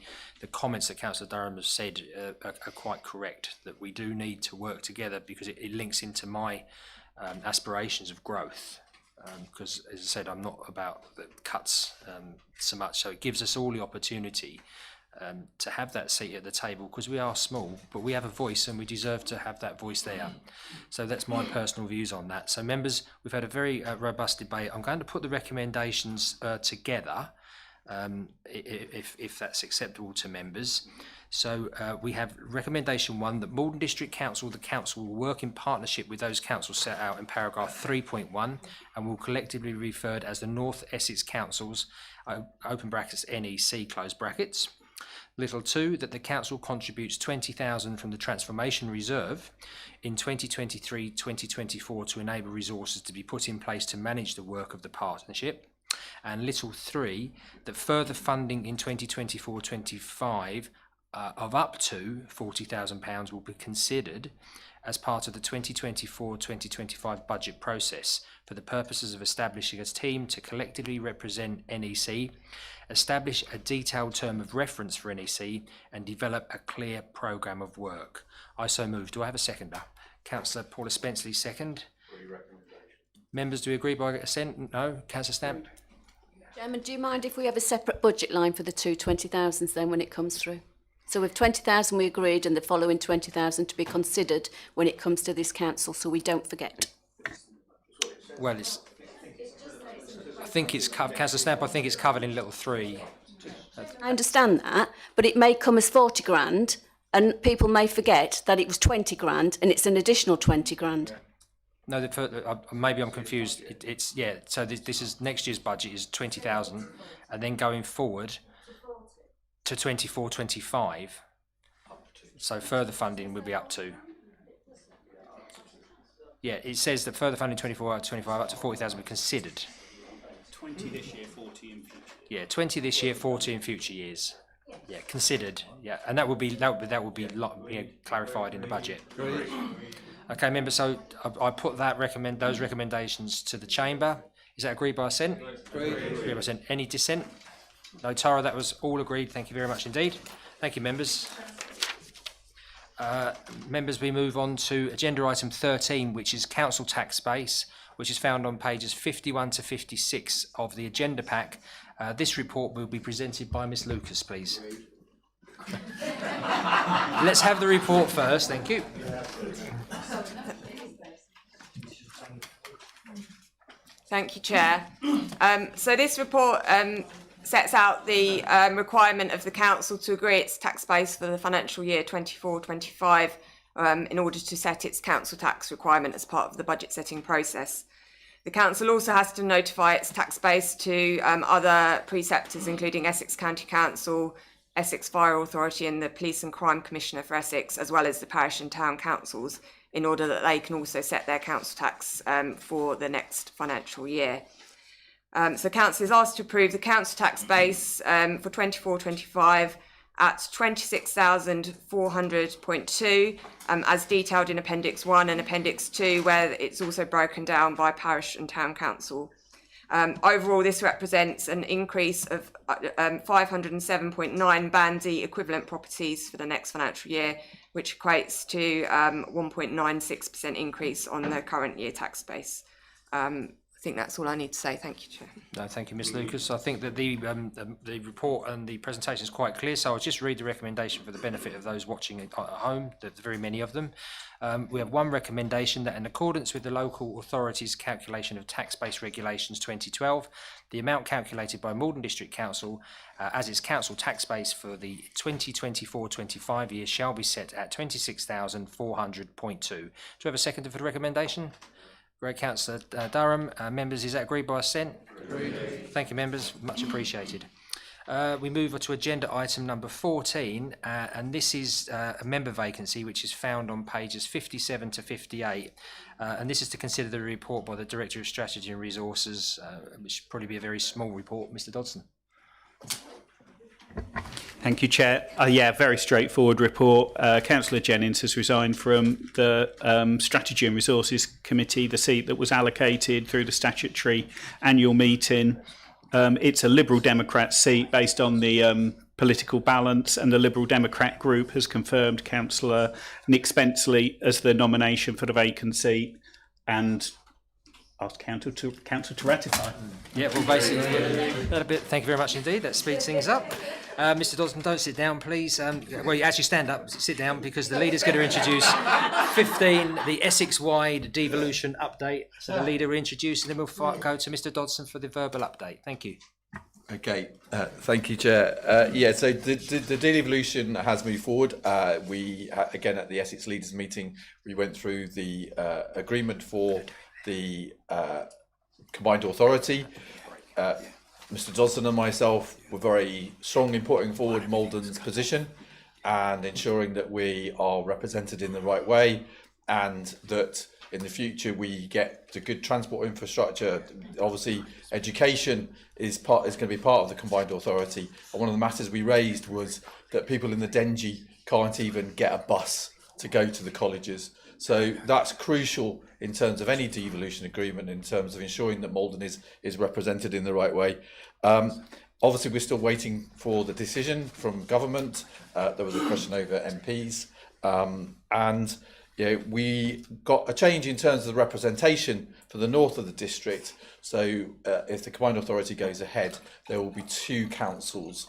comments that Councillor Durham has said are quite correct, that we do need to work together, because it links into my aspirations of growth. Because, as I said, I'm not about the cuts so much, so it gives us all the opportunity to have that seat at the table, because we are small, but we have a voice and we deserve to have that voice there. So that's my personal views on that. So members, we've had a very robust debate. I'm going to put the recommendations together, if that's acceptable to members. So we have recommendation 1, that Maldon District Council, the council will work in partnership with those councils set out in paragraph 3.1 and will collectively be referred as the North Essex Councils, open brackets NEC, close brackets. Little 2, that the council contributes 20,000 from the transformation reserve in 2023-2024 to enable resources to be put in place to manage the work of the partnership. And little 3, that further funding in 2024-25 of up to £40,000 will be considered as part of the 2024-2025 budget process for the purposes of establishing a team to collectively represent NEC, establish a detailed term of reference for NEC, and develop a clear programme of work. I so move. Do I have a seconder? Councillor Paula Spenceley, second. Members, do we agree by assent? No? Councillor Stamp? Chairman, do you mind if we have a separate budget line for the two 20,000s then when it comes through? So with 20,000 we agreed, and the following 20,000 to be considered when it comes to this council, so we don't forget. Well, I think it's covered, Councillor Stamp, I think it's covered in little 3. I understand that, but it may come as 40 grand, and people may forget that it was 20 grand, and it's an additional 20 grand. No, maybe I'm confused. It's yeah. So this is next year's budget is 20,000, and then going forward, to 24-25. So further funding will be up to. Yeah, it says that further funding 24-25 up to 40,000 will be considered. 20 this year, 40 in future. Yeah, 20 this year, 40 in future years. Yeah, considered. Yeah, and that will be clarified in the budget. Okay, members. So I put those recommendations to the chamber. Is that agreed by assent? Agreed by assent. Any dissent? No, Tara. That was all agreed. Thank you very much indeed. Thank you, members. Members, we move on to agenda item 13, which is council tax base, which is found on pages 51 to 56 of the agenda pack. This report will be presented by Ms. Lucas, please. Let's have the report first. Thank you. Thank you, Chair. So this report sets out the requirement of the council to agree its tax base for the financial year 24-25 in order to set its council tax requirement as part of the budget setting process. The council also has to notify its tax base to other preceptors, including Essex County Council, Essex Fire Authority and the Police and Crime Commissioner for Essex, as well as the parish and town councils, in order that they can also set their council tax for the next financial year. So council is asked to approve the council tax base for 24-25 at 26,400.2 as detailed in Appendix 1 and Appendix 2, where it's also broken down by parish and town council. Overall, this represents an increase of 507.9 Band-D equivalent properties for the next financial year, which equates to 1.96% increase on the current year tax base. I think that's all I need to say. Thank you, Chair. No, thank you, Ms. Lucas. I think that the report and the presentation is quite clear, so I'll just read the recommendation for the benefit of those watching at home. There's very many of them. We have one recommendation that in accordance with the local authorities' calculation of tax-based regulations 2012, the amount calculated by Maldon District Council as its council tax base for the 2024-25 year shall be set at 26,400.2. Do we have a seconder for the recommendation? Great, Councillor Durham. Members, is that agreed by assent? Agreed. Thank you, members. Much appreciated. We move to agenda item number 14, and this is a member vacancy which is found on pages 57 to 58. And this is to consider the report by the Director of Strategy and Resources, which should probably be a very small report. Mr. Dodson. Thank you, Chair. Yeah, very straightforward report. Councillor Jennings has resigned from the Strategy and Resources Committee, the seat that was allocated through the statutory annual meeting. It's a Liberal Democrat seat based on the political balance, and the Liberal Democrat group has confirmed Councillor Nick Spenceley as the nomination for the vacant seat, and asked Council to ratify. Yeah, well, basically, that a bit. Thank you very much indeed. That speeds things up. Mr. Dodson, don't sit down, please. Well, you actually stand up, sit down, because the leader's going to introduce 15, the Essex-wide devolution update. So the leader will introduce, and then we'll go to Mr. Dodson for the verbal update. Thank you. Okay, thank you, Chair. So the devolution has moved forward. We, again, at the Essex Leaders meeting, we went through the agreement for the combined authority. Mr. Dodson and myself were very strong in putting forward Maldon's position and ensuring that we are represented in the right way, and that in the future we get the good transport infrastructure. Obviously, education is going to be part of the combined authority. And one of the matters we raised was that people in the Dengie can't even get a bus to go to the colleges. So that's crucial in terms of any devolution agreement, in terms of ensuring that Maldon is represented in the right way. Obviously, we're still waiting for the decision from government. There was a question over MPs, and we got a change in terms of the representation for the north of the district. So if the combined authority goes ahead, there will be 2 councils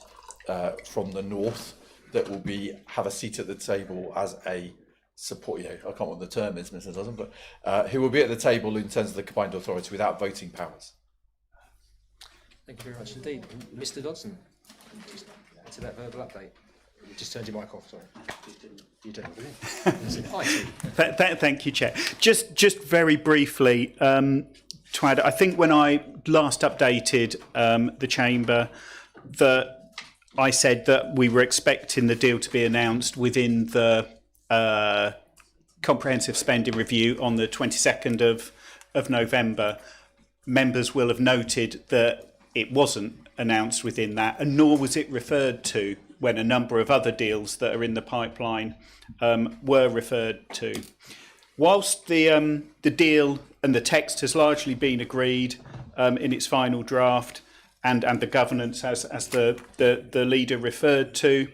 from the north that will have a seat at the table as a support. I can't remember what the term is, Mr. Dodson, but who will be at the table in terms of the combined authority without voting powers. Thank you very much indeed. Mr. Dodson, just to that verbal update. Just turned your mic off, sorry. You don't. Thank you, Chair. Just very briefly, to add, I think when I last updated the Chamber, that I said that we were expecting the deal to be announced within the comprehensive spending review on the 22nd of November. Members will have noted that it wasn't announced within that, and nor was it referred to when a number of other deals that are in the pipeline were referred to. Whilst the deal and the text has largely been agreed in its final draft, and the governance as the leader referred to,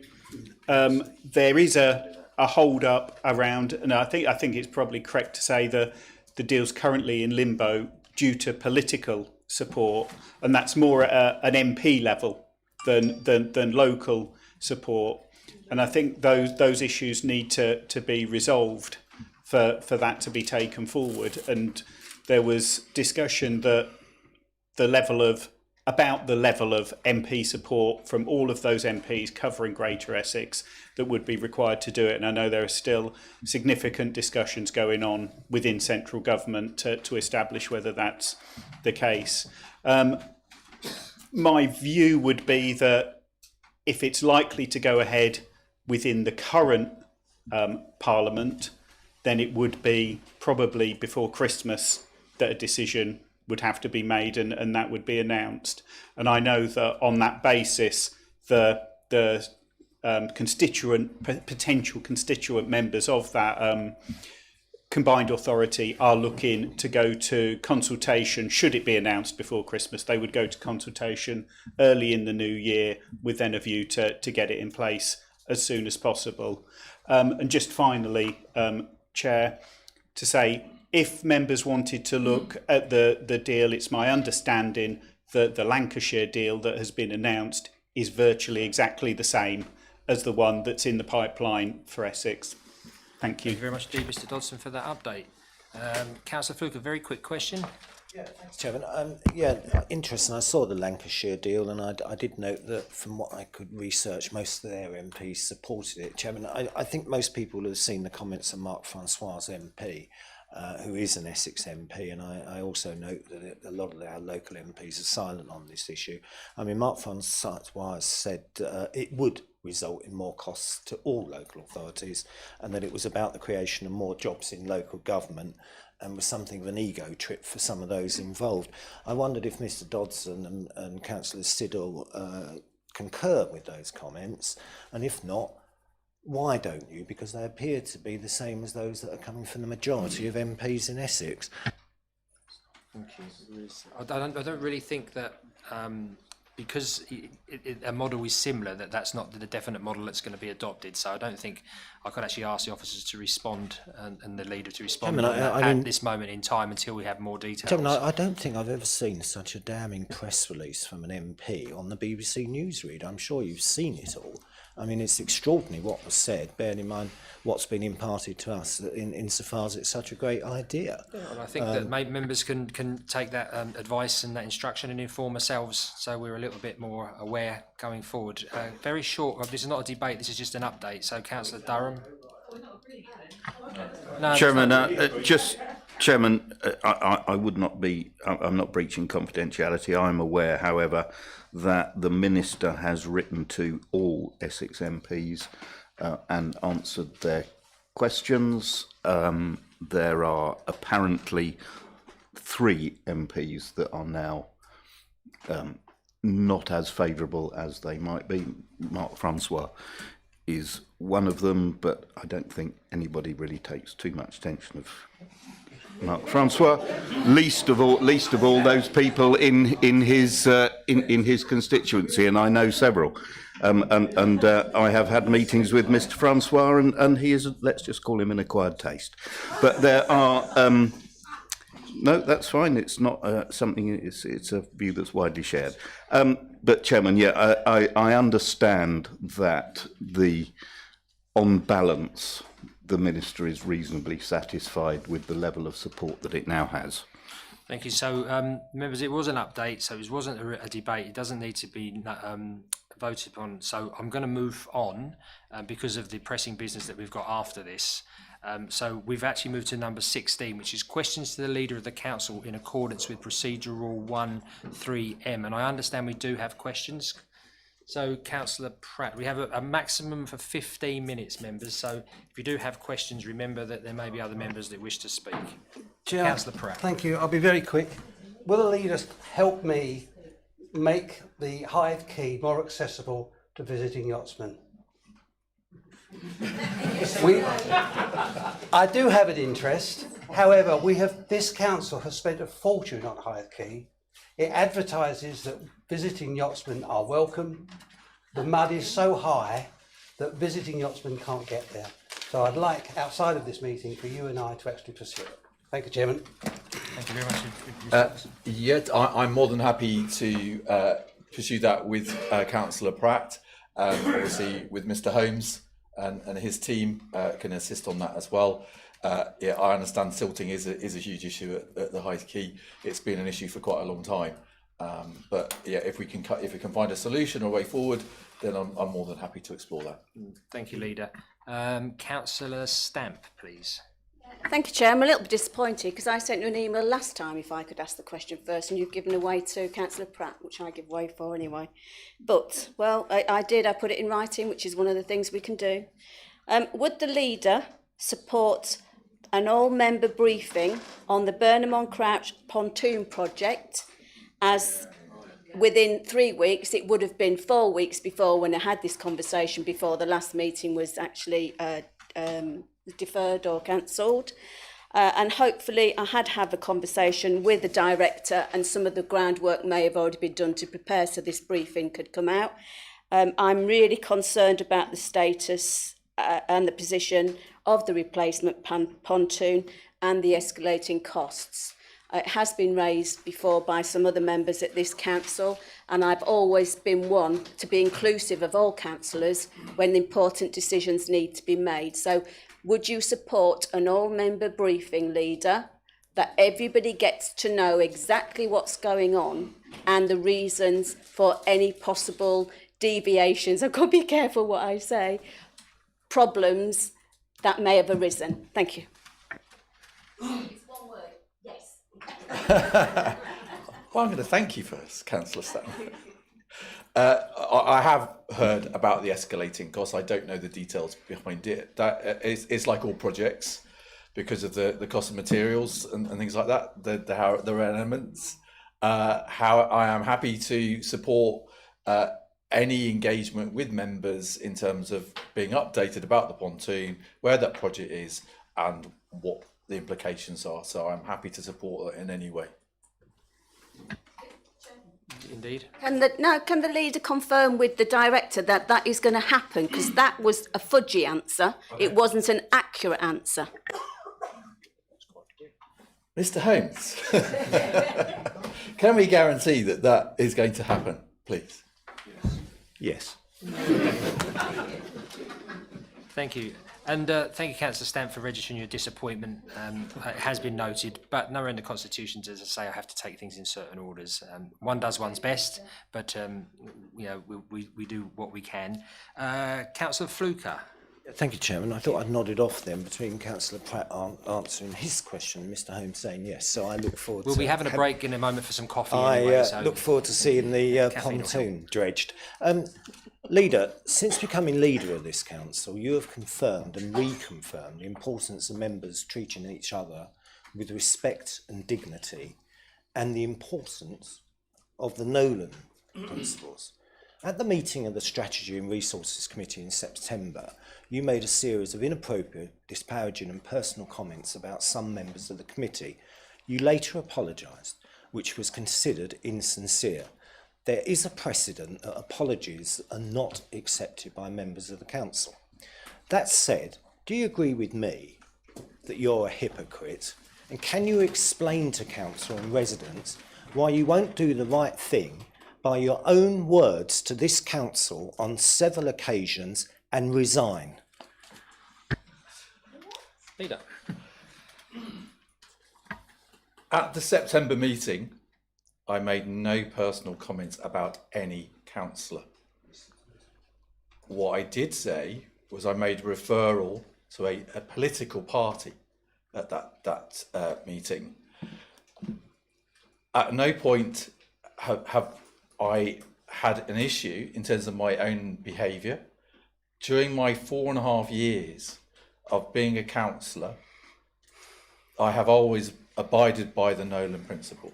there is a hold up around, and I think it's probably correct to say that the deal's currently in limbo due to political support, and that's more at an MP level than local support. And I think those issues need to be resolved for that to be taken forward. And there was discussion that the level of MP support from all of those MPs covering Greater Essex that would be required to do it. And I know there are still significant discussions going on within central government to establish whether that's the case. My view would be that if it's likely to go ahead within the current Parliament, then it would be probably before Christmas that a decision would have to be made, and that would be announced. And I know that on that basis, the potential constituent members of that combined authority are looking to go to consultation. Should it be announced before Christmas, they would go to consultation early in the new year with then a view to get it in place as soon as possible. And just finally, Chair, to say, if members wanted to look at the deal, it's my understanding that the Lancashire deal that has been announced is virtually exactly the same as the one that's in the pipeline for Essex. Thank you. Thank you very much indeed, Mr Dodson, for that update. Councillor Fluke, a very quick question. Yeah, thanks, Chairman. Interesting. I saw the Lancashire deal, and I did note that from what I could research, most of their MPs supported it. Chairman, I think most people have seen the comments of Mark Francois' MP, who is an Essex MP, and I also note that a lot of our local MPs are silent on this issue. I mean, Mark Francois said it would result in more costs to all local authorities, and that it was about the creation of more jobs in local government, and was something of an ego trip for some of those involved. I wondered if Mr Dodson and Councillor Siddle concur with those comments, and if not, why don't you? Because they appear to be the same as those that are coming from the majority of MPs in Essex. Thank you. I don't really think that because a model is similar, that's not the definite model that's going to be adopted. So I don't think I could actually ask the officers to respond and the leader to respond at this moment in time until we have more details. I don't think I've ever seen such a damning press release from an MP on the BBC Newsread. I'm sure you've seen it all. I mean, it's extraordinary what was said, bearing in mind what's been imparted to us insofar as it's such a great idea. Yeah, and I think that members can take that advice and that instruction and inform ourselves, so we're a little bit more aware going forward. Very short, this is not a debate, this is just an update. So Councillor Durham. No, Chairman, Chairman, I would not be, I'm not breaching confidentiality. I'm aware, however, that the Minister has written to all Essex MPs and answered their questions. There are apparently 3 MPs that are now not as favourable as they might be. Mark Francois is one of them, but I don't think anybody really takes too much attention of Mark Francois, least of all those people in his constituency, and I know several. And I have had meetings with Mr. Francois, and he is, let's just call him an acquired taste. But there are no, that's fine. It's not something. It's a view that's widely shared. But Chairman, yeah, I understand that on balance, the Minister is reasonably satisfied with the level of support that it now has. Thank you. So, members, it was an update, so it wasn't a debate. It doesn't need to be voted upon. So I'm going to move on because of the pressing business that we've got after this. So we've actually moved to number 16, which is questions to the Leader of the Council in accordance with Procedure Rule 1.3M. And I understand we do have questions. So, Councillor Pratt, we have a maximum for 15 minutes, members. So, if you do have questions, remember that there may be other members that wish to speak. Chair, Councillor Pratt. Thank you. I'll be very quick. Will the leaders help me make the Hythe Quay more accessible to visiting yachtsmen? I do have an interest. However, this council has spent a fortune on Hythe Quay. It advertises that visiting yachtsmen are welcome. The mud is so high that visiting yachtsmen can't get there. So I'd like, outside of this meeting, for you and I to actually pursue it. Thank you, Chairman. Thank you very much. I'm more than happy to pursue that with Councillor Pratt. Obviously, with Mr. Holmes and his team can assist on that as well. I understand silting is a huge issue at the Hythe Quay. It's been an issue for quite a long time. But if we can find a solution or a way forward, then I'm more than happy to explore that. Thank you, Leader. Councillor Stamp, please. Thank you, Chair. I'm a little bit disappointed because I sent you an email last time if I could ask the question first, and you've given away to Councillor Pratt, which I give way for anyway. But, well, I did. I put it in writing, which is one of the things we can do. Would the Leader support an all-member briefing on the Burnham-on-Crouch pontoon project, as within 3 weeks? It would have been 4 weeks before when I had this conversation, before the last meeting was actually deferred or cancelled, and hopefully I had a conversation with the director, and some of the groundwork may have already been done to prepare so this briefing could come out. I'm really concerned about the status and the position of the replacement pontoon and the escalating costs. It has been raised before by some other members at this council, and I've always been one to be inclusive of all councillors when important decisions need to be made. So would you support an all-member briefing, Leader, that everybody gets to know exactly what's going on and the reasons for any possible deviations? I've got to be careful what I say. Problems that may have arisen. Thank you. It's one word. Yes. Well, I'm going to thank you first, Councillor Stanley. I have heard about the escalating costs. I don't know the details behind it. It's like all projects, because of the cost of materials and things like that. There are elements. How I am happy to support any engagement with members in terms of being updated about the pontoon, where that project is, and what the implications are. So I'm happy to support it in any way. Indeed. Can the Leader confirm with the director that that is going to happen? Because that was a fudgy answer. Okay. It wasn't an accurate answer. Mr. Holmes, can we guarantee that is going to happen, please? Yes. Thank you. And thank you, Councillor Stamp, for registering your disappointment. It has been noted, but nowhere in the Constitution does it say I have to take things in certain orders. One does one's best, but you know, we do what we can. Councillor Fluker. Thank you, Chairman. I thought I'd nodded off then between Councillor Pratt answering his question and Mr. Holmes saying yes. So I look forward We'll to... be having a break in a moment for some coffee. I so look forward to seeing the pontoon dredged. Leader, since becoming leader of this council, you have confirmed and reconfirmed the importance of members treating each other with respect and dignity, and the importance of the Nolan principles. At the meeting of the Strategy and Resources Committee in September, you made a series of inappropriate, disparaging and personal comments about some members of the committee. You later apologised, which was considered insincere. There is a precedent that apologies are not accepted by members of the council. That said, do you agree with me that you're a hypocrite? And can you explain to council and residents why you won't do the right thing by your own words to this council on several occasions and resign? Leader. At the September meeting, I made no personal comments about any councillor. What I did say was I made a referral to a political party at that meeting. At no point have I had an issue in terms of my own behaviour. During my 4.5 years of being a councillor, I have always abided by the Nolan principle.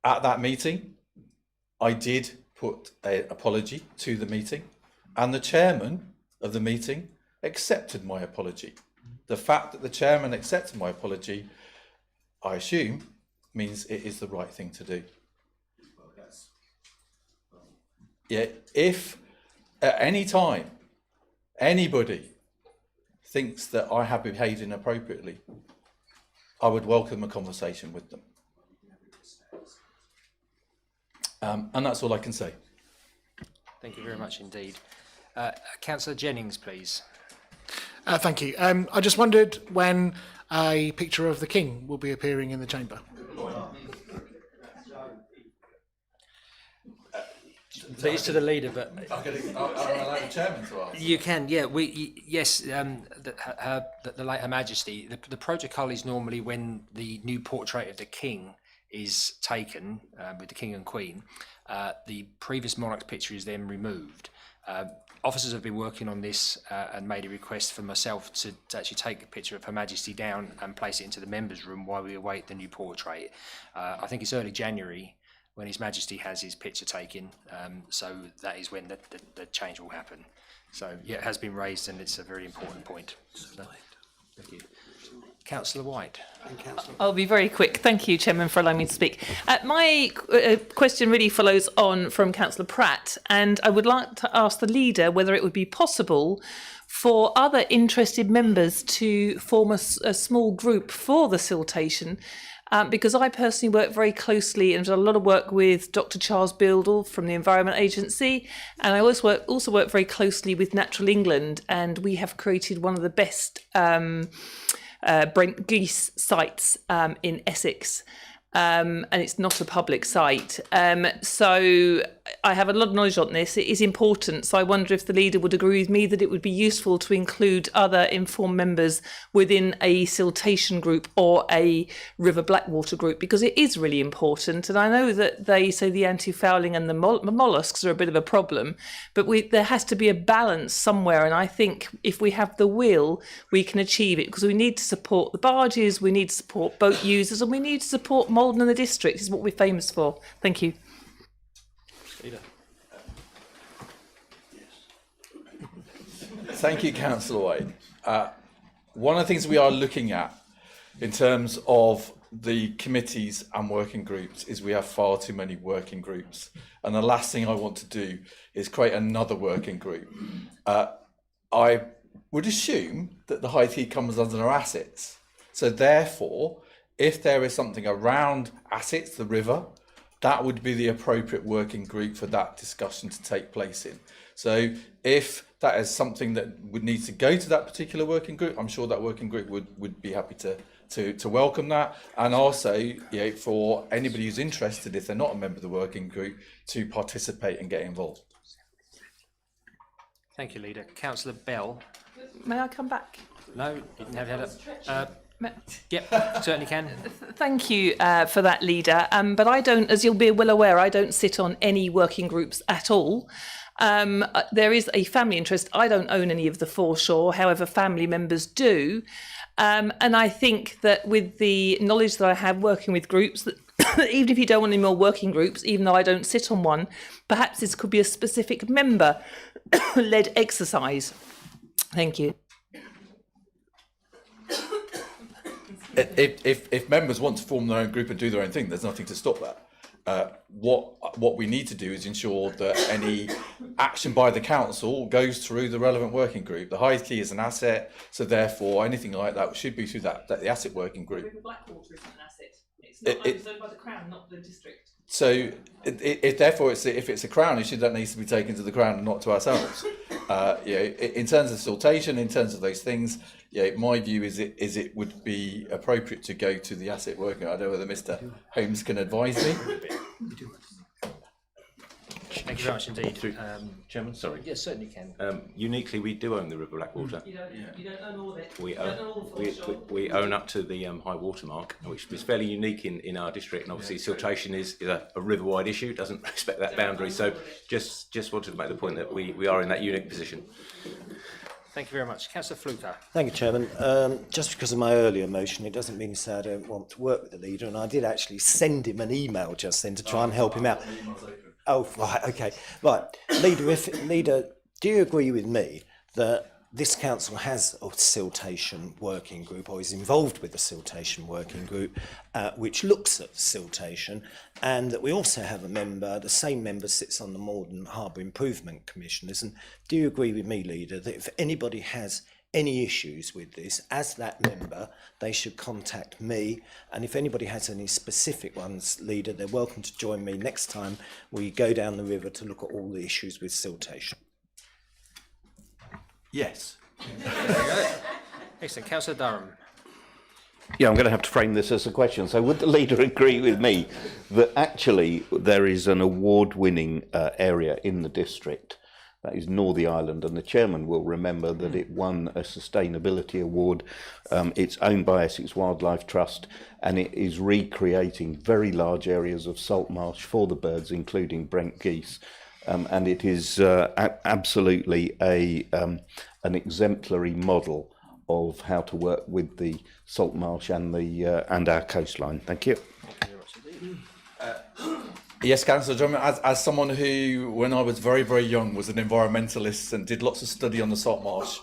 At that meeting, I did put an apology to the meeting, and the chairman of the meeting accepted my apology. The fact that the chairman accepted my apology, I assume, means it is the right thing to do. Yeah, if at any time anybody thinks that I have behaved inappropriately, I would welcome a conversation with them. And that's all I can say. Thank you very much indeed. Councillor Jennings, please. Thank you. I just wondered when a picture of the King will be appearing in the chamber. Please to the leader, but I'm allowed the chairman to ask. You can, yeah. Yes. The late Her Majesty. The protocol is normally when the new portrait of the King is taken with the King and Queen. The previous monarch's picture is then removed. Officers have been working on this and made a request for myself to actually take a picture of Her Majesty down and place it into the members' room while we await the new portrait. I think it's early January when His Majesty has his picture taken, so that is when the change will happen. So yeah, it has been raised and it's a very important point. So, thank you. Councillor White. I'll be very quick. Thank you, Chairman, for allowing me to speak. My question really follows on from Councillor Pratt, and I would like to ask the leader whether it would be possible for other interested members to form a small group for the siltation, because I personally work very closely and did a lot of work with Dr. Charles Bildel from the Environment Agency, and I also work very closely with Natural England, and we have created one of the best Brent geese sites in Essex, and it's not a public site. So I have a lot of knowledge on this. It is important. So I wonder if the leader would agree with me that it would be useful to include other informed members within a siltation group or a river blackwater group, because it is really important. And I know that they say the anti-fouling and the molluscs are a bit of a problem, but there has to be a balance somewhere. And I think if we have the will, we can achieve it, because we need to support the barges, we need to support boat users, and we need to support Maldon and the district is what we're famous for. Thank you. Thank you, Councillor White. One of the things we are looking at in terms of the committees and working groups is we have far too many working groups. And the last thing I want to do is create another working group. I would assume that the High Tea comes under our assets. So therefore, if there is something around assets, the river, that would be the appropriate working group for that discussion to take place in. So if that is something that would need to go to that particular working group, I'm sure that working group would be happy to welcome that. And also, for anybody who's interested, if they're not a member of the working group, to participate and get involved. Thank you, Leader. Councillor Bell. May I come back? No, you didn't have that. Yep, certainly can. Thank you for that, Leader. But I don't, as you'll be well aware, I don't sit on any working groups at all. There is a family interest. I don't own any of the foreshore, however, family members do. And I think that with the knowledge that I have working with groups, that even if you don't want any more working groups, even though I don't sit on one, perhaps this could be a specific member-led exercise. Thank you. If members want to form their own group and do their own thing, there's nothing to stop that. What we need to do is ensure that any action by the council goes through the relevant working group. The High Tea is an asset, so therefore anything like that should be through the asset working group. River Blackwater is an asset. It's not owned by the Crown, not the district. So, if it's a Crown issue, that needs to be taken to the Crown and not to ourselves. In terms of siltation, in terms of those things, my view is it would be appropriate to go to the asset working. I don't know whether Mr. Holmes can advise me. Thank you very much indeed. Chairman, sorry. Yes, certainly can. Uniquely, we do own the River Blackwater. You don't own all of it. We own up to the high water mark, which is fairly unique in our district. And obviously, siltation is a river-wide issue. It doesn't respect that boundary. So just wanted to make the point that we are in that unique position. Thank you very much. Councillor Fluker. Thank you, Chairman. Just because of my earlier motion, it doesn't mean to say I don't want to work with the leader, and I did actually send him an email just then to try and help him out. Oh, right, okay. Right. Leader, do you agree with me that this council has a siltation working group, or is involved with the siltation working group, which looks at siltation, and that we also have a member, the same member sits on the Maldon Harbour Improvement Commissioners, and do you agree with me, Leader, that if anybody has any issues with this, as that member, they should contact me, and if anybody has any specific ones, Leader, they're welcome to join me next time we go down the river to look at all the issues with siltation. Yes. Excellent. Councillor Durham. Yeah, I'm going to have to frame this as a question. So would the leader agree with me that actually there is an award-winning area in the district, that is Northey Island, and the chairman will remember that it won a sustainability award. It's owned by Essex Wildlife Trust, and it is recreating very large areas of salt marsh for the birds, including Brent geese. And it is absolutely an exemplary model of how to work with the salt marsh and our coastline. Thank you. Yes, Councillor Drummond, as someone who, when I was very, very young, was an environmentalist and did lots of study on the salt marsh,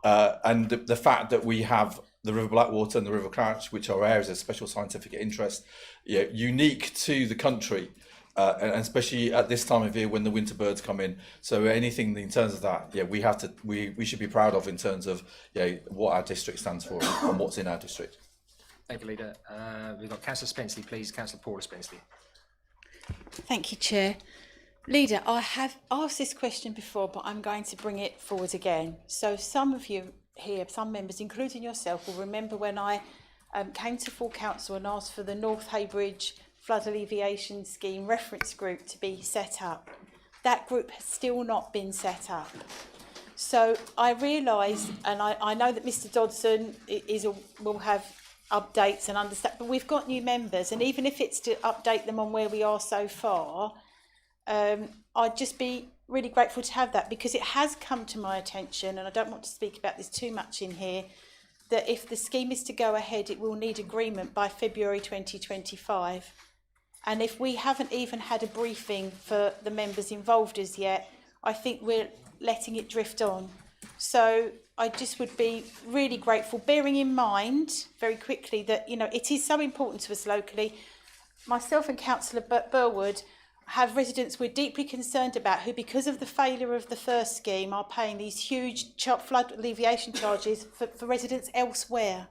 and the fact that we have the River Blackwater and the River Crouch, which are areas of special scientific interest, unique to the country, and especially at this time of year when the winter birds come in. So anything in terms of that, we should be proud of in terms of what our district stands for and what's in our district. Thank you, Leader. We've got Councillor Spenceley, please. Councillor Paula Spenceley. Thank you, Chair. Leader, I have asked this question before, but I'm going to bring it forward again. So some of you here, some members, including yourself, will remember when I came to full council and asked for the North Haybridge Flood Alleviation Scheme reference group to be set up. That group has still not been set up. So I realise, and I know that Mr Dodson will have updates and understand, but we've got new members, and even if it's to update them on where we are so far, I'd just be really grateful to have that, because it has come to my attention, and I don't want to speak about this too much in here, that if the scheme is to go ahead, it will need agreement by February 2025. And if we haven't even had a briefing for the members involved as yet, I think we're letting it drift on. So I just would be really grateful, bearing in mind very quickly that, it is so important to us locally. Myself and Councillor Burwood have residents we're deeply concerned about who, because of the failure of the first scheme, are paying these huge flood alleviation charges for residents elsewhere.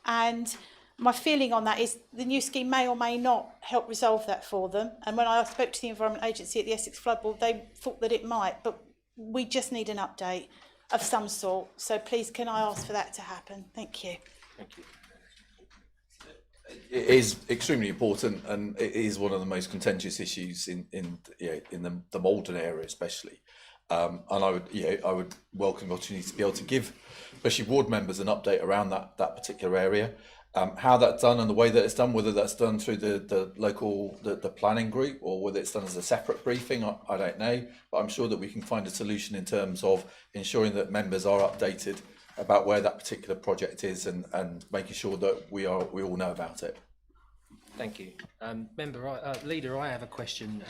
And my feeling on that is the new scheme may or may not help resolve that for them. And when I spoke to the Environment Agency at the Essex Flood Board, they thought that it might, but we just need an update of some sort. So please, can I ask for that to happen? Thank you. Thank you. It is extremely important, and it is one of the most contentious issues in the Maldon area, especially. And I would welcome the opportunity to be able to give, especially ward members, an update around that particular area. How that's done and the way that it's done, whether that's done through the local planning group or whether it's done as a separate briefing, I don't know. But I'm sure that we can find a solution in terms of ensuring that members are updated about where that particular project is and making sure that we all know about it. Thank you. Leader, I have a question.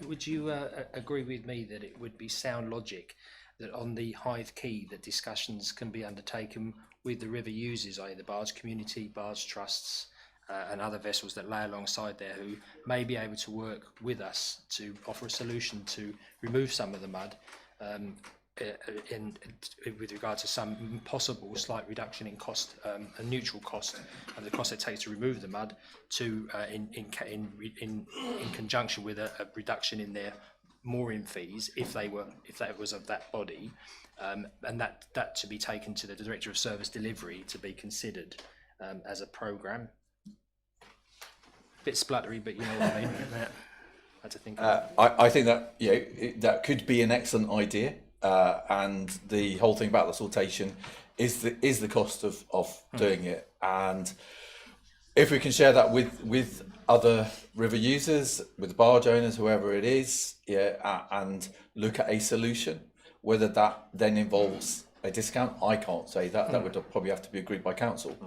Would you agree with me that it would be sound logic that on the Hythe Quay that discussions can be undertaken with the river users, i.e. the barge community, barge trusts and other vessels that lay alongside there, who may be able to work with us to offer a solution to remove some of the mud with regard to some possible slight reduction in cost, a neutral cost of the cost it takes to remove the mud, to in conjunction with a reduction in their mooring fees if that was of that body, and that to be taken to the Director of Service Delivery to be considered as a programme. Bit spluttery, but you know what I mean. had to think. I think that that could be an excellent idea, and the whole thing about the sortation is the cost of doing it, and if we can share that with other river users, with barge owners, whoever it is, and look at a solution, whether that then involves a discount, I can't say that. That would probably have to be agreed by council.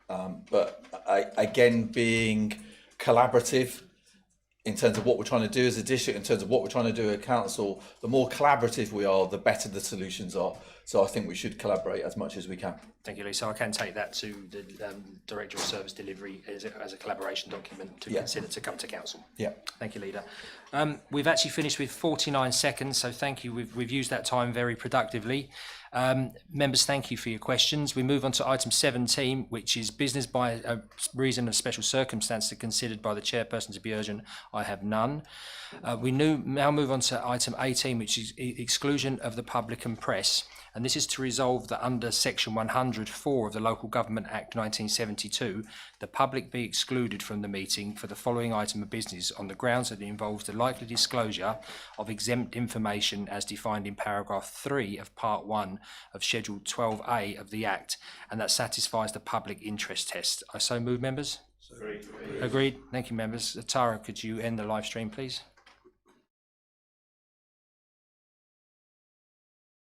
But again, being collaborative in terms of what we're trying to do as a district, in terms of what we're trying to do at council, the more collaborative we are, the better the solutions are. So I think we should collaborate as much as we can. Thank you, Lee. So I can take that to the Director of Service Delivery as a collaboration document to consider to come to council. Yeah. Thank you, Leader. We've actually finished with 49 seconds, so thank you. We've used that time very productively. Members, thank you for your questions. We move on to item 17, which is business by a reason of special circumstance considered by the chairperson to be urgent. I have none. We now move on to item 18, which is exclusion of the public and press. And this is to resolve that under section 100(4) of the Local Government Act 1972, the public be excluded from the meeting for the following item of business on the grounds that it involves the likely disclosure of exempt information as defined in paragraph 3 of part 1 of schedule 12A of the Act, and that satisfies the public interest test. I so move, members. Agreed. Thank you, members. Tara, could you end the live stream, please?